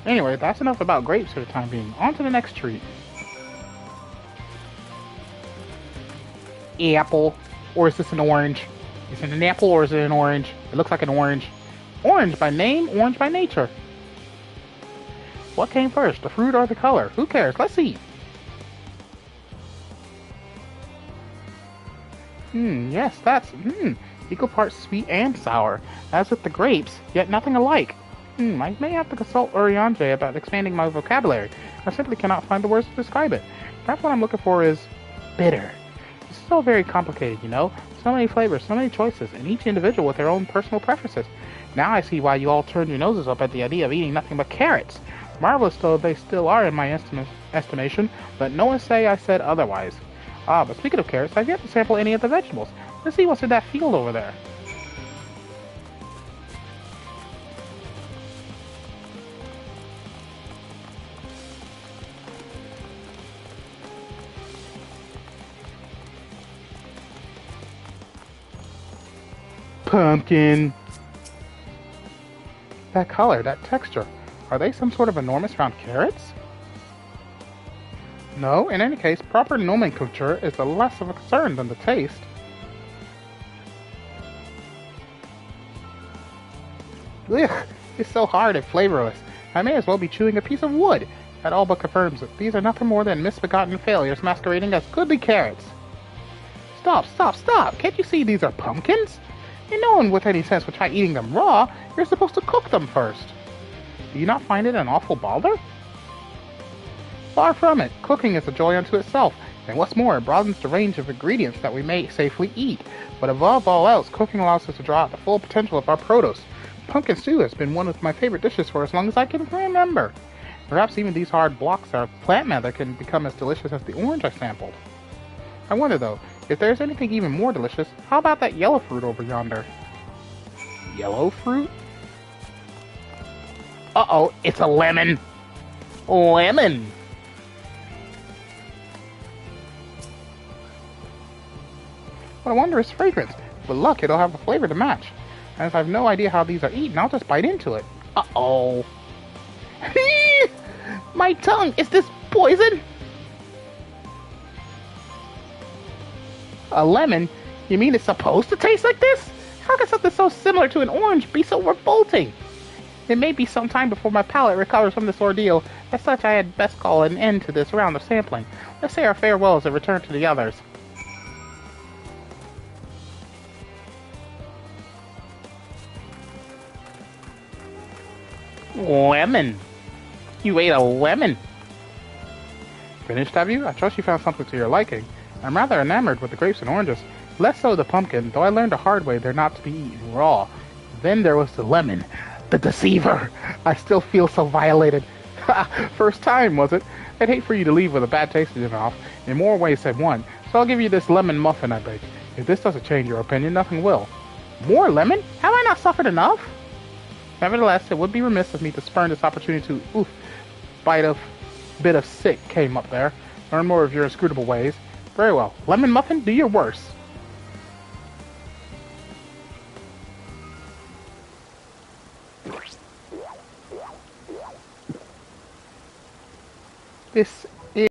Anyway, that's enough about grapes for the time being. On to the next treat. Apple. Or is this an orange? Is it an apple or is it an orange? It looks like an orange. Orange by name, orange by nature. What came first, the fruit or the color? Who cares? Let's see. Yes, that's, equal parts sweet and sour. As with the grapes, yet nothing alike. I may have to consult Urianger about expanding my vocabulary. I simply cannot find the words to describe it. Perhaps what I'm looking for is bitter. This is all very complicated, you know? So many flavors, so many choices, and each individual with their own personal preferences. Now I see why you all turned your noses up at the idea of eating nothing but carrots. Marvelous though they still are in my estimation, let no one say I said otherwise. Ah, but speaking of carrots, I've yet to sample any of the vegetables. Let's see what's in that field over there. Pumpkin. That color, that texture. Are they some sort of enormous round carrots? No, in any case, proper nomenclature is the less of a concern than the taste. Ugh, it's so hard and flavorless. I may as well be chewing a piece of wood. That all but confirms it. These are nothing more than misbegotten failures masquerading as goodly carrots. Stop, stop, stop! Can't you see these are pumpkins? And no one with any sense would try eating them raw. You're supposed to cook them first. Do you not find it an awful bother? Far from it. Cooking is a joy unto itself, and what's more, it broadens the range of ingredients that we may safely eat. But above all else, cooking allows us to draw out the full potential of our produce. Pumpkin stew has been one of my favorite dishes for as long as I can remember. Perhaps even these hard blocks of plant matter can become as delicious as the orange I sampled. I wonder though, if there's anything even more delicious, how about that yellow fruit over yonder? Yellow fruit? Uh-oh, it's a lemon! Lemon! What a wondrous fragrance! With luck, it'll have a flavor to match. And if I have no idea how these are eaten, I'll just bite into it. Uh-oh. My tongue! Is this poison? A lemon? You mean it's supposed to taste like this? How can something so similar to an orange be so revolting? It may be some time before my palate recovers from this ordeal. As such, I had best call an end to this round of sampling. Let's say our farewells and return to the others. Lemon. You ate a lemon. Finished, have you? I trust you found something to your liking. I'm rather enamored with the grapes and oranges. Less so the pumpkin, though I learned the hard way they're not to be eaten raw. Then there was the lemon. The deceiver. I still feel so violated. Ha! First time, was it? I'd hate for you to leave with a bad taste in your mouth, in more ways than one. So I'll give you this lemon muffin I baked. If this doesn't change your opinion, nothing will. More lemon? Have I not suffered enough? Nevertheless, it would be remiss of me to spurn this opportunity to, bit of sick came up there. Learn more of your inscrutable ways. Very well. Lemon muffin, do your worst. This is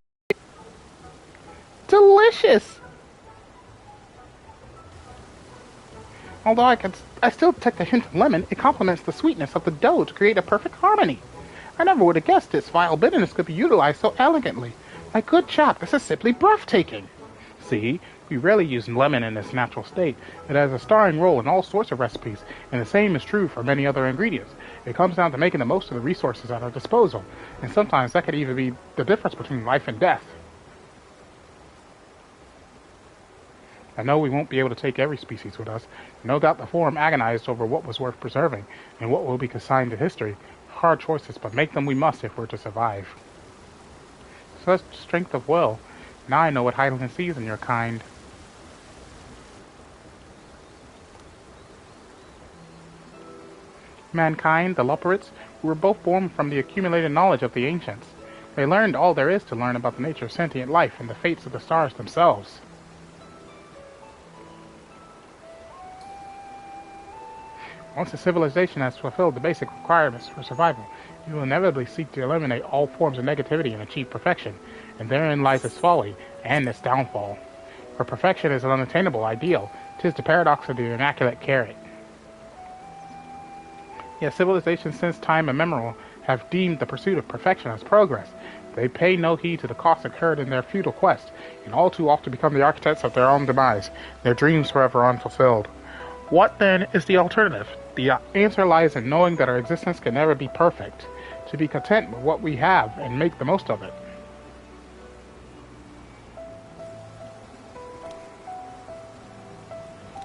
delicious. Although I still detect a hint of lemon, it complements the sweetness of the dough to create a perfect harmony. I never would have guessed this vile bitterness could be utilized so elegantly. My good chap, this is simply breathtaking. See, we rarely use lemon in its natural state. It has a starring role in all sorts of recipes, and the same is true for many other ingredients. It comes down to making the most of the resources at our disposal, and sometimes that could even be the difference between life and death. I know we won't be able to take every species with us. No doubt the Forum agonized over what was worth preserving, and what will be consigned to history. Hard choices, but make them we must if we're to survive. Such strength of will. Now I know what Hydaelyn sees in your kind. Mankind, the Loporrits, who were both born from the accumulated knowledge of the ancients. They learned all there is to learn about the nature of sentient life and the fates of the stars themselves. Once a civilization has fulfilled the basic requirements for survival, it will inevitably seek to eliminate all forms of negativity and achieve perfection, and therein lies its folly and its downfall. For perfection is an unattainable ideal. 'Tis the paradox of the immaculate carrot. Yet civilizations since time immemorial have deemed the pursuit of perfection as progress. They pay no heed to the cost incurred in their futile quest, and all too often become the architects of their own demise, their dreams forever unfulfilled. What, then, is the alternative? The answer lies in knowing that our existence can never be perfect, to be content with what we have and make the most of it.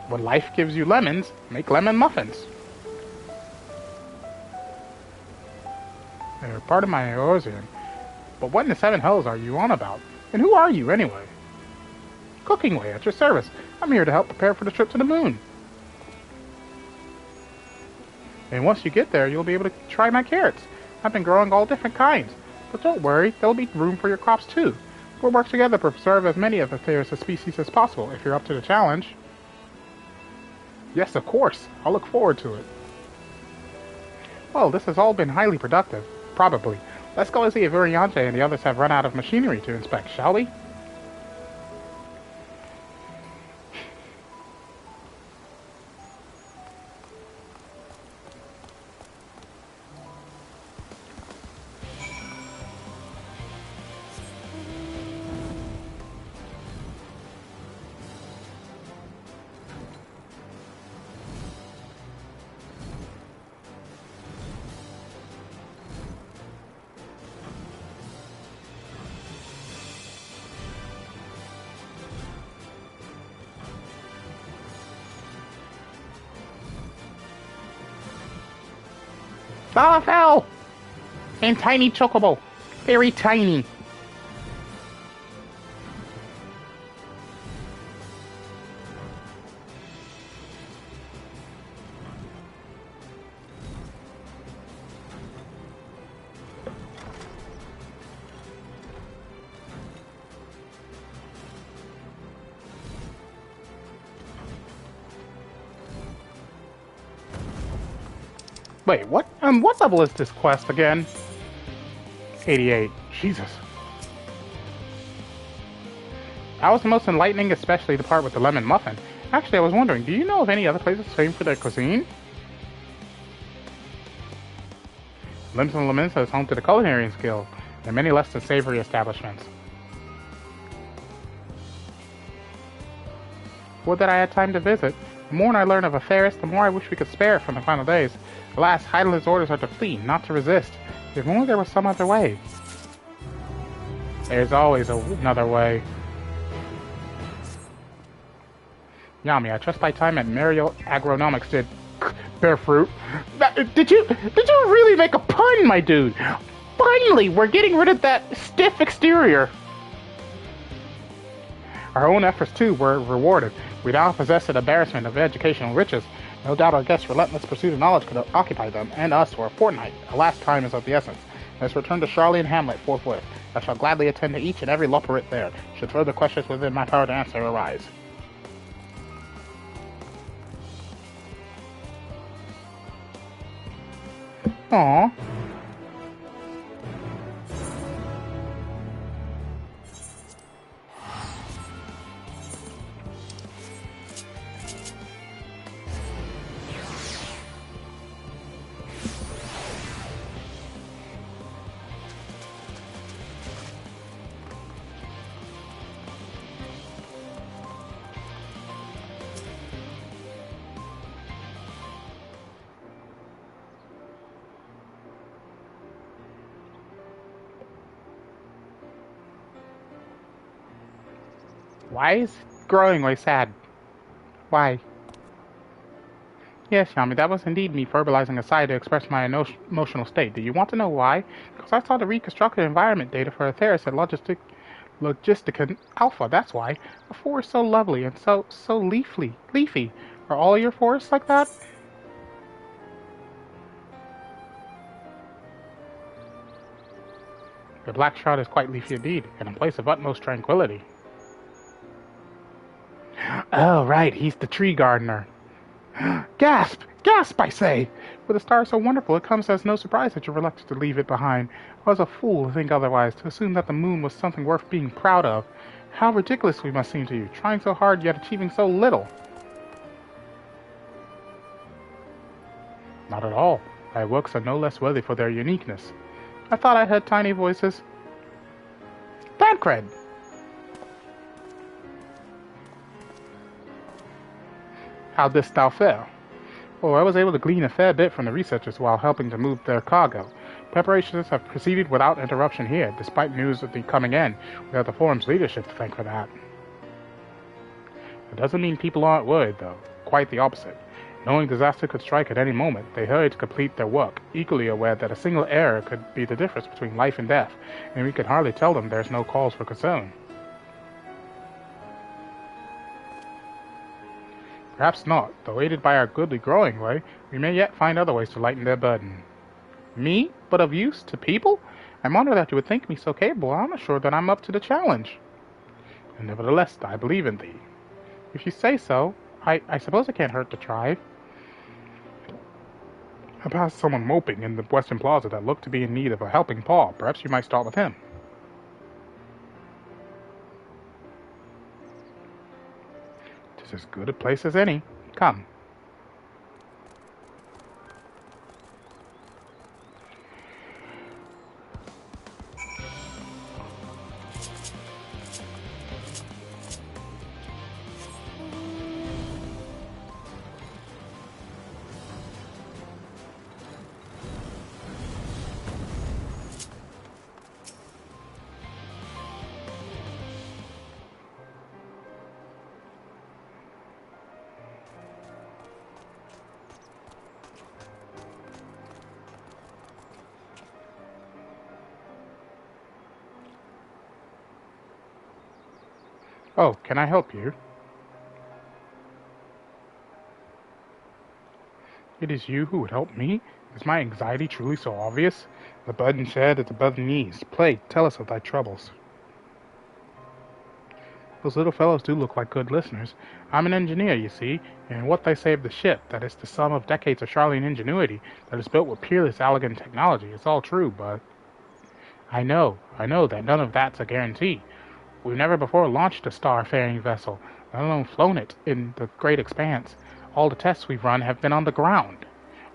When life gives you lemons, make lemon muffins. Pardon my erosion, but what in the seven hells are you on about? And who are you, anyway? Cooking Way, at your service. I'm here to help prepare for the trip to the moon. And once you get there, you'll be able to try my carrots. I've been growing all different kinds. But don't worry, there'll be room for your crops too. We'll work together to preserve as many of the species as possible, if you're up to the challenge. Yes, of course. I'll look forward to it. Well, this has all been highly productive. Probably. Let's go and see if Urianger and the others have run out of machinery to inspect, shall we? Falafel! And tiny chocobo. Very tiny. Wait, what? What level is this quest again? 88. Jesus. That was the most enlightening, especially the part with the lemon muffin. Actually, I was wondering, do you know of any other places famous for their cuisine? Limbs and Lamenta is home to the Culinary Guild, and many less than savory establishments. Would that I had time to visit. The more I learn of affairs, the more I wish we could spare it from the final days. Alas, Heidel's orders are to flee, not to resist. If only there was some other way. There's always another way. Yami, I trust thy time at Mario Agronomics did bear fruit. Did you really make a pun, my dude? Finally, we're getting rid of that stiff exterior. Our own efforts, too, were rewarded. We now possess an embarrassment of educational riches. No doubt our guests' relentless pursuit of knowledge could occupy them and us for a fortnight. A last time is of the essence. Let's return to Charlie and Hamlet forthwith. I shall gladly attend to each and every loporrit there, should further questions within my power to answer arise. Aww. Why is growing way sad? Why? Yes, Yami, that was indeed me verbalizing a sigh to express my emotional state. Do you want to know why? Because I saw the reconstructed environment data for Atheris at Logistica Alpha, that's why. The forest so lovely and so leafy. Are all your forests like that? The Black Shroud is quite leafy indeed, and a place of utmost tranquility. Oh, right, he's the tree gardener. Gasp! Gasp, I say! With a star so wonderful, it comes as no surprise that you're reluctant to leave it behind. I was a fool to think otherwise, to assume that the moon was something worth being proud of. How ridiculous we must seem to you, trying so hard yet achieving so little. Not at all. Thy works are no less worthy for their uniqueness. I thought I heard tiny voices. Tancred! How didst thou fare? Oh, I was able to glean a fair bit from the researchers while helping to move their cargo. Preparations have proceeded without interruption here, despite news of the coming end. We have the forum's leadership to thank for that. It doesn't mean people aren't worried, though. Quite the opposite. Knowing disaster could strike at any moment, they hurry to complete their work, equally aware that a single error could be the difference between life and death, and we can hardly tell them there's no cause for concern. Perhaps not, though aided by our goodly growing way, we may yet find other ways to lighten their burden. Me? But of use to people? I'm honored that you would think me so capable. I'm not sure that I'm up to the challenge. And nevertheless, I believe in thee. If you say so, I suppose it can't hurt to try. I passed someone moping in the Western Plaza that looked to be in need of a helping paw. Perhaps you might start with him. It's as good a place as any. Come. Oh, can I help you? It is you who would help me? Is my anxiety truly so obvious? The burden shared is above the knees. Plague, tell us of thy troubles. Those little fellows do look like good listeners. I'm an engineer, you see, and what they say of the ship, that it's the sum of decades of Charlian ingenuity, that is built with peerless, elegant technology, it's all true, but... I know that none of that's a guarantee. We've never before launched a star-faring vessel, let alone flown it in the great expanse. All the tests we've run have been on the ground.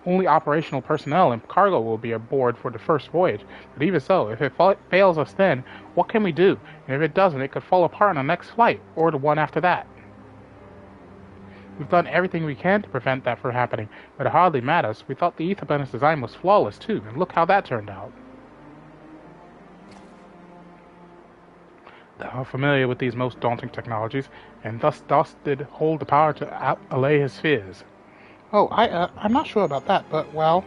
Only operational personnel and cargo will be aboard for the first voyage, but even so, if it fails us then, what can we do? And if it doesn't, it could fall apart on the next flight, or the one after that. We've done everything we can to prevent that from happening, but it hardly matters. We thought the ether burner's design was flawless too, and look how that turned out. Thou art familiar with these most daunting technologies, and thus did hold the power to allay his fears. Oh, I'm not sure about that, but, well...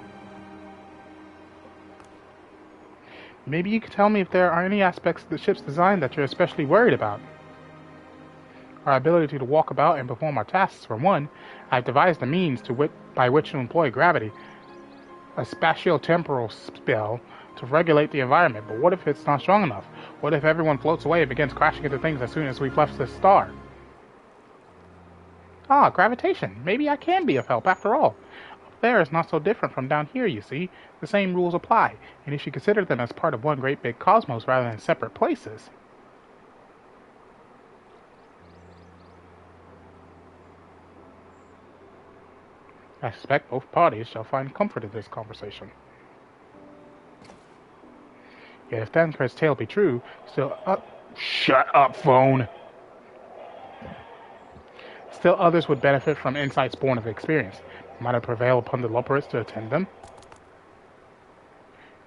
Maybe you could tell me if there are any aspects of the ship's design that you're especially worried about. Our ability to walk about and perform our tasks, for one. I've devised a means by which to employ gravity, a spatio-temporal spell, to regulate the environment, but what if it's not strong enough? What if everyone floats away and begins crashing into things as soon as we've left this star? Ah, gravitation. Maybe I can be of help after all. Up there is not so different from down here, you see. The same rules apply, and if you consider them as part of one great big cosmos rather than separate places... I suspect both parties shall find comfort in this conversation. Yet if Thancred's tale be true, still Shut up, phone! Still others would benefit from insights born of experience. Might I prevail upon the Loperists to attend them?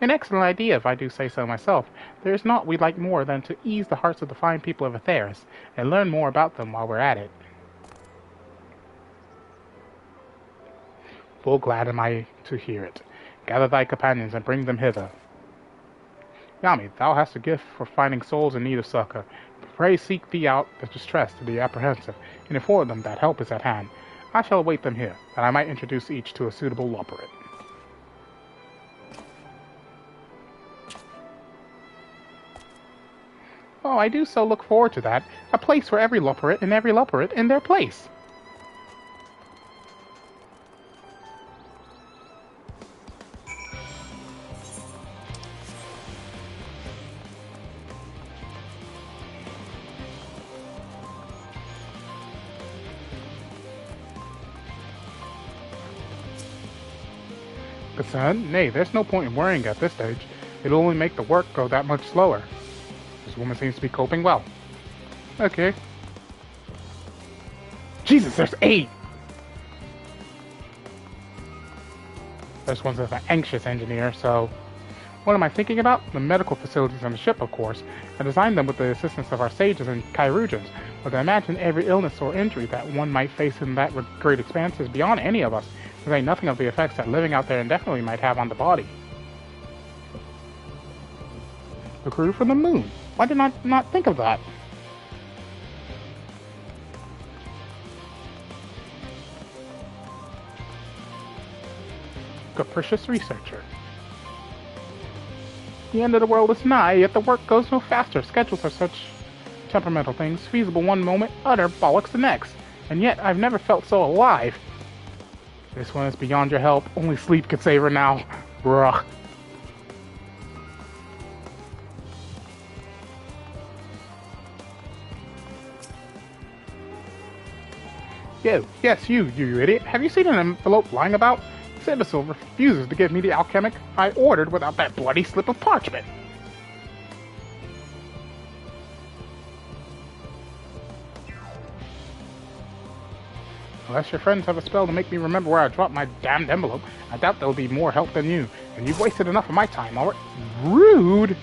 An excellent idea, if I do say so myself. There is naught we'd like more than to ease the hearts of the fine people of Atheris, and learn more about them while we're at it. Full glad am I to hear it. Gather thy companions and bring them hither. Yami, thou hast a gift for finding souls in need of succor. Pray seek thee out the distressed and the apprehensive, and inform them that help is at hand. I shall await them here, that I might introduce each to a suitable Loperit. Oh, I do so look forward to that. A place for every Loperit and every Loperit in their place. Concerned? Nay, there's no point in worrying at this stage. It'll only make the work go that much slower. This woman seems to be coping well. Okay. Jesus, there's 8! This one's an anxious engineer, so... What am I thinking about? The medical facilities on the ship, of course. I designed them with the assistance of our sages and Chirurgeons, but I imagine every illness or injury that one might face in that great expanse is beyond any of us. To say nothing of the effects that living out there indefinitely might have on the body. The crew from the moon. Why did I not think of that? Capricious researcher. The end of the world is nigh, yet the work goes no faster. Schedules are such temperamental things. Feasible one moment, utter bollocks the next. And yet, I've never felt so alive. This one is beyond your help. Only sleep could save her now. Bruh. Yes, you idiot. Have you seen an envelope lying about? This imbecile refuses to give me the alchemic I ordered without that bloody slip of parchment. Unless your friends have a spell to make me remember where I dropped my damned envelope, I doubt they'll be more help than you. And you've wasted enough of my time already. Rude!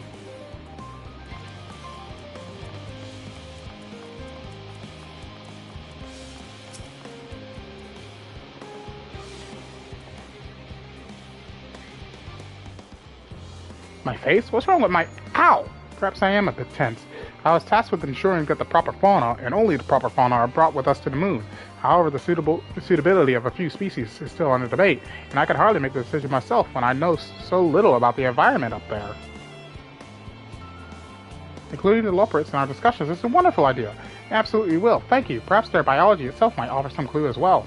My face? What's wrong with my... Ow! Perhaps I am a bit tense. I was tasked with ensuring that the proper fauna, and only the proper fauna, are brought with us to the moon. However, the suitability of a few species is still under debate, and I could hardly make the decision myself when I know so little about the environment up there. Including the loporits in our discussions is a wonderful idea. I absolutely will. Thank you. Perhaps their biology itself might offer some clue as well.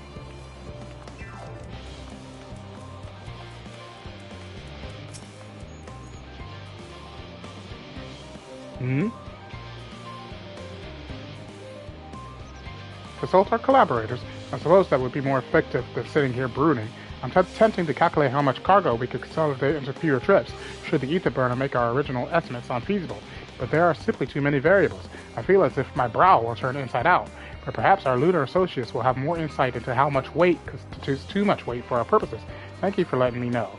Consult our collaborators. I suppose that would be more effective than sitting here brooding. I'm attempting to calculate how much cargo we could consolidate into fewer trips, should the ether burner make our original estimates unfeasible. But there are simply too many variables. I feel as if my brow will turn inside out. But perhaps our lunar associates will have more insight into how much weight constitutes too much weight for our purposes. Thank you for letting me know.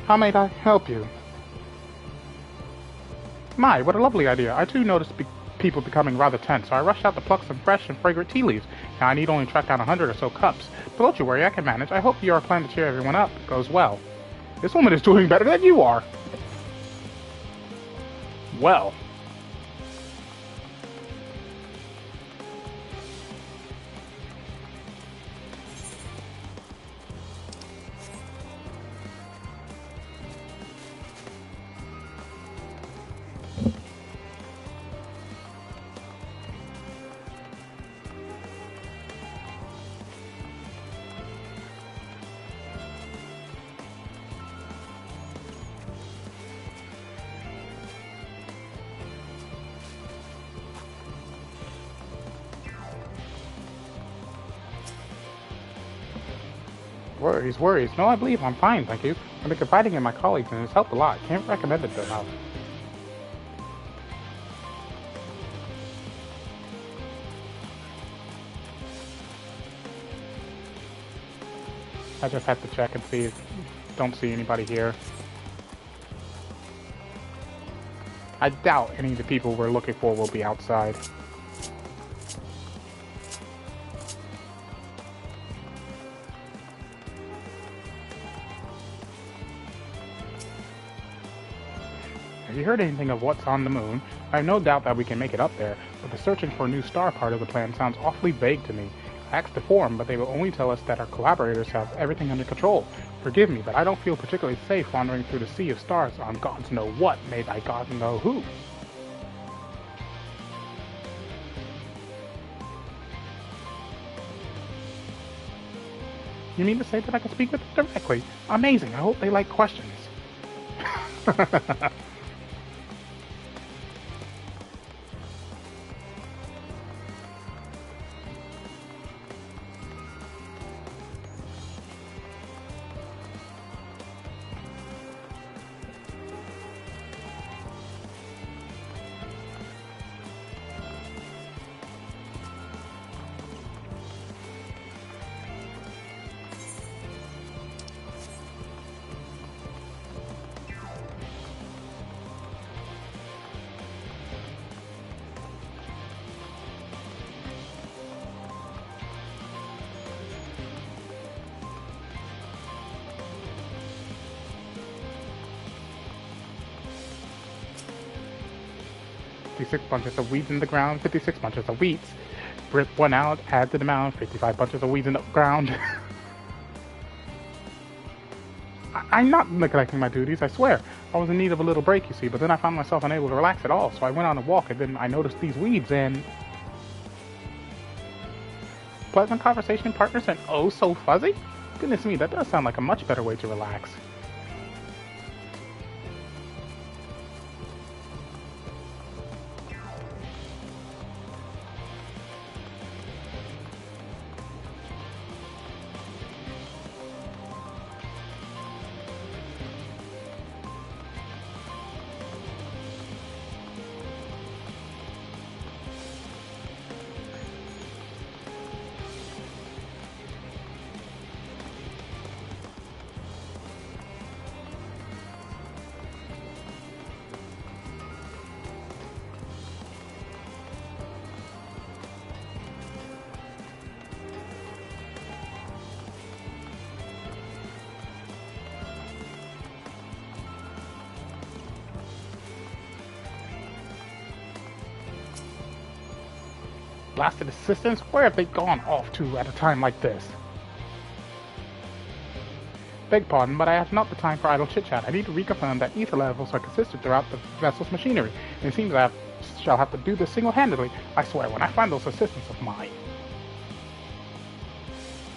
How may I help you? My, what a lovely idea. I too noticed people becoming rather tense, so I rushed out to pluck some fresh and fragrant tea leaves. Now I need only track down 100 or so cups. But don't you worry, I can manage. I hope your plan to cheer everyone up goes well. This woman is doing better than you are. Well. Worries. No, I believe I'm fine, thank you. I've been confiding in my colleagues and it's helped a lot. Can't recommend it enough. I just have to check and see if... Don't see anybody here. I doubt any of the people we're looking for will be outside. Have you heard anything of what's on the moon? I have no doubt that we can make it up there, but the searching for a new star part of the plan sounds awfully vague to me. I asked the forum, but they will only tell us that our collaborators have everything under control. Forgive me, but I don't feel particularly safe wandering through the sea of stars on gods know what made by God know who. You mean to say that I can speak with them directly? Amazing, I hope they like questions. Bunches of weeds in the ground, 56 bunches of wheats. Rip one out, add to the mound, 55 bunches of weeds in the ground. I'm not neglecting my duties, I swear. I was in need of a little break, you see, but then I found myself unable to relax at all, so I went on a walk, and then I noticed these weeds, and... Pleasant conversation partners and oh so fuzzy? Goodness me, that does sound like a much better way to relax. Blasted assistants? Where have they gone off to at a time like this? Beg pardon, but I have not the time for idle chit-chat. I need to reconfirm that ether levels are consistent throughout the vessel's machinery, and it seems I shall have to do this single-handedly. I swear, when I find those assistants of mine.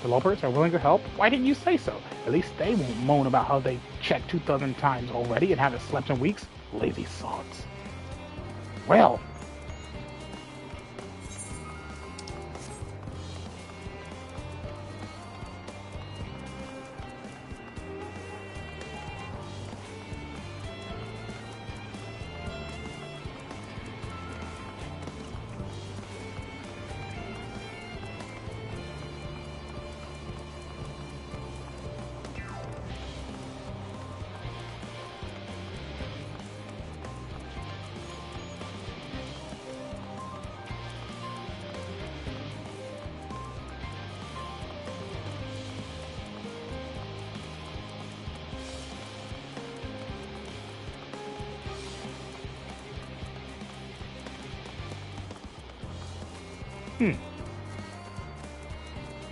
The Lopers are willing to help? Why didn't you say so? At least they won't moan about how they checked 2,000 times already and haven't slept in weeks. Lazy sods. Well...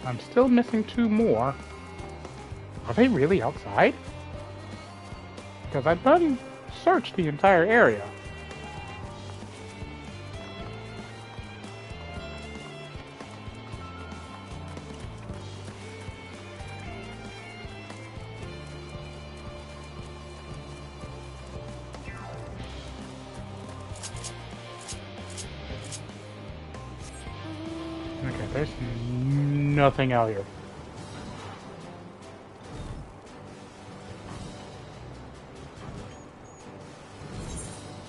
I'm still missing 2 more. Are they really outside? Because I've done searched the entire area. Okay, there's nothing out here.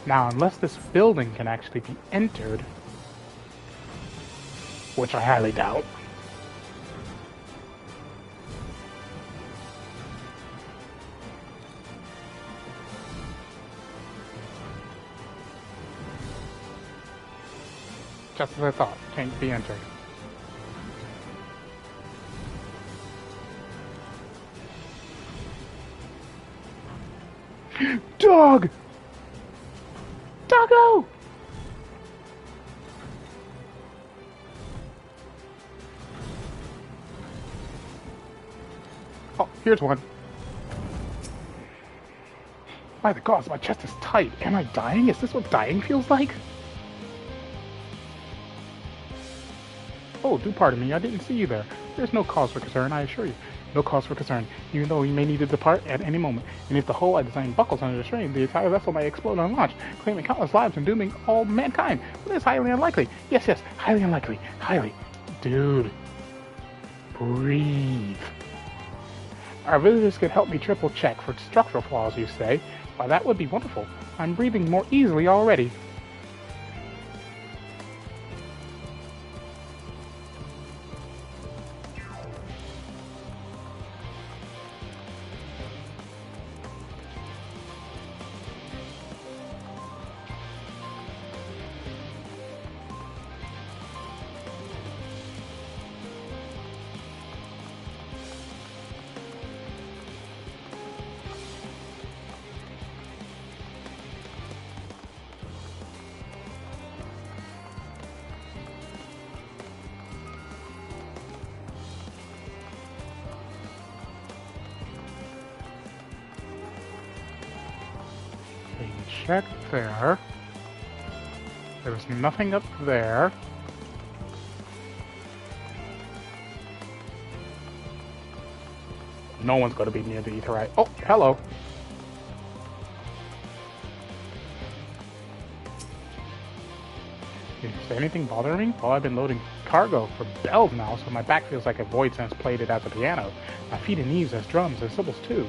Now, unless this building can actually be entered, which I highly doubt. Just as I thought, can't be entered. Dog! Doggo! Oh, here's one. By the gods, my chest is tight. Am I dying? Is this what dying feels like? Oh, do pardon me, I didn't see you there. There's no cause for concern, I assure you. No cause for concern, even though we may need to depart at any moment. And if the hull I designed buckles under the strain, the entire vessel may explode on launch, claiming countless lives and dooming all mankind. But it's highly unlikely. Yes, highly unlikely. Highly. Dude. Breathe. Our visitors could help me triple check for structural flaws, you say? Why, that would be wonderful. I'm breathing more easily already. checked there. There was nothing up there. No one's going to be near the Aetheryte. Oh, hello. Is anything bothering me? Well, I've been loading cargo for bells now, so my back feels like a void sense played it as a piano. My feet and knees as drums and cymbals too.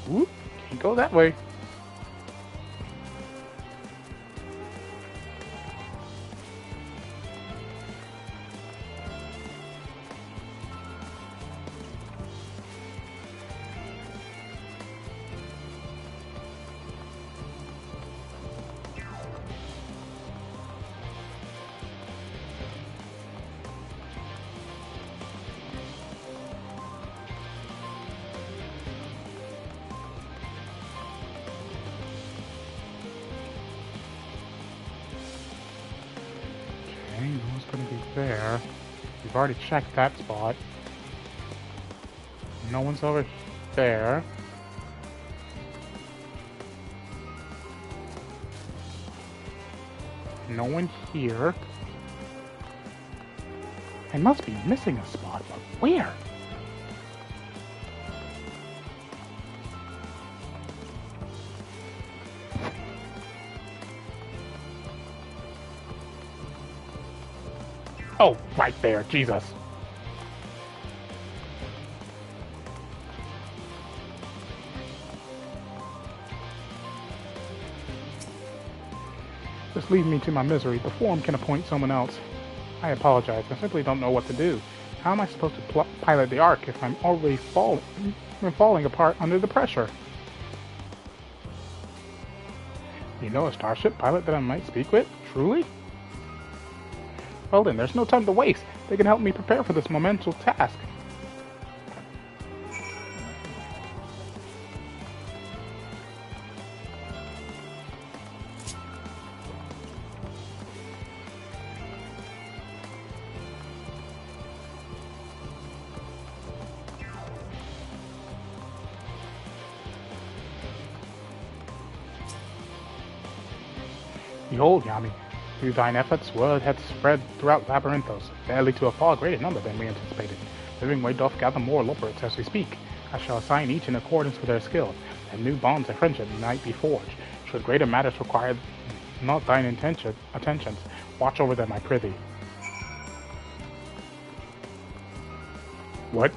Whoop, can't go that way. No one's going to be there. We've already checked that spot. No one's over there. No one here. I must be missing a spot, but where? Oh, right there, Jesus. Just leave me to my misery. The forum can appoint someone else. I apologize. I simply don't know what to do. How am I supposed to pilot the Ark if I'm already falling apart under the pressure? You know a starship pilot that I might speak with? Truly? Well then, there's no time to waste. They can help me prepare for this momentous task. Behold, Yami, through thine efforts, word hath spread throughout Labyrinthos, barely to a far greater number than we anticipated. Living Way doth gather more loporits as we speak. I shall assign each in accordance with their skill, and new bonds of friendship might be forged. Should greater matters require not thine attentions, watch over them, I prithee. What?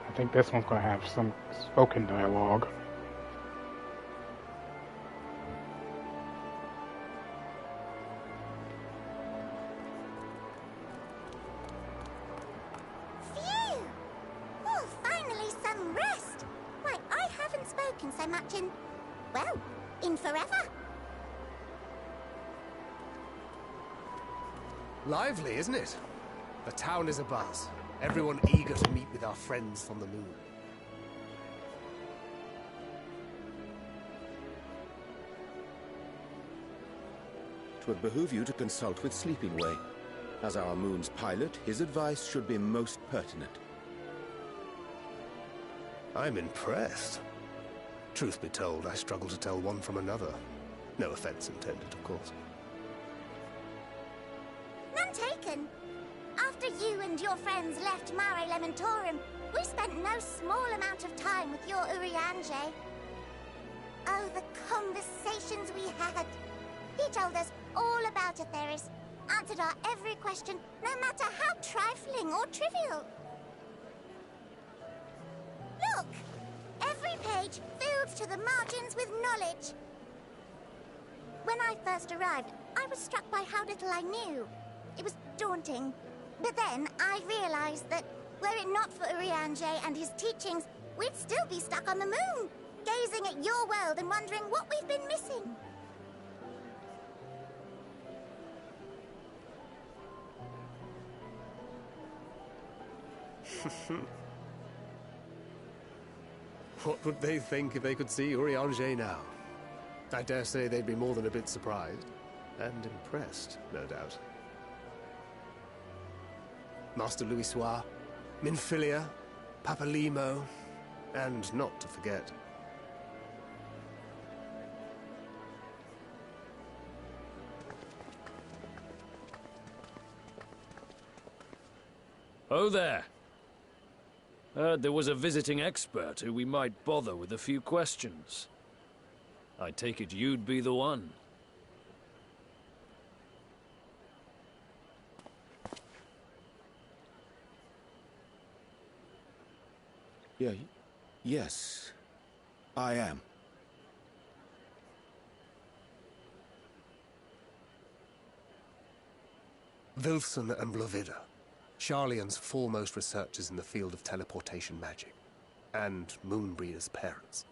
I think this one's going to have some spoken dialogue. Phew! Oh, finally some rest! Why, I haven't spoken so much in, well, in forever. Lively, isn't it? The town is abuzz. Everyone eager to meet with our friends from the moon. It would behoove you to consult with Sleeping Way. As our moon's pilot, his advice should be most pertinent. I'm impressed. Truth be told, I struggle to tell one from another. No offense intended, of course. None taken. After you and your friends left Mare Elementorum, we spent no small amount of time with your Urianger. Oh, the conversations we had. He told us all about Aetheris, answered our every question, no matter how trifling or trivial. Look! Every page filled to the margins with knowledge. When I first arrived, I was struck by how little I knew. It was daunting. But then I realized that, were it not for Urianger and his teachings, we'd still be stuck on the moon, gazing at your world and wondering what we've been missing. What would they think if they could see Urianger now? I dare say they'd be more than a bit surprised. And impressed, no doubt. Master Louisoix, Minfilia, Papalimo, and not to forget... Oh there. Heard there was a visiting expert who we might bother with a few questions. I take it you'd be the one. Yes, I am. Wilson and Blovida, Sharlayan's foremost researchers in the field of teleportation magic, and Moonbreeder's parents.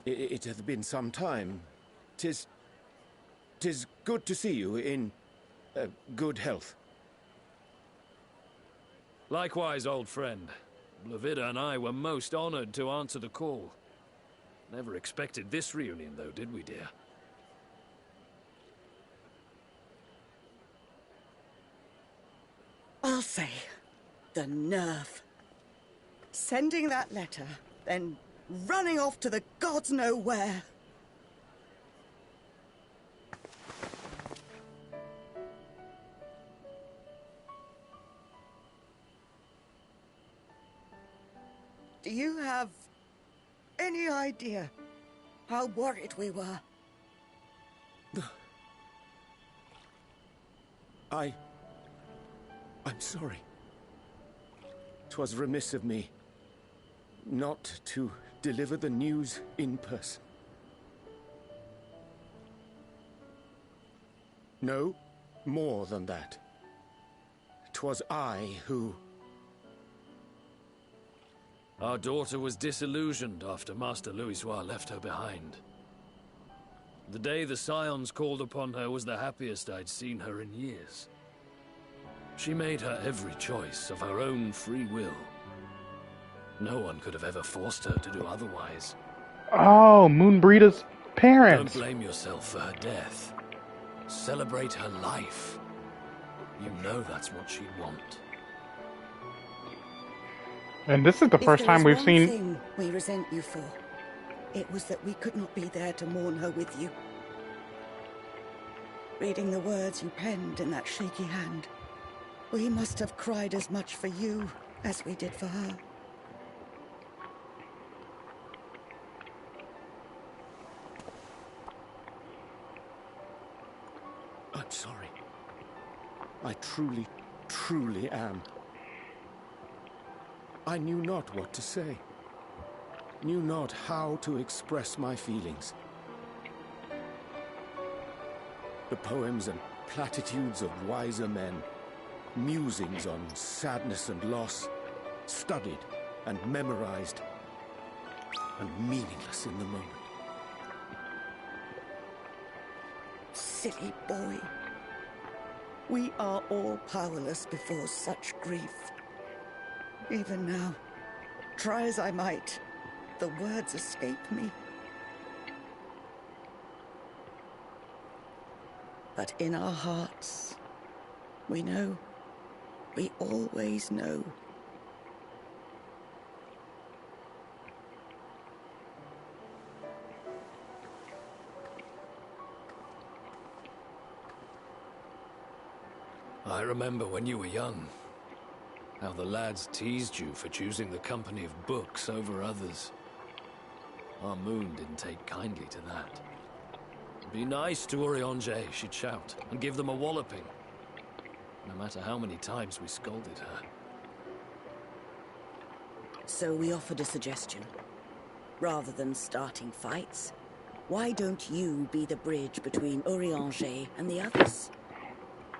It hath been some time. 'Tis good to see you in good health. Likewise, old friend. Blovida and I were most honored to answer the call. Never expected this reunion, though, did we, dear? I'll say, the nerve. Sending that letter, then running off to the gods know where. Do you have any idea how worried we were? I'm sorry. 'Twas remiss of me not to deliver the news in person. No, more than that. 'Twas I who... Our daughter was disillusioned after Master Louisoix left her behind. The day the Scions called upon her was the happiest I'd seen her in years. She made her every choice of her own free will. No one could have ever forced her to do otherwise. Oh, Moonbreeder's parents. Don't blame yourself for her death. Celebrate her life. You know that's what she'd want. And this is the first time we've seen... If there was one thing we resent you for, it was that we could not be there to mourn her with you. Reading the words you penned in that shaky hand, we must have cried as much for you as we did for her. I'm sorry. I truly, truly am. I knew not what to say. Knew not how to express my feelings. The poems and platitudes of wiser men, musings on sadness and loss, studied and memorized, and meaningless in the moment. Silly boy. We are all powerless before such grief. Even now, try as I might, the words escape me. But in our hearts, we know. We always know. I remember when you were young, how the lads teased you for choosing the company of books over others. Our moon didn't take kindly to that. Be nice to Urianger, she'd shout, and give them a walloping. No matter how many times we scolded her. So we offered a suggestion. Rather than starting fights, why don't you be the bridge between Urianger and the others?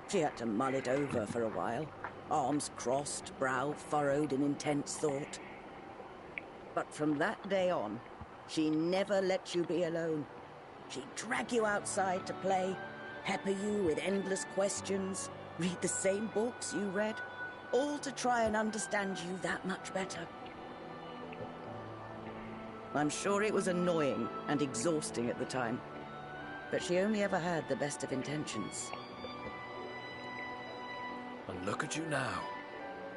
She had to mull it over for a while, arms crossed, brow furrowed in intense thought. But from that day on, she never let you be alone. She'd drag you outside to play, pepper you with endless questions, read the same books you read, all to try and understand you that much better. I'm sure it was annoying and exhausting at the time, but she only ever had the best of intentions. And look at you now,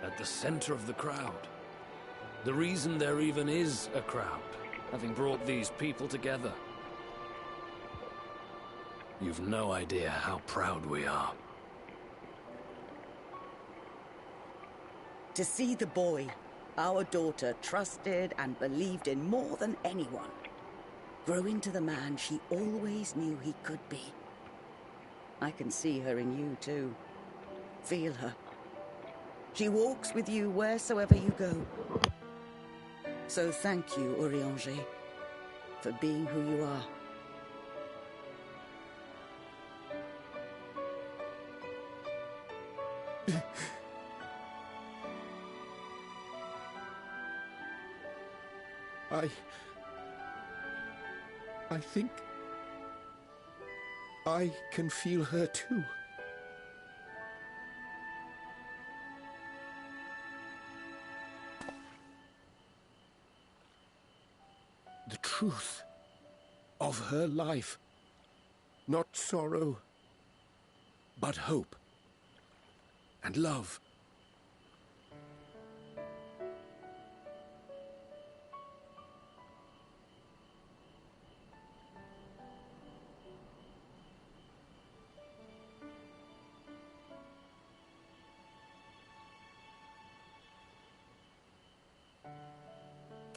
at the center of the crowd. The reason there even is a crowd, having brought these people together. You've no idea how proud we are. To see the boy, our daughter, trusted and believed in more than anyone, grow into the man she always knew he could be. I can see her in you too. Feel her. She walks with you wheresoever you go. So thank you, Urianger, for being who you are. I think I can feel her too. The truth of her life. Not sorrow, but hope and love.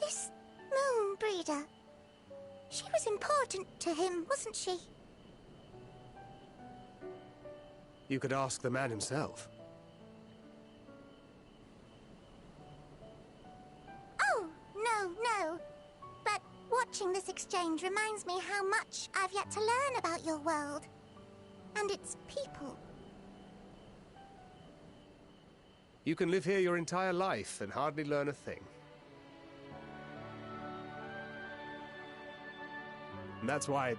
This moon breeder. She was important to him, wasn't she? You could ask the man himself. Oh, no. But watching this exchange reminds me how much I've yet to learn about your world. And its people. You can live here your entire life and hardly learn a thing. And that's why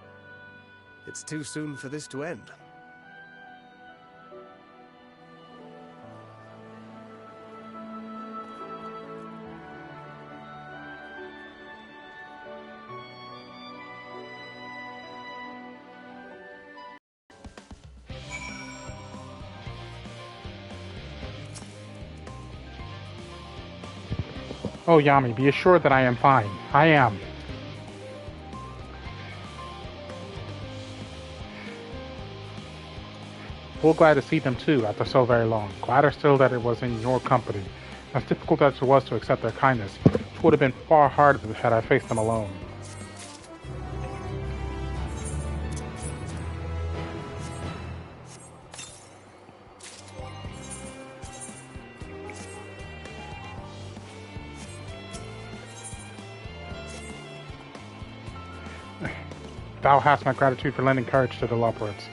it's too soon for this to end. Oh, Yami, be assured that I am fine. I am. Well, glad to see them too, after so very long. Gladder still that it was in your company. As difficult as it was to accept their kindness, it would have been far harder had I faced them alone. Thou hast my gratitude for lending courage to the Loporits.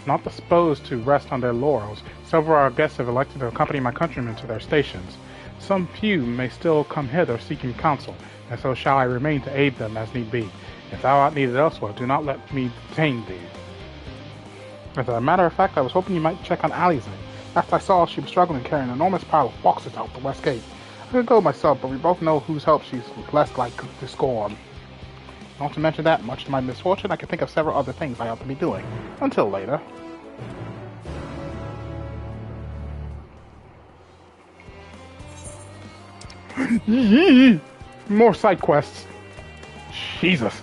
Not disposed to rest on their laurels, several of our guests have elected to accompany my countrymen to their stations. Some few may still come hither seeking counsel, and so shall I remain to aid them as need be. If thou art needed elsewhere, do not let me detain thee. As a matter of fact, I was hoping you might check on Alize. After I saw she was struggling carrying an enormous pile of boxes out the west gate. I could go myself, but we both know whose help she's less likely to scorn. Not to mention that, much to my misfortune, I can think of several other things I ought to be doing. Until later. More side quests. Jesus.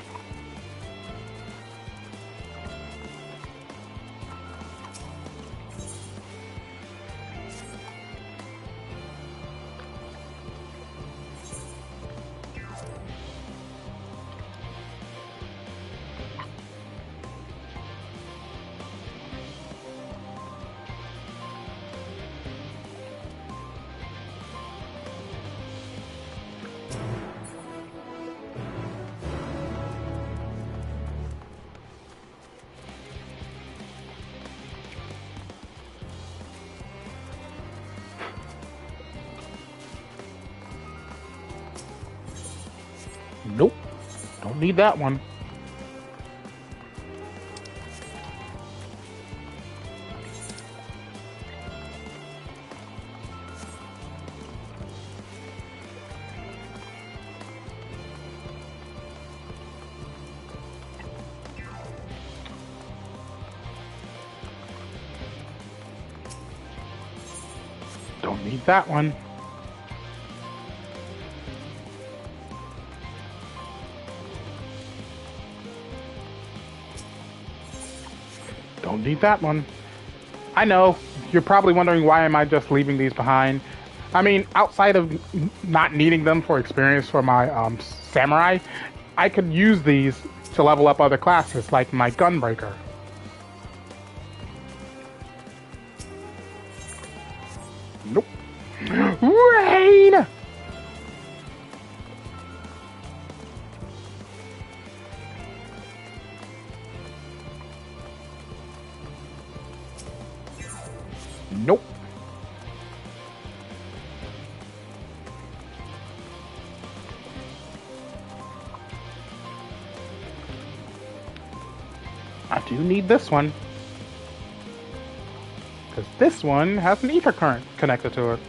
Don't need that one. Don't need that one. Don't need that one. I know, you're probably wondering why am I just leaving these behind. I mean, outside of not needing them for experience for my samurai, I could use these to level up other classes, like my gunbreaker. Nope. Rain! Nope. I do need this one. Because this one has an ether current connected to it.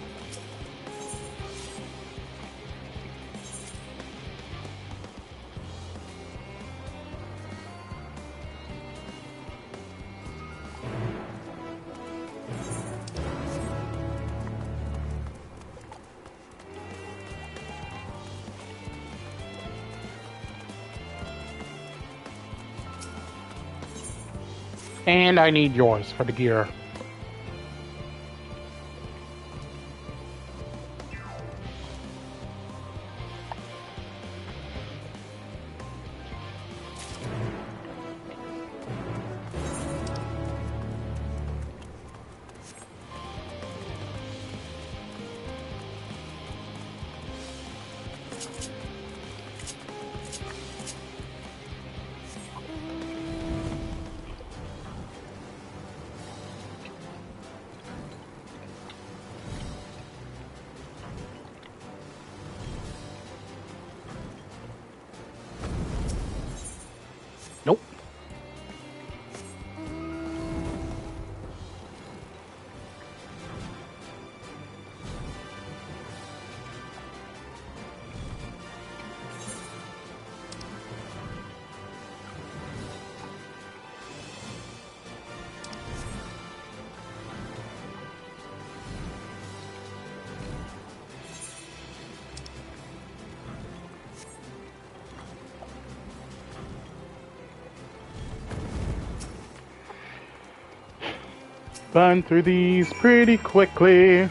And I need yours for the gear. Nope. Burn through these pretty quickly.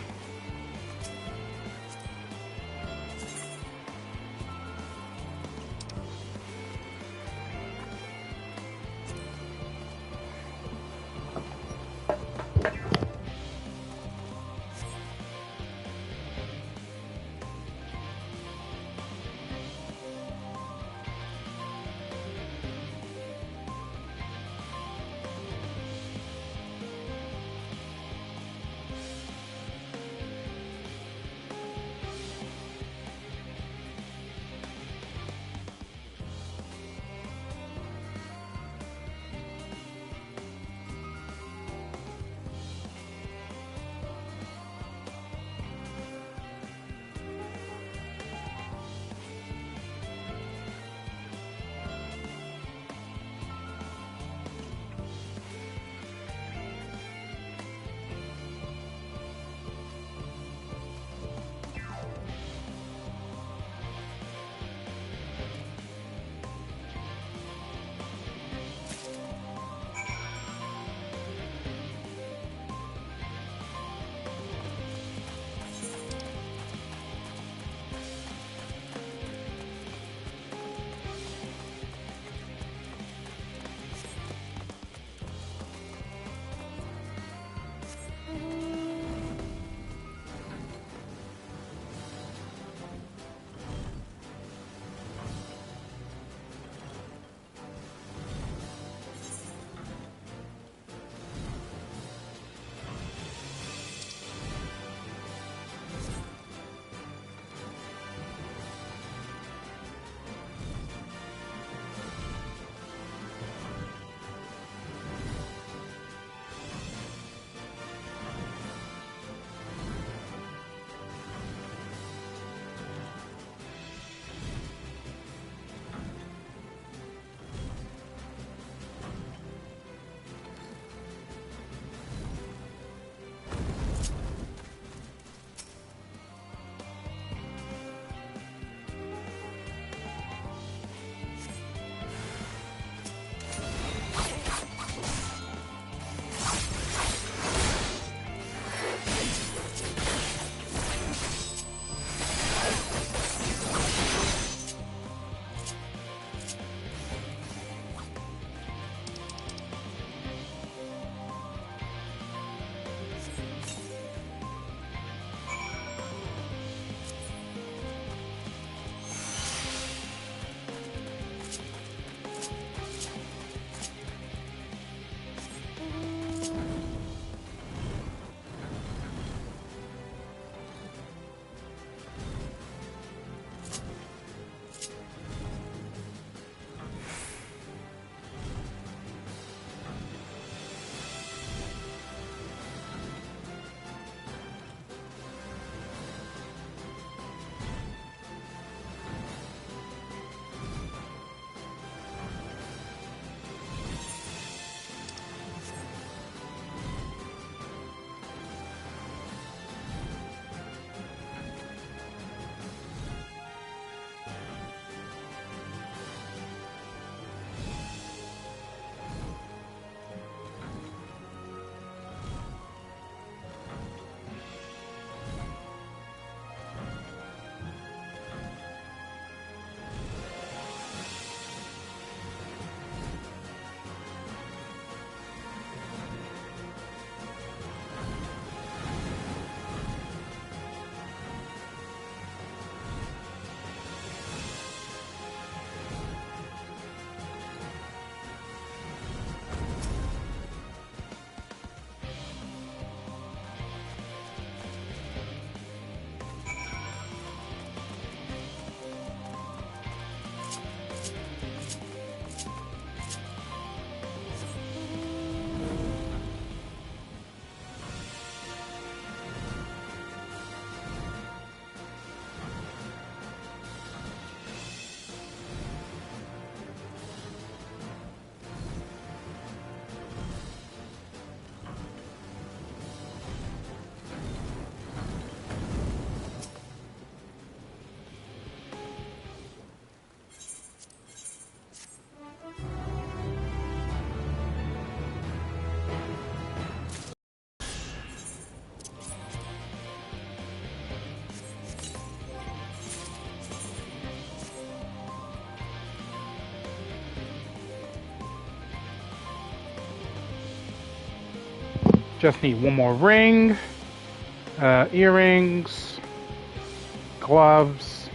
Just need one more ring, earrings, gloves,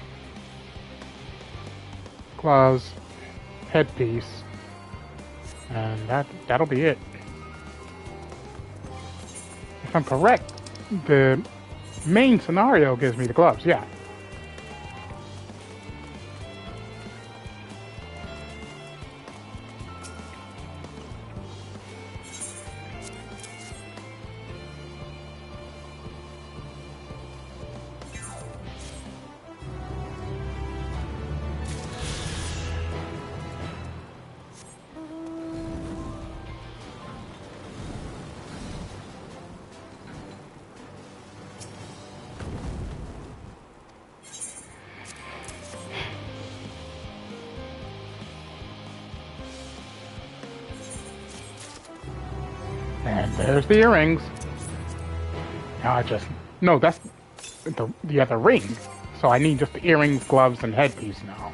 headpiece, and that'll be it. If I'm correct, the main scenario gives me the gloves, yeah. And there's the earrings. Now no, that's the other ring. So I need just the earrings, gloves, and headpiece now.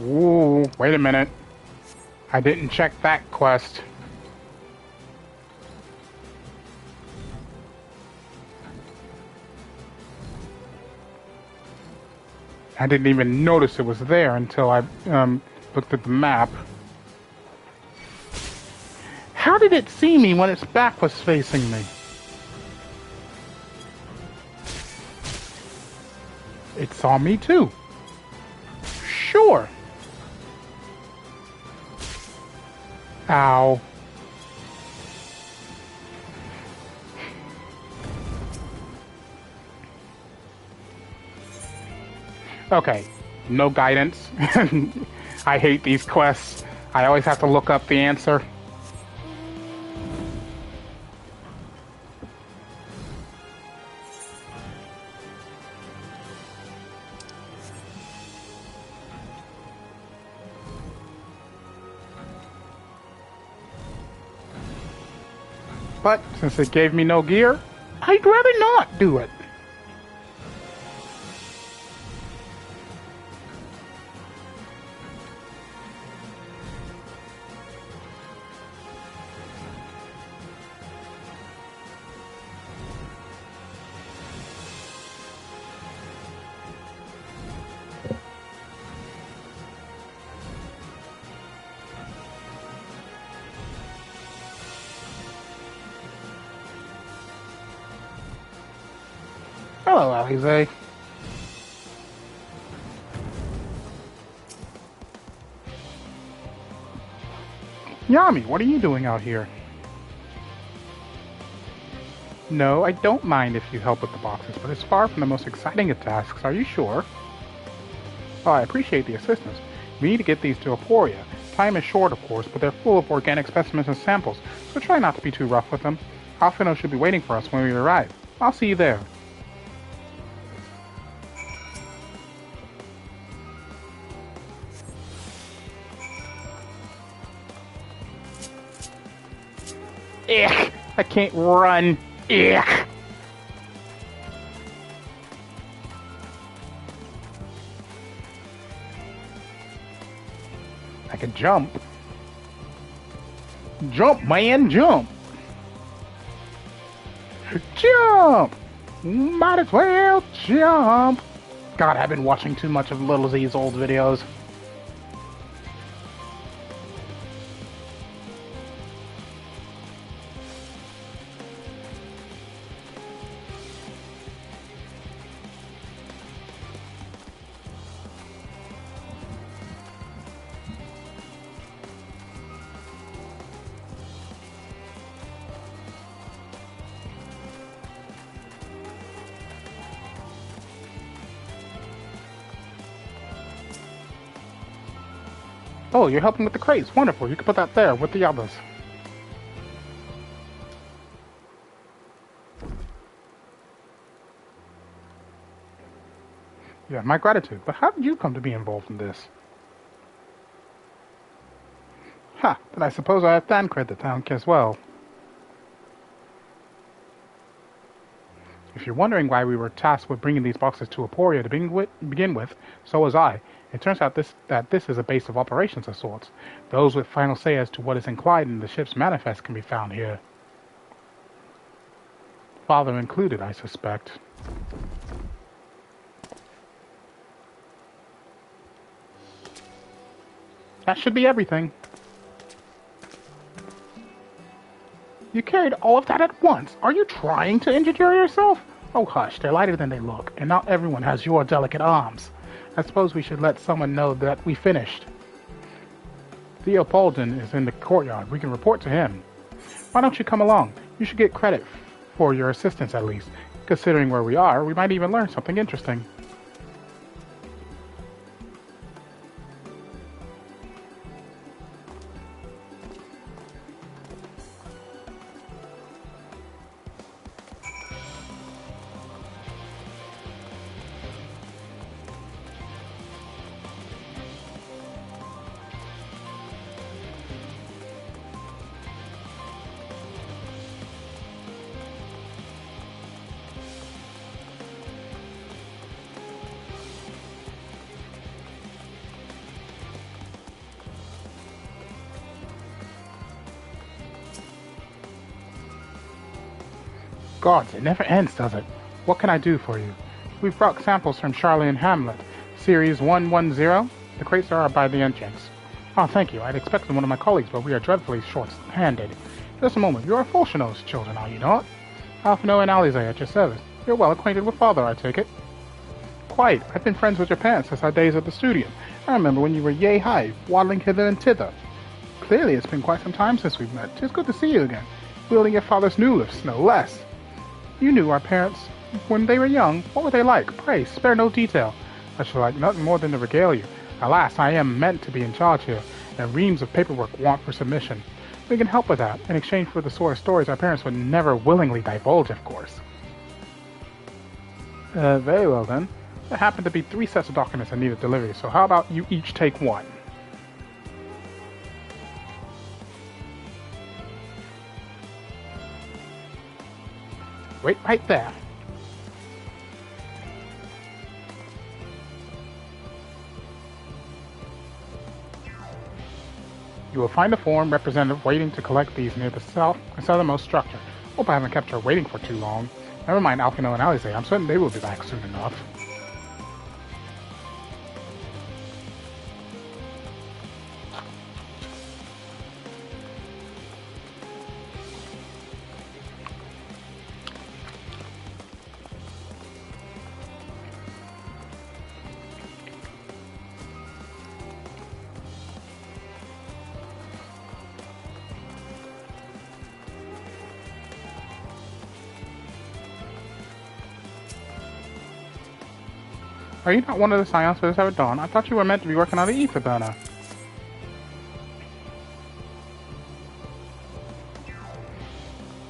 Ooh, wait a minute. I didn't check that quest. I didn't even notice it was there until I looked at the map. How did it see me when its back was facing me? It saw me too. Sure. Ow. Okay, no guidance. I hate these quests. I always have to look up the answer. But since it gave me no gear, I'd rather not do it. Hello, Alize. Yami, what are you doing out here? No, I don't mind if you help with the boxes, but it's far from the most exciting of tasks, are you sure? Oh, I appreciate the assistance. We need to get these to Aporia. Time is short, of course, but they're full of organic specimens and samples, so try not to be too rough with them. Alfino should be waiting for us when we arrive. I'll see you there. Ick! I can't run. Ick! I can jump. Jump, man, jump! Jump! Might as well jump! God, I've been watching too much of Little Z's old videos. Oh, you're helping with the crates. Wonderful. You can put that there with the others. Yeah, my gratitude. But how did you come to be involved in this? Ha, but I suppose I have Thancred the town as well. If you're wondering why we were tasked with bringing these boxes to Aporia to begin with, so was I. It turns out that this is a base of operations of sorts. Those with final say as to what is implied in the ship's manifest can be found here. Father included, I suspect. That should be everything. You carried all of that at once. Are you trying to injure yourself? Oh hush, they're lighter than they look, and not everyone has your delicate arms. I suppose we should let someone know that we finished. Theopolden is in the courtyard. We can report to him. Why don't you come along? You should get credit for your assistance at least. Considering where we are, we might even learn something interesting. Gods, it never ends, does it? What can I do for you? We've brought samples from Charlie and Hamlet. Series 110? The crates are by the entrance. Oh, thank you. I'd expected one of my colleagues, but we are dreadfully short-handed. Just a moment. You're Fulshino's children, are you not? Alphino and Alize at your service. You're well acquainted with Father, I take it. Quite. I've been friends with your parents since our days at the studio. I remember when you were yay-high, waddling hither and thither. Clearly, it's been quite some time since we've met. It's good to see you again. Wielding your father's new lifts, no less. You knew our parents when they were young. What were they like? Pray, spare no detail. I should like nothing more than to regale you. Alas, I am meant to be in charge here, and reams of paperwork want for submission. We can help with that, in exchange for the sort of stories our parents would never willingly divulge, of course. Very well then. There happen to be 3 sets of documents that needed delivery, so how about you each take one? Wait right there. You will find a foreign representative waiting to collect these near the southernmost structure. Hope I haven't kept her waiting for too long. Never mind Alphino and Alize, I'm certain they will be back soon enough. Are you not one of the Scions for this ever dawn? I thought you were meant to be working on the ether burner.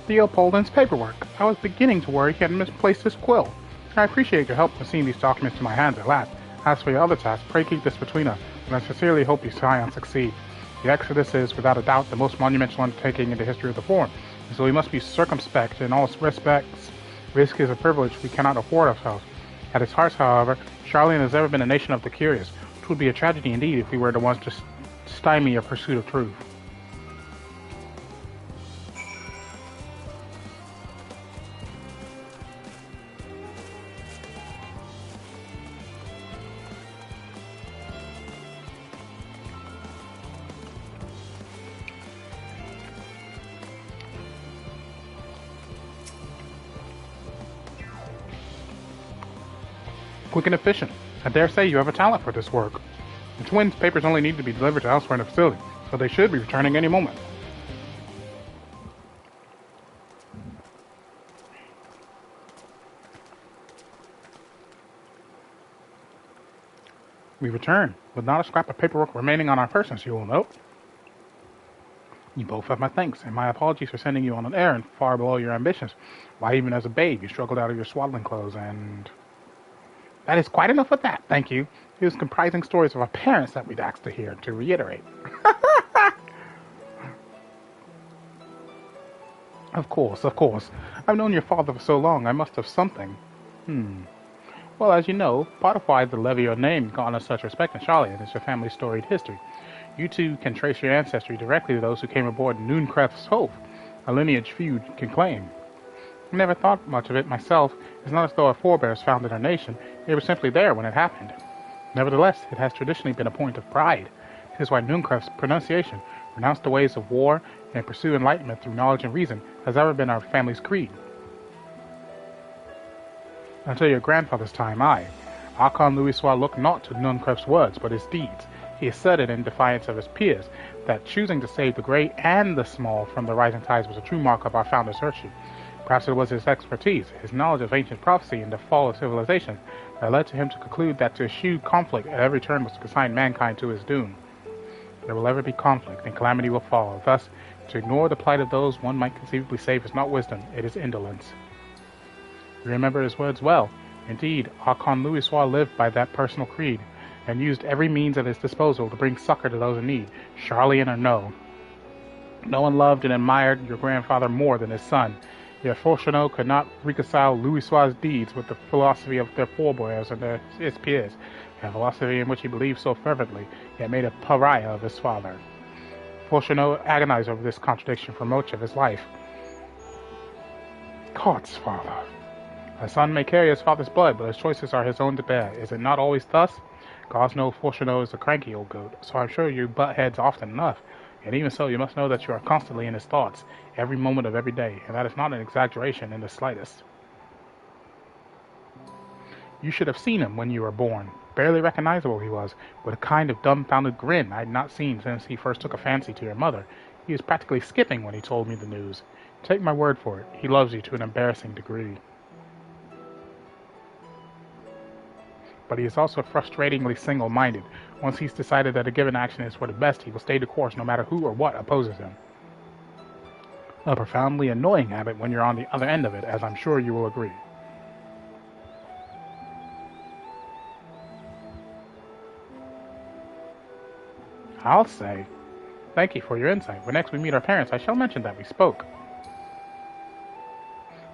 Theopolden's paperwork. I was beginning to worry he had misplaced his quill. I appreciate your help in seeing these documents to my hands at last. As for your other tasks, pray keep this between us, and I sincerely hope you Scions succeed. The Exodus is, without a doubt, the most monumental undertaking in the history of the Forum, and so we must be circumspect in all respects. Risk is a privilege we cannot afford ourselves. At its heart, however, Charlian has ever been a nation of the curious. It would be a tragedy indeed if we were the ones to stymie your pursuit of truth. Quick and efficient. I dare say you have a talent for this work. The twins' papers only need to be delivered to elsewhere in the facility, so they should be returning any moment. We return, with not a scrap of paperwork remaining on our persons, you will note. You both have my thanks, and my apologies for sending you on an errand far below your ambitions. Why, even as a babe, you struggled out of your swaddling clothes, and... That is quite enough of that, thank you. It was comprising stories of our parents that we'd asked to hear, to reiterate. Of course. I've known your father for so long, I must have something. Well, as you know, part of why the levy your name garners such respect in Charlian is your family's storied history. You two can trace your ancestry directly to those who came aboard Nooncref's Hope, a lineage few can claim. I never thought much of it myself. It's not as though our forebears founded our nation. They were simply there when it happened. Nevertheless, it has traditionally been a point of pride. This is why Nooncref's pronunciation, renounce the ways of war, and pursue enlightenment through knowledge and reason, has ever been our family's creed. Until your grandfather's time, Archon Louisois looked not to Nooncref's words, but his deeds. He asserted in defiance of his peers that choosing to save the great and the small from the rising tides was a true mark of our founder's virtue. Perhaps it was his expertise, his knowledge of ancient prophecy and the fall of civilizations, that led to him to conclude that to eschew conflict at every turn was to consign mankind to his doom. There will ever be conflict, and calamity will follow. Thus, to ignore the plight of those one might conceivably save is not wisdom, it is indolence. You remember his words well. Indeed, Archon Louisois lived by that personal creed, and used every means at his disposal to bring succor to those in need, Charlian or no. No one loved and admired your grandfather more than his son. Yet Fulshino could not reconcile Louisois' deeds with the philosophy of their forebears and his peers, a philosophy in which he believed so fervently, yet made a pariah of his father. Fulshino agonized over this contradiction for much of his life. Gods, father. A son may carry his father's blood, but his choices are his own to bear. Is it not always thus? Gods know Fortuno is a cranky old goat, so I'm sure you butt heads often enough. And even so, you must know that you are constantly in his thoughts, every moment of every day, and that is not an exaggeration in the slightest. You should have seen him when you were born. Barely recognizable he was, with a kind of dumbfounded grin I had not seen since he first took a fancy to your mother. He was practically skipping when he told me the news. Take my word for it, he loves you to an embarrassing degree. But he is also frustratingly single-minded. Once he's decided that a given action is for the best, he will stay the course no matter who or what opposes him. A profoundly annoying habit when you're on the other end of it, as I'm sure you will agree. I'll say. Thank you for your insight. When next we meet our parents, I shall mention that we spoke.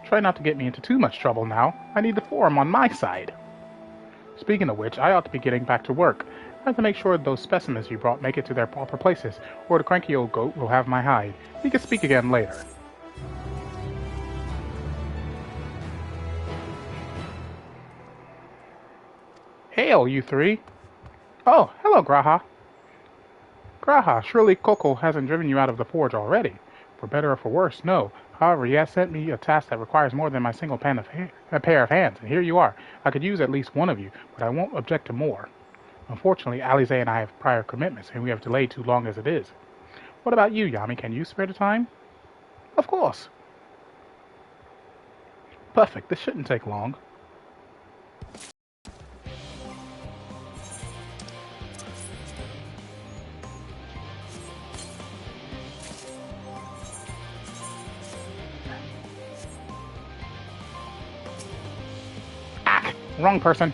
Try not to get me into too much trouble now. I need the forum on my side. Speaking of which, I ought to be getting back to work. I have to make sure those specimens you brought make it to their proper places, or the cranky old goat will have my hide. We can speak again later. Hail, you three! Oh, hello, Graha. Graha, surely Coco hasn't driven you out of the forge already. For better or for worse, no. However, he has sent me a task that requires more than my single pair of hands, and here you are. I could use at least one of you, but I won't object to more. Unfortunately, Alize and I have prior commitments, and we have delayed too long as it is. What about you, Yami? Can you spare the time? Of course. Perfect. This shouldn't take long. Wrong person.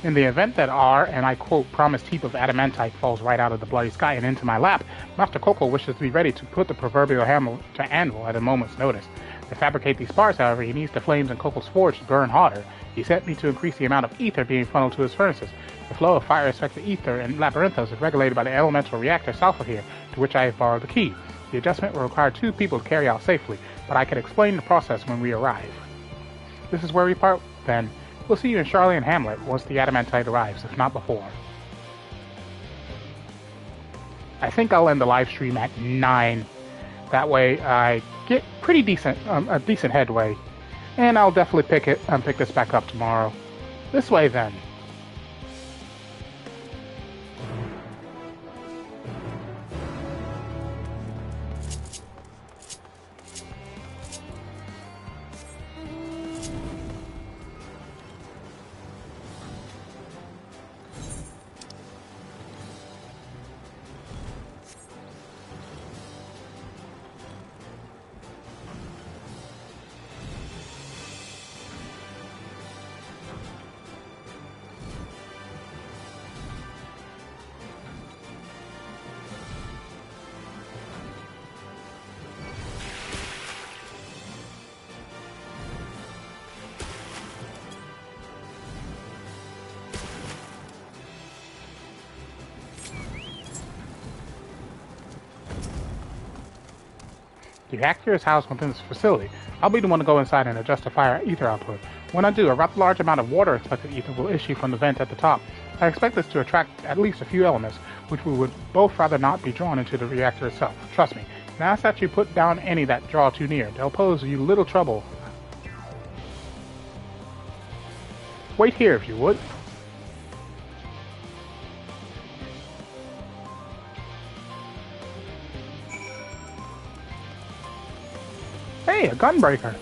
In the event that our, and I quote, promised heap of adamantite falls right out of the bloody sky and into my lap, Master Coco wishes to be ready to put the proverbial hammer to anvil at a moment's notice. To fabricate these spars, however, he needs the flames in Coco's forge to burn hotter. He sent me to increase the amount of ether being funneled to his furnaces. The flow of fire affects the ether in Labyrinthos is regulated by the elemental reactor south of here, to which I have borrowed the key. The adjustment will require 2 people to carry out safely, but I can explain the process when we arrive. This is where we part, then. We'll see you in Charlie and Hamlet once the adamantite arrives, if not before. I think I'll end the live stream at 9. That way I get pretty decent, a decent headway. And I'll definitely pick this back up tomorrow. This way then. The reactor is housed within this facility. I'll be the one to go inside and adjust the fire ether output. When I do, a rather large amount of water-expected ether will issue from the vent at the top. I expect this to attract at least a few elements, which we would both rather not be drawn into the reactor itself. Trust me. And ask that you put down any that draw too near. They'll pose you little trouble. Wait here if you would. Hey, a gunbreaker.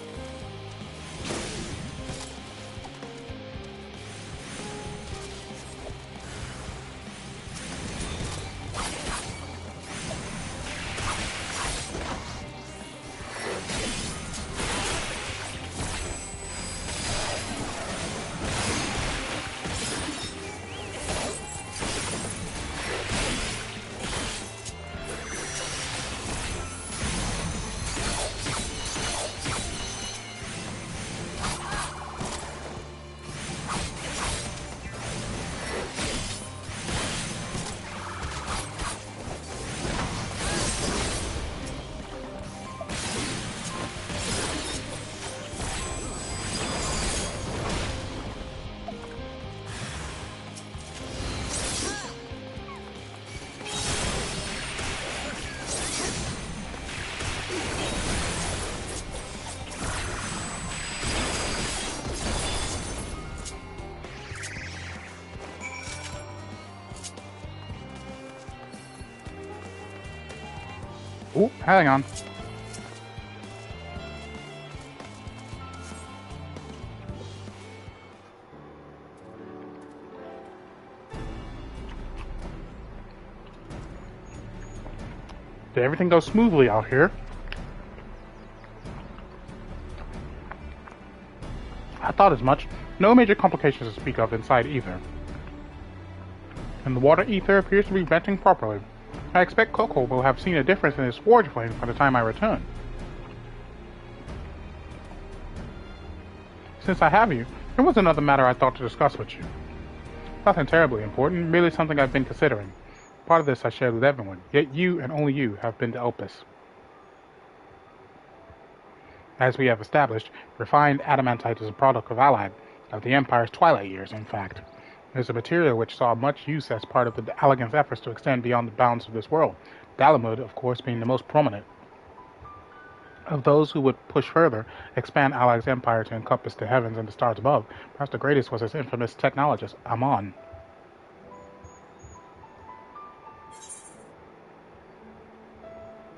Ooh, hang on. Did everything go smoothly out here? I thought as much. No major complications to speak of inside either. And the water ether appears to be venting properly. I expect Coco will have seen a difference in his forge flame by the time I return. Since I have you, there was another matter I thought to discuss with you. Nothing terribly important, merely something I've been considering. Part of this I shared with everyone, yet you and only you have been to Opus. As we have established, refined adamantite is a product of Allied, of the Empire's twilight years, in fact. It is a material which saw much use as part of the Allagan's efforts to extend beyond the bounds of this world, Dalamud, of course, being the most prominent. Of those who would push further, expand Allied's empire to encompass the heavens and the stars above, perhaps the greatest was his infamous technologist, Amon.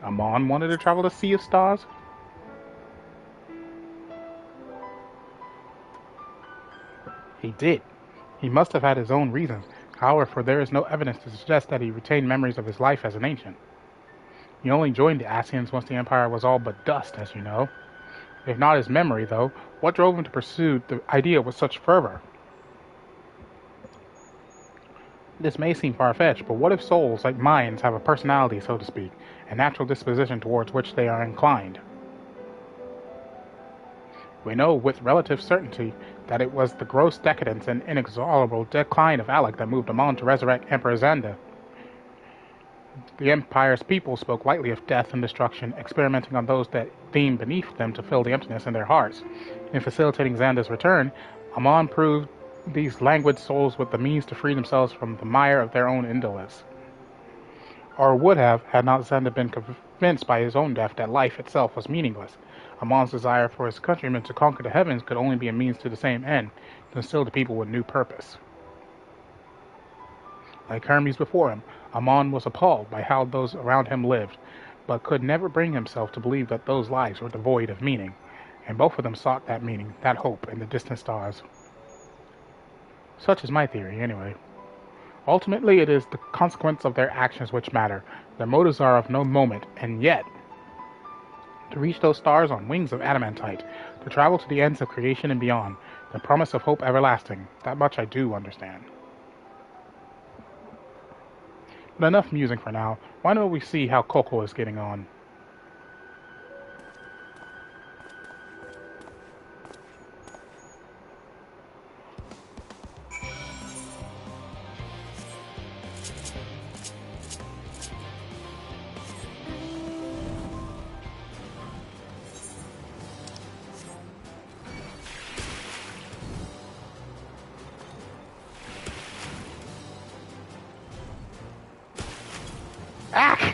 Amon wanted to travel the Sea of Stars? He did. He must have had his own reasons. However, for there is no evidence to suggest that he retained memories of his life as an ancient. He only joined the Ascians once the Empire was all but dust, as you know. If not his memory, though, what drove him to pursue the idea with such fervor? This may seem far-fetched, but what if souls, like minds, have a personality, so to speak, a natural disposition towards which they are inclined? We know with relative certainty that it was the gross decadence and inexorable decline of Alec that moved Amon to resurrect Emperor Xander. The Empire's people spoke lightly of death and destruction, experimenting on those that deemed beneath them to fill the emptiness in their hearts. In facilitating Xander's return, Amon proved these languid souls with the means to free themselves from the mire of their own indolence. Or would have, had not Xander been convinced by his own death that life itself was meaningless. Amon's desire for his countrymen to conquer the heavens could only be a means to the same end, to instill the people with new purpose. Like Hermes before him, Amon was appalled by how those around him lived, but could never bring himself to believe that those lives were devoid of meaning, and both of them sought that meaning, that hope, in the distant stars. Such is my theory, anyway. Ultimately, it is the consequence of their actions which matter. Their motives are of no moment, and yet, to reach those stars on wings of adamantite, to travel to the ends of creation and beyond, the promise of hope everlasting, that much I do understand. But enough musing for now. Why don't we see how Coco is getting on? Ah!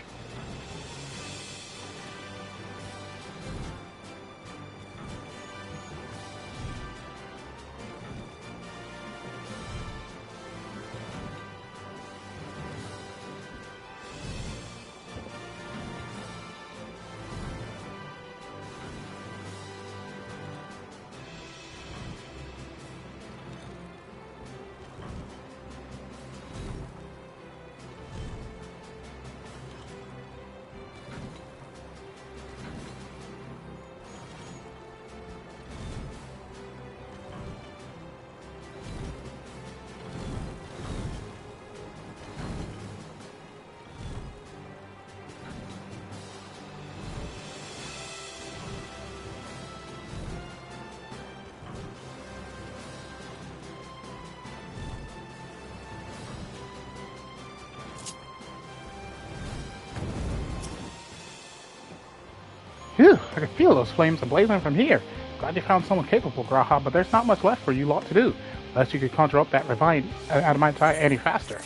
Phew, I can feel those flames ablazing from here. Glad you found someone capable, Graha, but there's not much left for you lot to do, unless you could conjure up that refined adamantite any faster.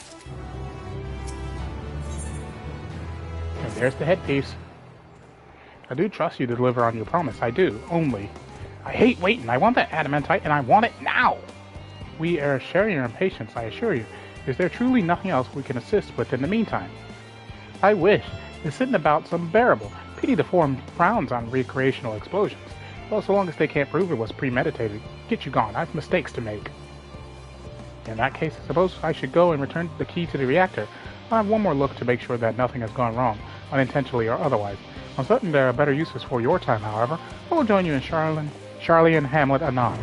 And there's the headpiece. I do trust you to deliver on your promise, I do, only. I hate waiting, I want that adamantite, and I want it now! We are sharing your impatience, I assure you. Is there truly nothing else we can assist with in the meantime? I wish. is sitting about unbearable. Pity the forum frowns on recreational explosions. Well, so long as they can't prove it was premeditated, get you gone. I have mistakes to make. In that case, I suppose I should go and return the key to the reactor. I'll have one more look to make sure that nothing has gone wrong, unintentionally or otherwise. I'm certain there are better uses for your time, however. I will join you in Charlie and Hamlet anon.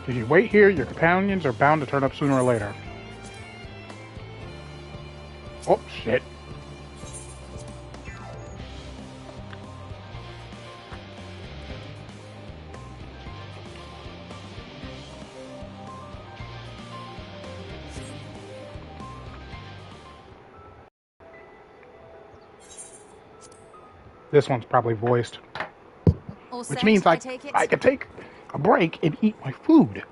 If you wait here, your companions are bound to turn up sooner or later. Oh, shit. This one's probably voiced. Which means I can take a break and eat my food.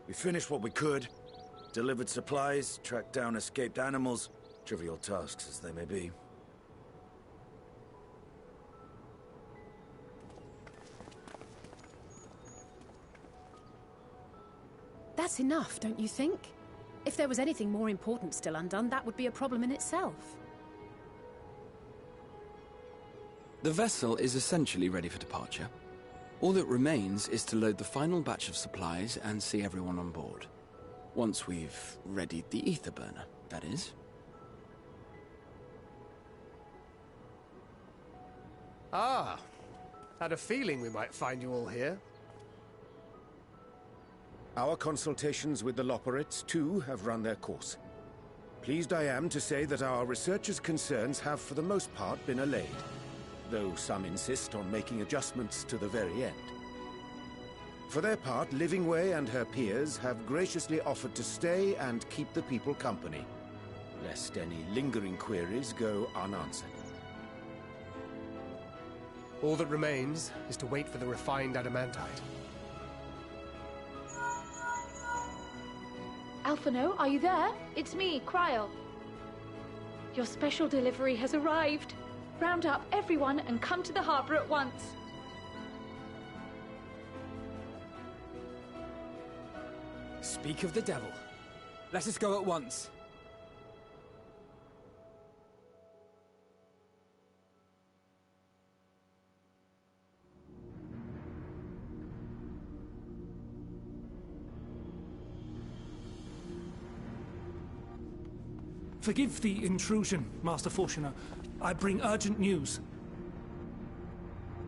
We finished what we could. Delivered supplies, tracked down escaped animals. Trivial tasks as they may be. That's enough, don't you think? If there was anything more important still undone, that would be a problem in itself. The vessel is essentially ready for departure. All that remains is to load the final batch of supplies and see everyone on board. Once we've readied the ether burner, that is. Ah, had a feeling we might find you all here. Our consultations with the Loporrits, too, have run their course. Pleased I am to say that our researchers' concerns have, for the most part, been allayed, though some insist on making adjustments to the very end. For their part, Livingway and her peers have graciously offered to stay and keep the people company, lest any lingering queries go unanswered. All that remains is to wait for the refined adamantite. Alphino, are you there? It's me, Cryo. Your special delivery has arrived. Round up everyone and come to the harbor at once. Speak of the devil. Let us go at once. Forgive the intrusion, Master Fortuner. I bring urgent news.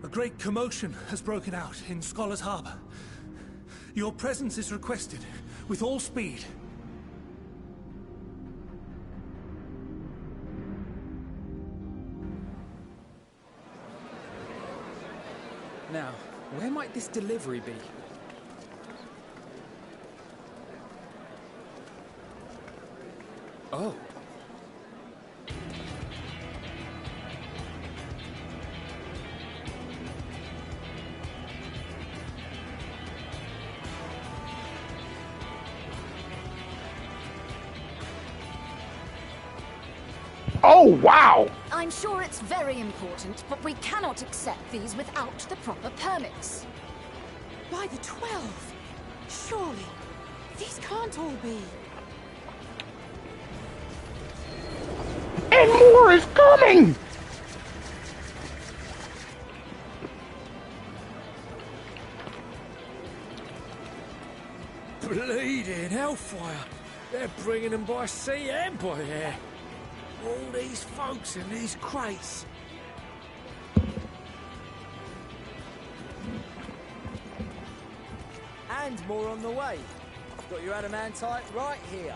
A great commotion has broken out in Scholar's Harbor. Your presence is requested, with all speed. Now, where might this delivery be? Oh. Oh, wow! I'm sure it's very important, but we cannot accept these without the proper permits. By the 12! Surely, these can't all be... And more is coming! Bleeding hellfire! They're bringing them by sea and by air. All these folks in these crates. And more on the way. I've got your adamantite right here.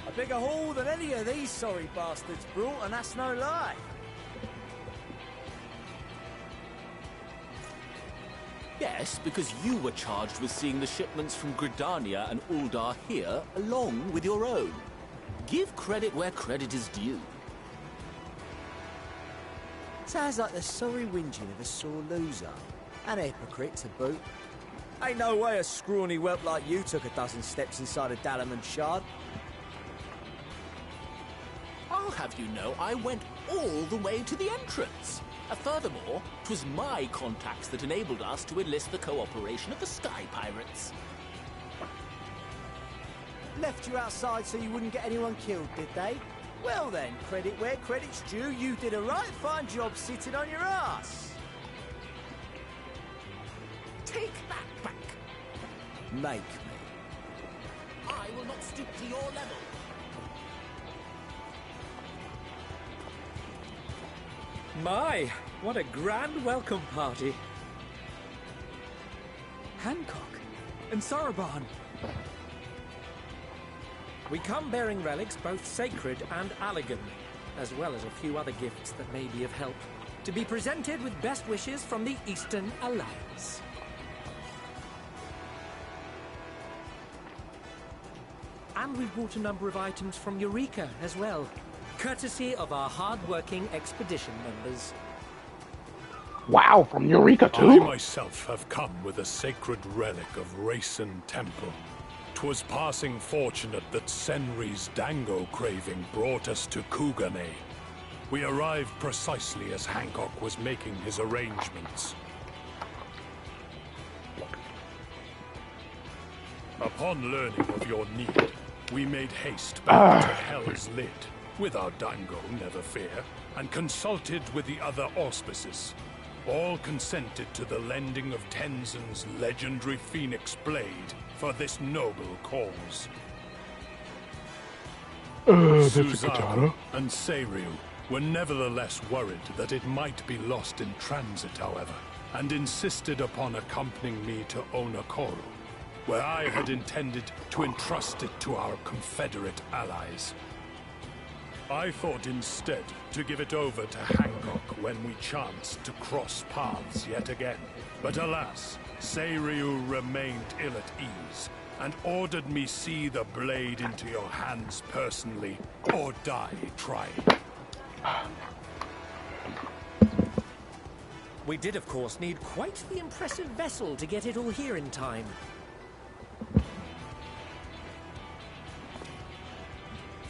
A bigger haul than any of these sorry bastards brought, and that's no lie. Yes, because you were charged with seeing the shipments from Gridania and Uldar here, along with your own. Give credit where credit is due. Sounds like the sorry whinging of a sore loser. An hypocrite to boot. Ain't no way a scrawny whelp like you took a dozen steps inside a Dalamud shard. I'll have you know I went all the way to the entrance. Furthermore, 'twas my contacts that enabled us to enlist the cooperation of the Sky Pirates. Left you outside so you wouldn't get anyone killed, did they? Well then, credit where credit's due, you did a right fine job sitting on your ass. Take that back. Make me. I will not stoop to your level. My, what a grand welcome party. Hancock and Saraban. We come bearing relics both sacred and elegant, as well as a few other gifts that may be of help, to be presented with best wishes from the Eastern Alliance. And we've brought a number of items from Eureka as well, courtesy of our hard-working expedition members. Wow, from Eureka too? I myself have come with a sacred relic of Racen Temple. 'Twas passing fortunate that Senri's dango craving brought us to Kugane. We arrived precisely as Hancock was making his arrangements. Upon learning of your need, we made haste back to Hell's Lid, with our dango, never fear, and consulted with the other auspices. All consented to the lending of Tenzin's legendary Phoenix Blade for this noble cause. That's a Suzaku katana. and Seiryu were nevertheless worried that it might be lost in transit, however, and insisted upon accompanying me to Onokoro, where I had intended to entrust it to our Confederate allies. I thought instead to give it over to Hancock when we chanced to cross paths yet again. But alas, Seiryu remained ill at ease, and ordered me see the blade into your hands personally, or die trying. We did, of course, need quite the impressive vessel to get it all here in time.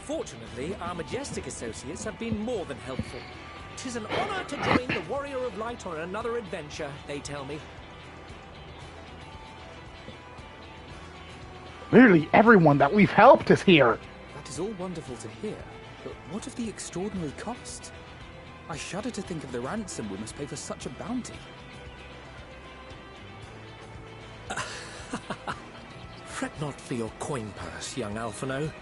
Fortunately, our majestic associates have been more than helpful. 'Tis an honor to join the Warrior of Light on another adventure, they tell me. Nearly everyone that we've helped is here. That is all wonderful to hear, but what of the extraordinary cost? I shudder to think of the ransom we must pay for such a bounty. Fret not for your coin purse, young Alphino.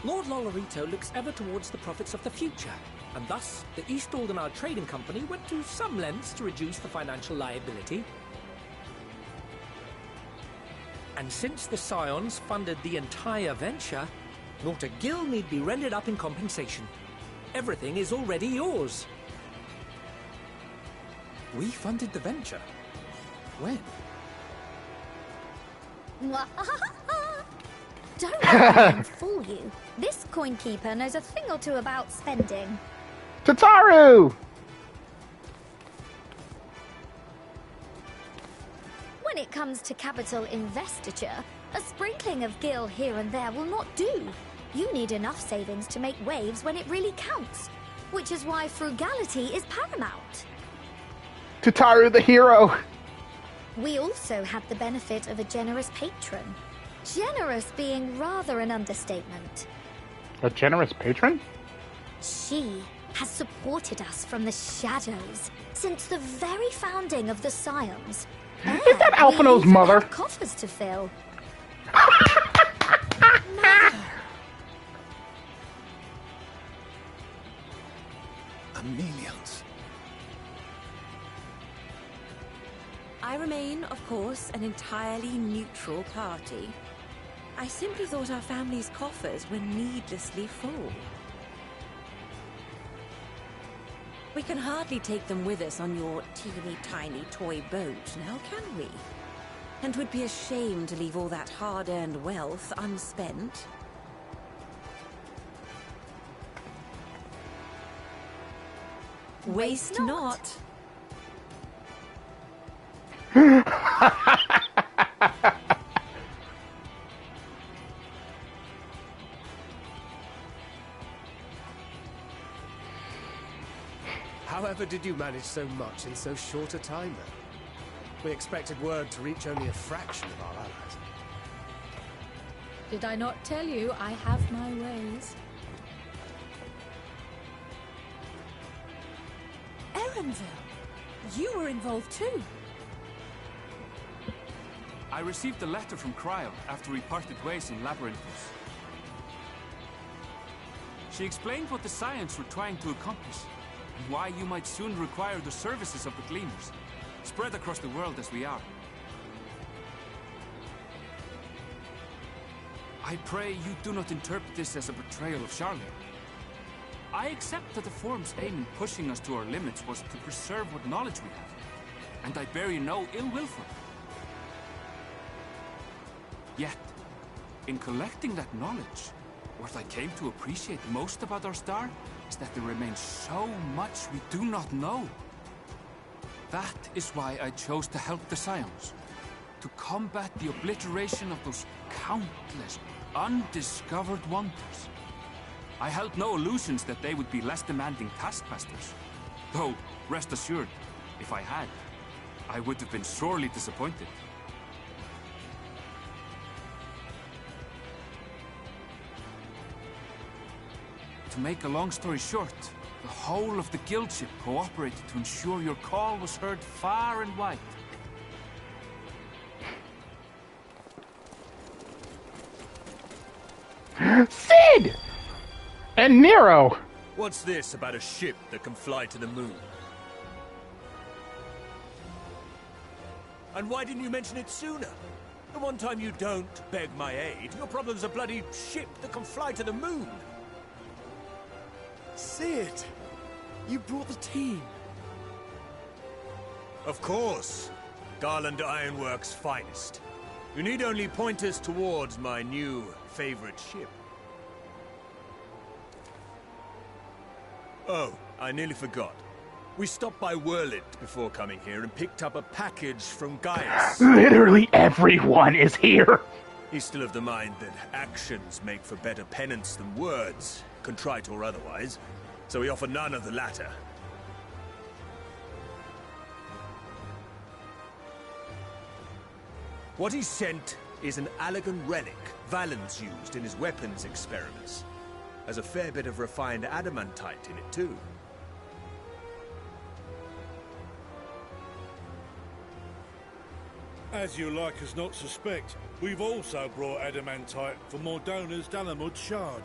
Lord Lolorito looks ever towards the profits of the future, and thus the East Aldenar Trading Company went to some lengths to reduce the financial liability. And since the Scions funded the entire venture, not a gill need be rendered up in compensation. Everything is already yours. We funded the venture? When? Don't let him fool you. This coin keeper knows a thing or two about spending. Tataru! When it comes to capital investiture, a sprinkling of gil here and there will not do. You need enough savings to make waves when it really counts, which is why frugality is paramount. Tataru the hero! We also have the benefit of a generous patron. Generous being rather an understatement. A generous patron? She has supported us from the shadows since the very founding of the Scions. Is that Alphino's mother? Coffers to fill. Amelians. I remain, of course, an entirely neutral party. I simply thought our family's coffers were needlessly full. We can hardly take them with us on your teeny-tiny toy boat, now can we? And 'twould be a shame to leave all that hard-earned wealth unspent. Waste not. However did you manage so much in so short a time, then? We expected word to reach only a fraction of our allies. Did I not tell you I have my ways? Erenville, you were involved too. I received a letter from Cryo after we parted ways in Labyrinthus. She explained what the Scions were trying to accomplish, and why you might soon require the services of the Gleaners, spread across the world as we are. I pray you do not interpret this as a betrayal of Charlie. I accept that the Forum's aim in pushing us to our limits was to preserve what knowledge we have, and I bear you no ill will for it. Yet, in collecting that knowledge, what I came to appreciate most about our star is that there remains so much we do not know. That is why I chose to help the Scions, to combat the obliteration of those countless, undiscovered wonders. I held no illusions that they would be less demanding taskmasters. Though, rest assured, if I had, I would have been sorely disappointed. To make a long story short, the whole of the guildship cooperated to ensure your call was heard far and wide. Sid! And Nero! What's this about a ship that can fly to the moon? And why didn't you mention it sooner? The one time you don't beg my aid, your problem's a bloody ship that can fly to the moon. Sid! You brought the team. Of course. Garland Ironworks' finest. You need only point us towards my new favorite ship. Oh, I nearly forgot. We stopped by Whirlit before coming here and picked up a package from Gaius. Literally everyone is here! He's still of the mind that actions make for better penance than words, contrite or otherwise, so we offer none of the latter. What he sent is an Allegan relic Valen's used in his weapons experiments. Has a fair bit of refined adamantite in it, too. As you like us not suspect, we've also brought adamantite for Mordona's Dalamud shard.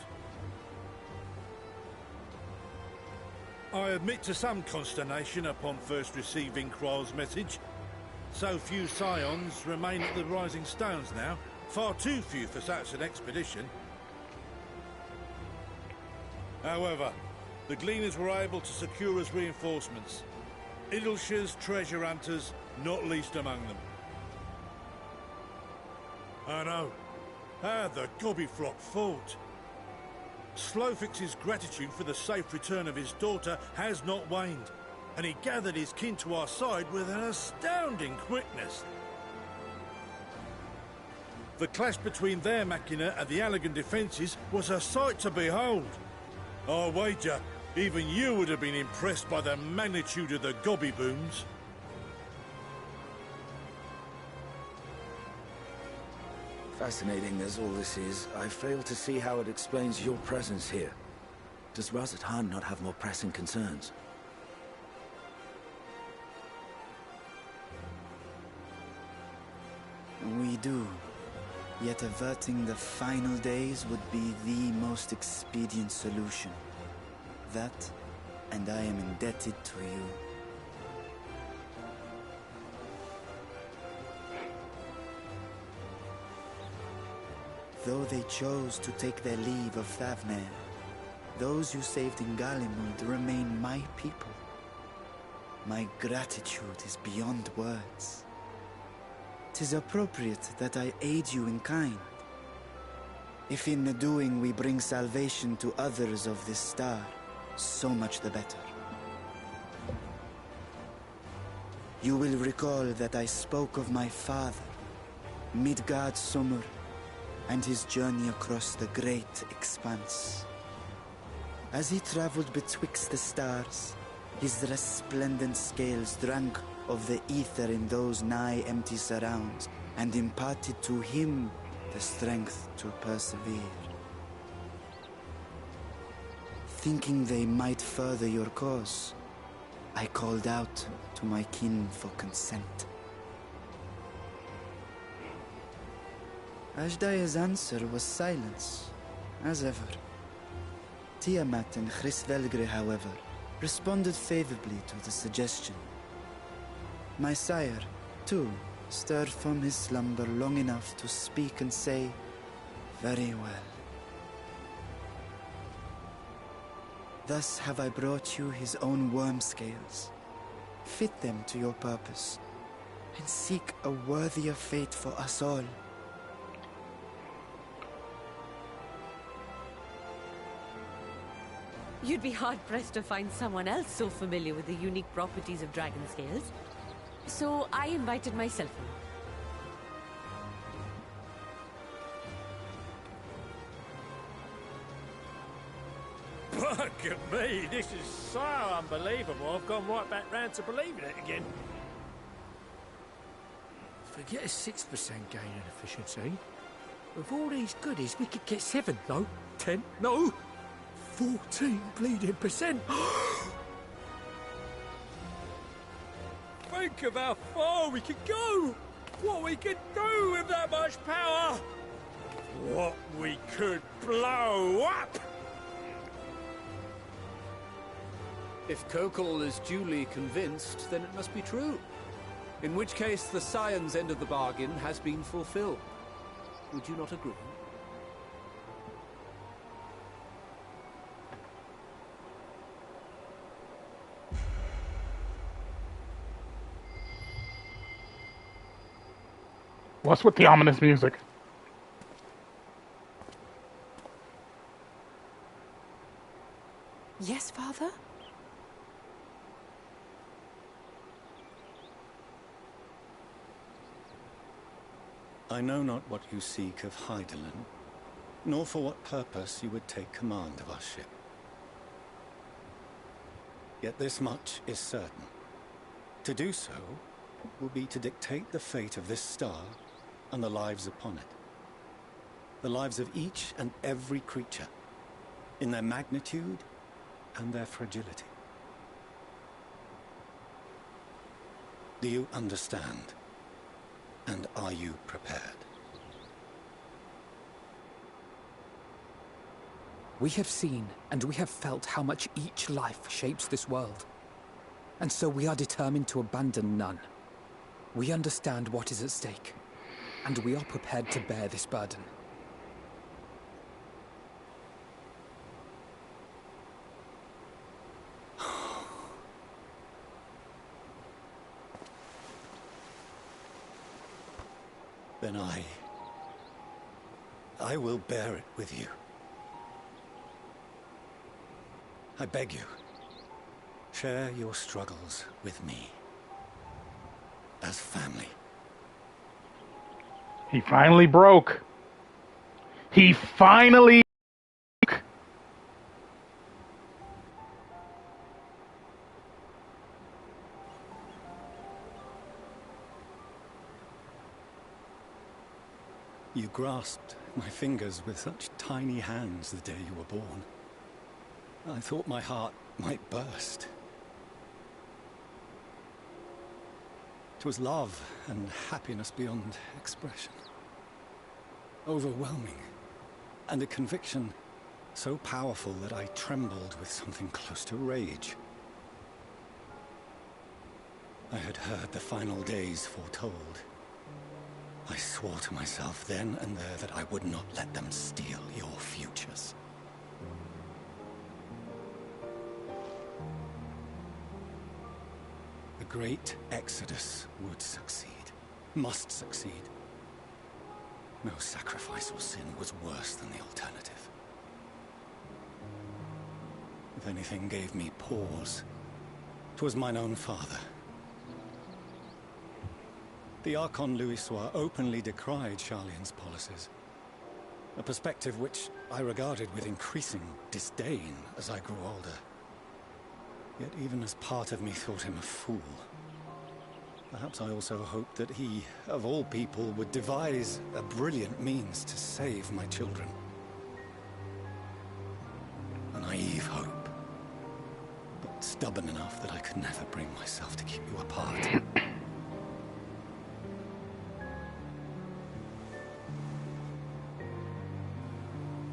I admit to some consternation upon first receiving Kryl's message. So few Scions remain at the Rising Stones now. Far too few for such an expedition. However, the Gleaners were able to secure us reinforcements. Idleshire's treasure hunters, not least among them. I know. How the Gobbyflock fought. Slowfix's gratitude for the safe return of his daughter has not waned, and he gathered his kin to our side with an astounding quickness. The clash between their machina and the Allegan defences was a sight to behold. I wager even you would have been impressed by the magnitude of the gobby booms. Fascinating as all this is, I fail to see how it explains your presence here. Does Razat Khan not have more pressing concerns? We do. Yet averting the final days would be the most expedient solution. That, and I am indebted to you. Though they chose to take their leave of Thavnair, those you saved in Galimund remain my people. My gratitude is beyond words. 'Tis appropriate that I aid you in kind. If in the doing we bring salvation to others of this star, so much the better. You will recall that I spoke of my father, Midgard Summer, and his journey across the great expanse. As he traveled betwixt the stars, his resplendent scales drank of the ether in those nigh empty surrounds, and imparted to him the strength to persevere. Thinking they might further your cause, I called out to my kin for consent. Ajdaya's answer was silence, as ever. Tiamat and Hrisvelgre, however, responded favorably to the suggestion. My sire, too, stirred from his slumber long enough to speak and say, "Very well. Thus have I brought you his own worm scales. Fit them to your purpose, and seek a worthier fate for us all." You'd be hard-pressed to find someone else so familiar with the unique properties of dragon scales. So I invited myself in. Look at me, this is so unbelievable. I've gone right back round to believing it again. Forget a 6% gain in efficiency. With all these goodies, we could get 7, no, 10, no, 14 bleeding percent. Think of how far we could go. What we could do with that much power. What we could blow up. If Kokol is duly convinced, then it must be true. In which case, the science end of the bargain has been fulfilled. Would you not agree? What's with the ominous music? Yes, Father? I know not what you seek of Hydaelyn, nor for what purpose you would take command of our ship. Yet this much is certain. To do so will be to dictate the fate of this star and the lives upon it. The lives of each and every creature, in their magnitude and their fragility. Do you understand? And are you prepared? We have seen and we have felt how much each life shapes this world. And so we are determined to abandon none. We understand what is at stake, and we are prepared to bear this burden. Then I will bear it with you. I beg you, share your struggles with me. As family. He finally broke. He finally broke. You grasped my fingers with such tiny hands the day you were born. I thought my heart might burst. It was love and happiness beyond expression. Overwhelming. And a conviction so powerful that I trembled with something close to rage. I had heard the final days foretold. I swore to myself then and there that I would not let them steal your futures. The great Exodus would succeed. Must succeed. No sacrifice or sin was worse than the alternative. If anything gave me pause, 'twas mine own father. The Archon Louisois openly decried Charlian's policies. A perspective which I regarded with increasing disdain as I grew older. Yet even as part of me thought him a fool, perhaps I also hoped that he, of all people, would devise a brilliant means to save my children. A naive hope, but stubborn enough that I could never bring myself to keep you apart.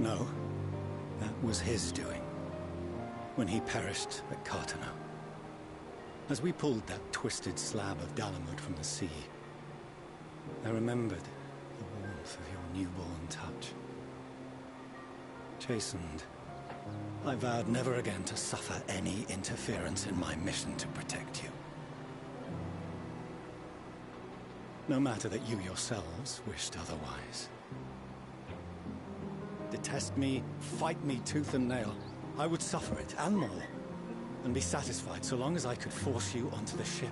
No, that was his doing, when he perished at Cartano. As we pulled that twisted slab of Dalamud from the sea, I remembered the warmth of your newborn touch. Chastened, I vowed never again to suffer any interference in my mission to protect you. No matter that you yourselves wished otherwise. Detest me, fight me tooth and nail, I would suffer it, and more, and be satisfied so long as I could force you onto the ship.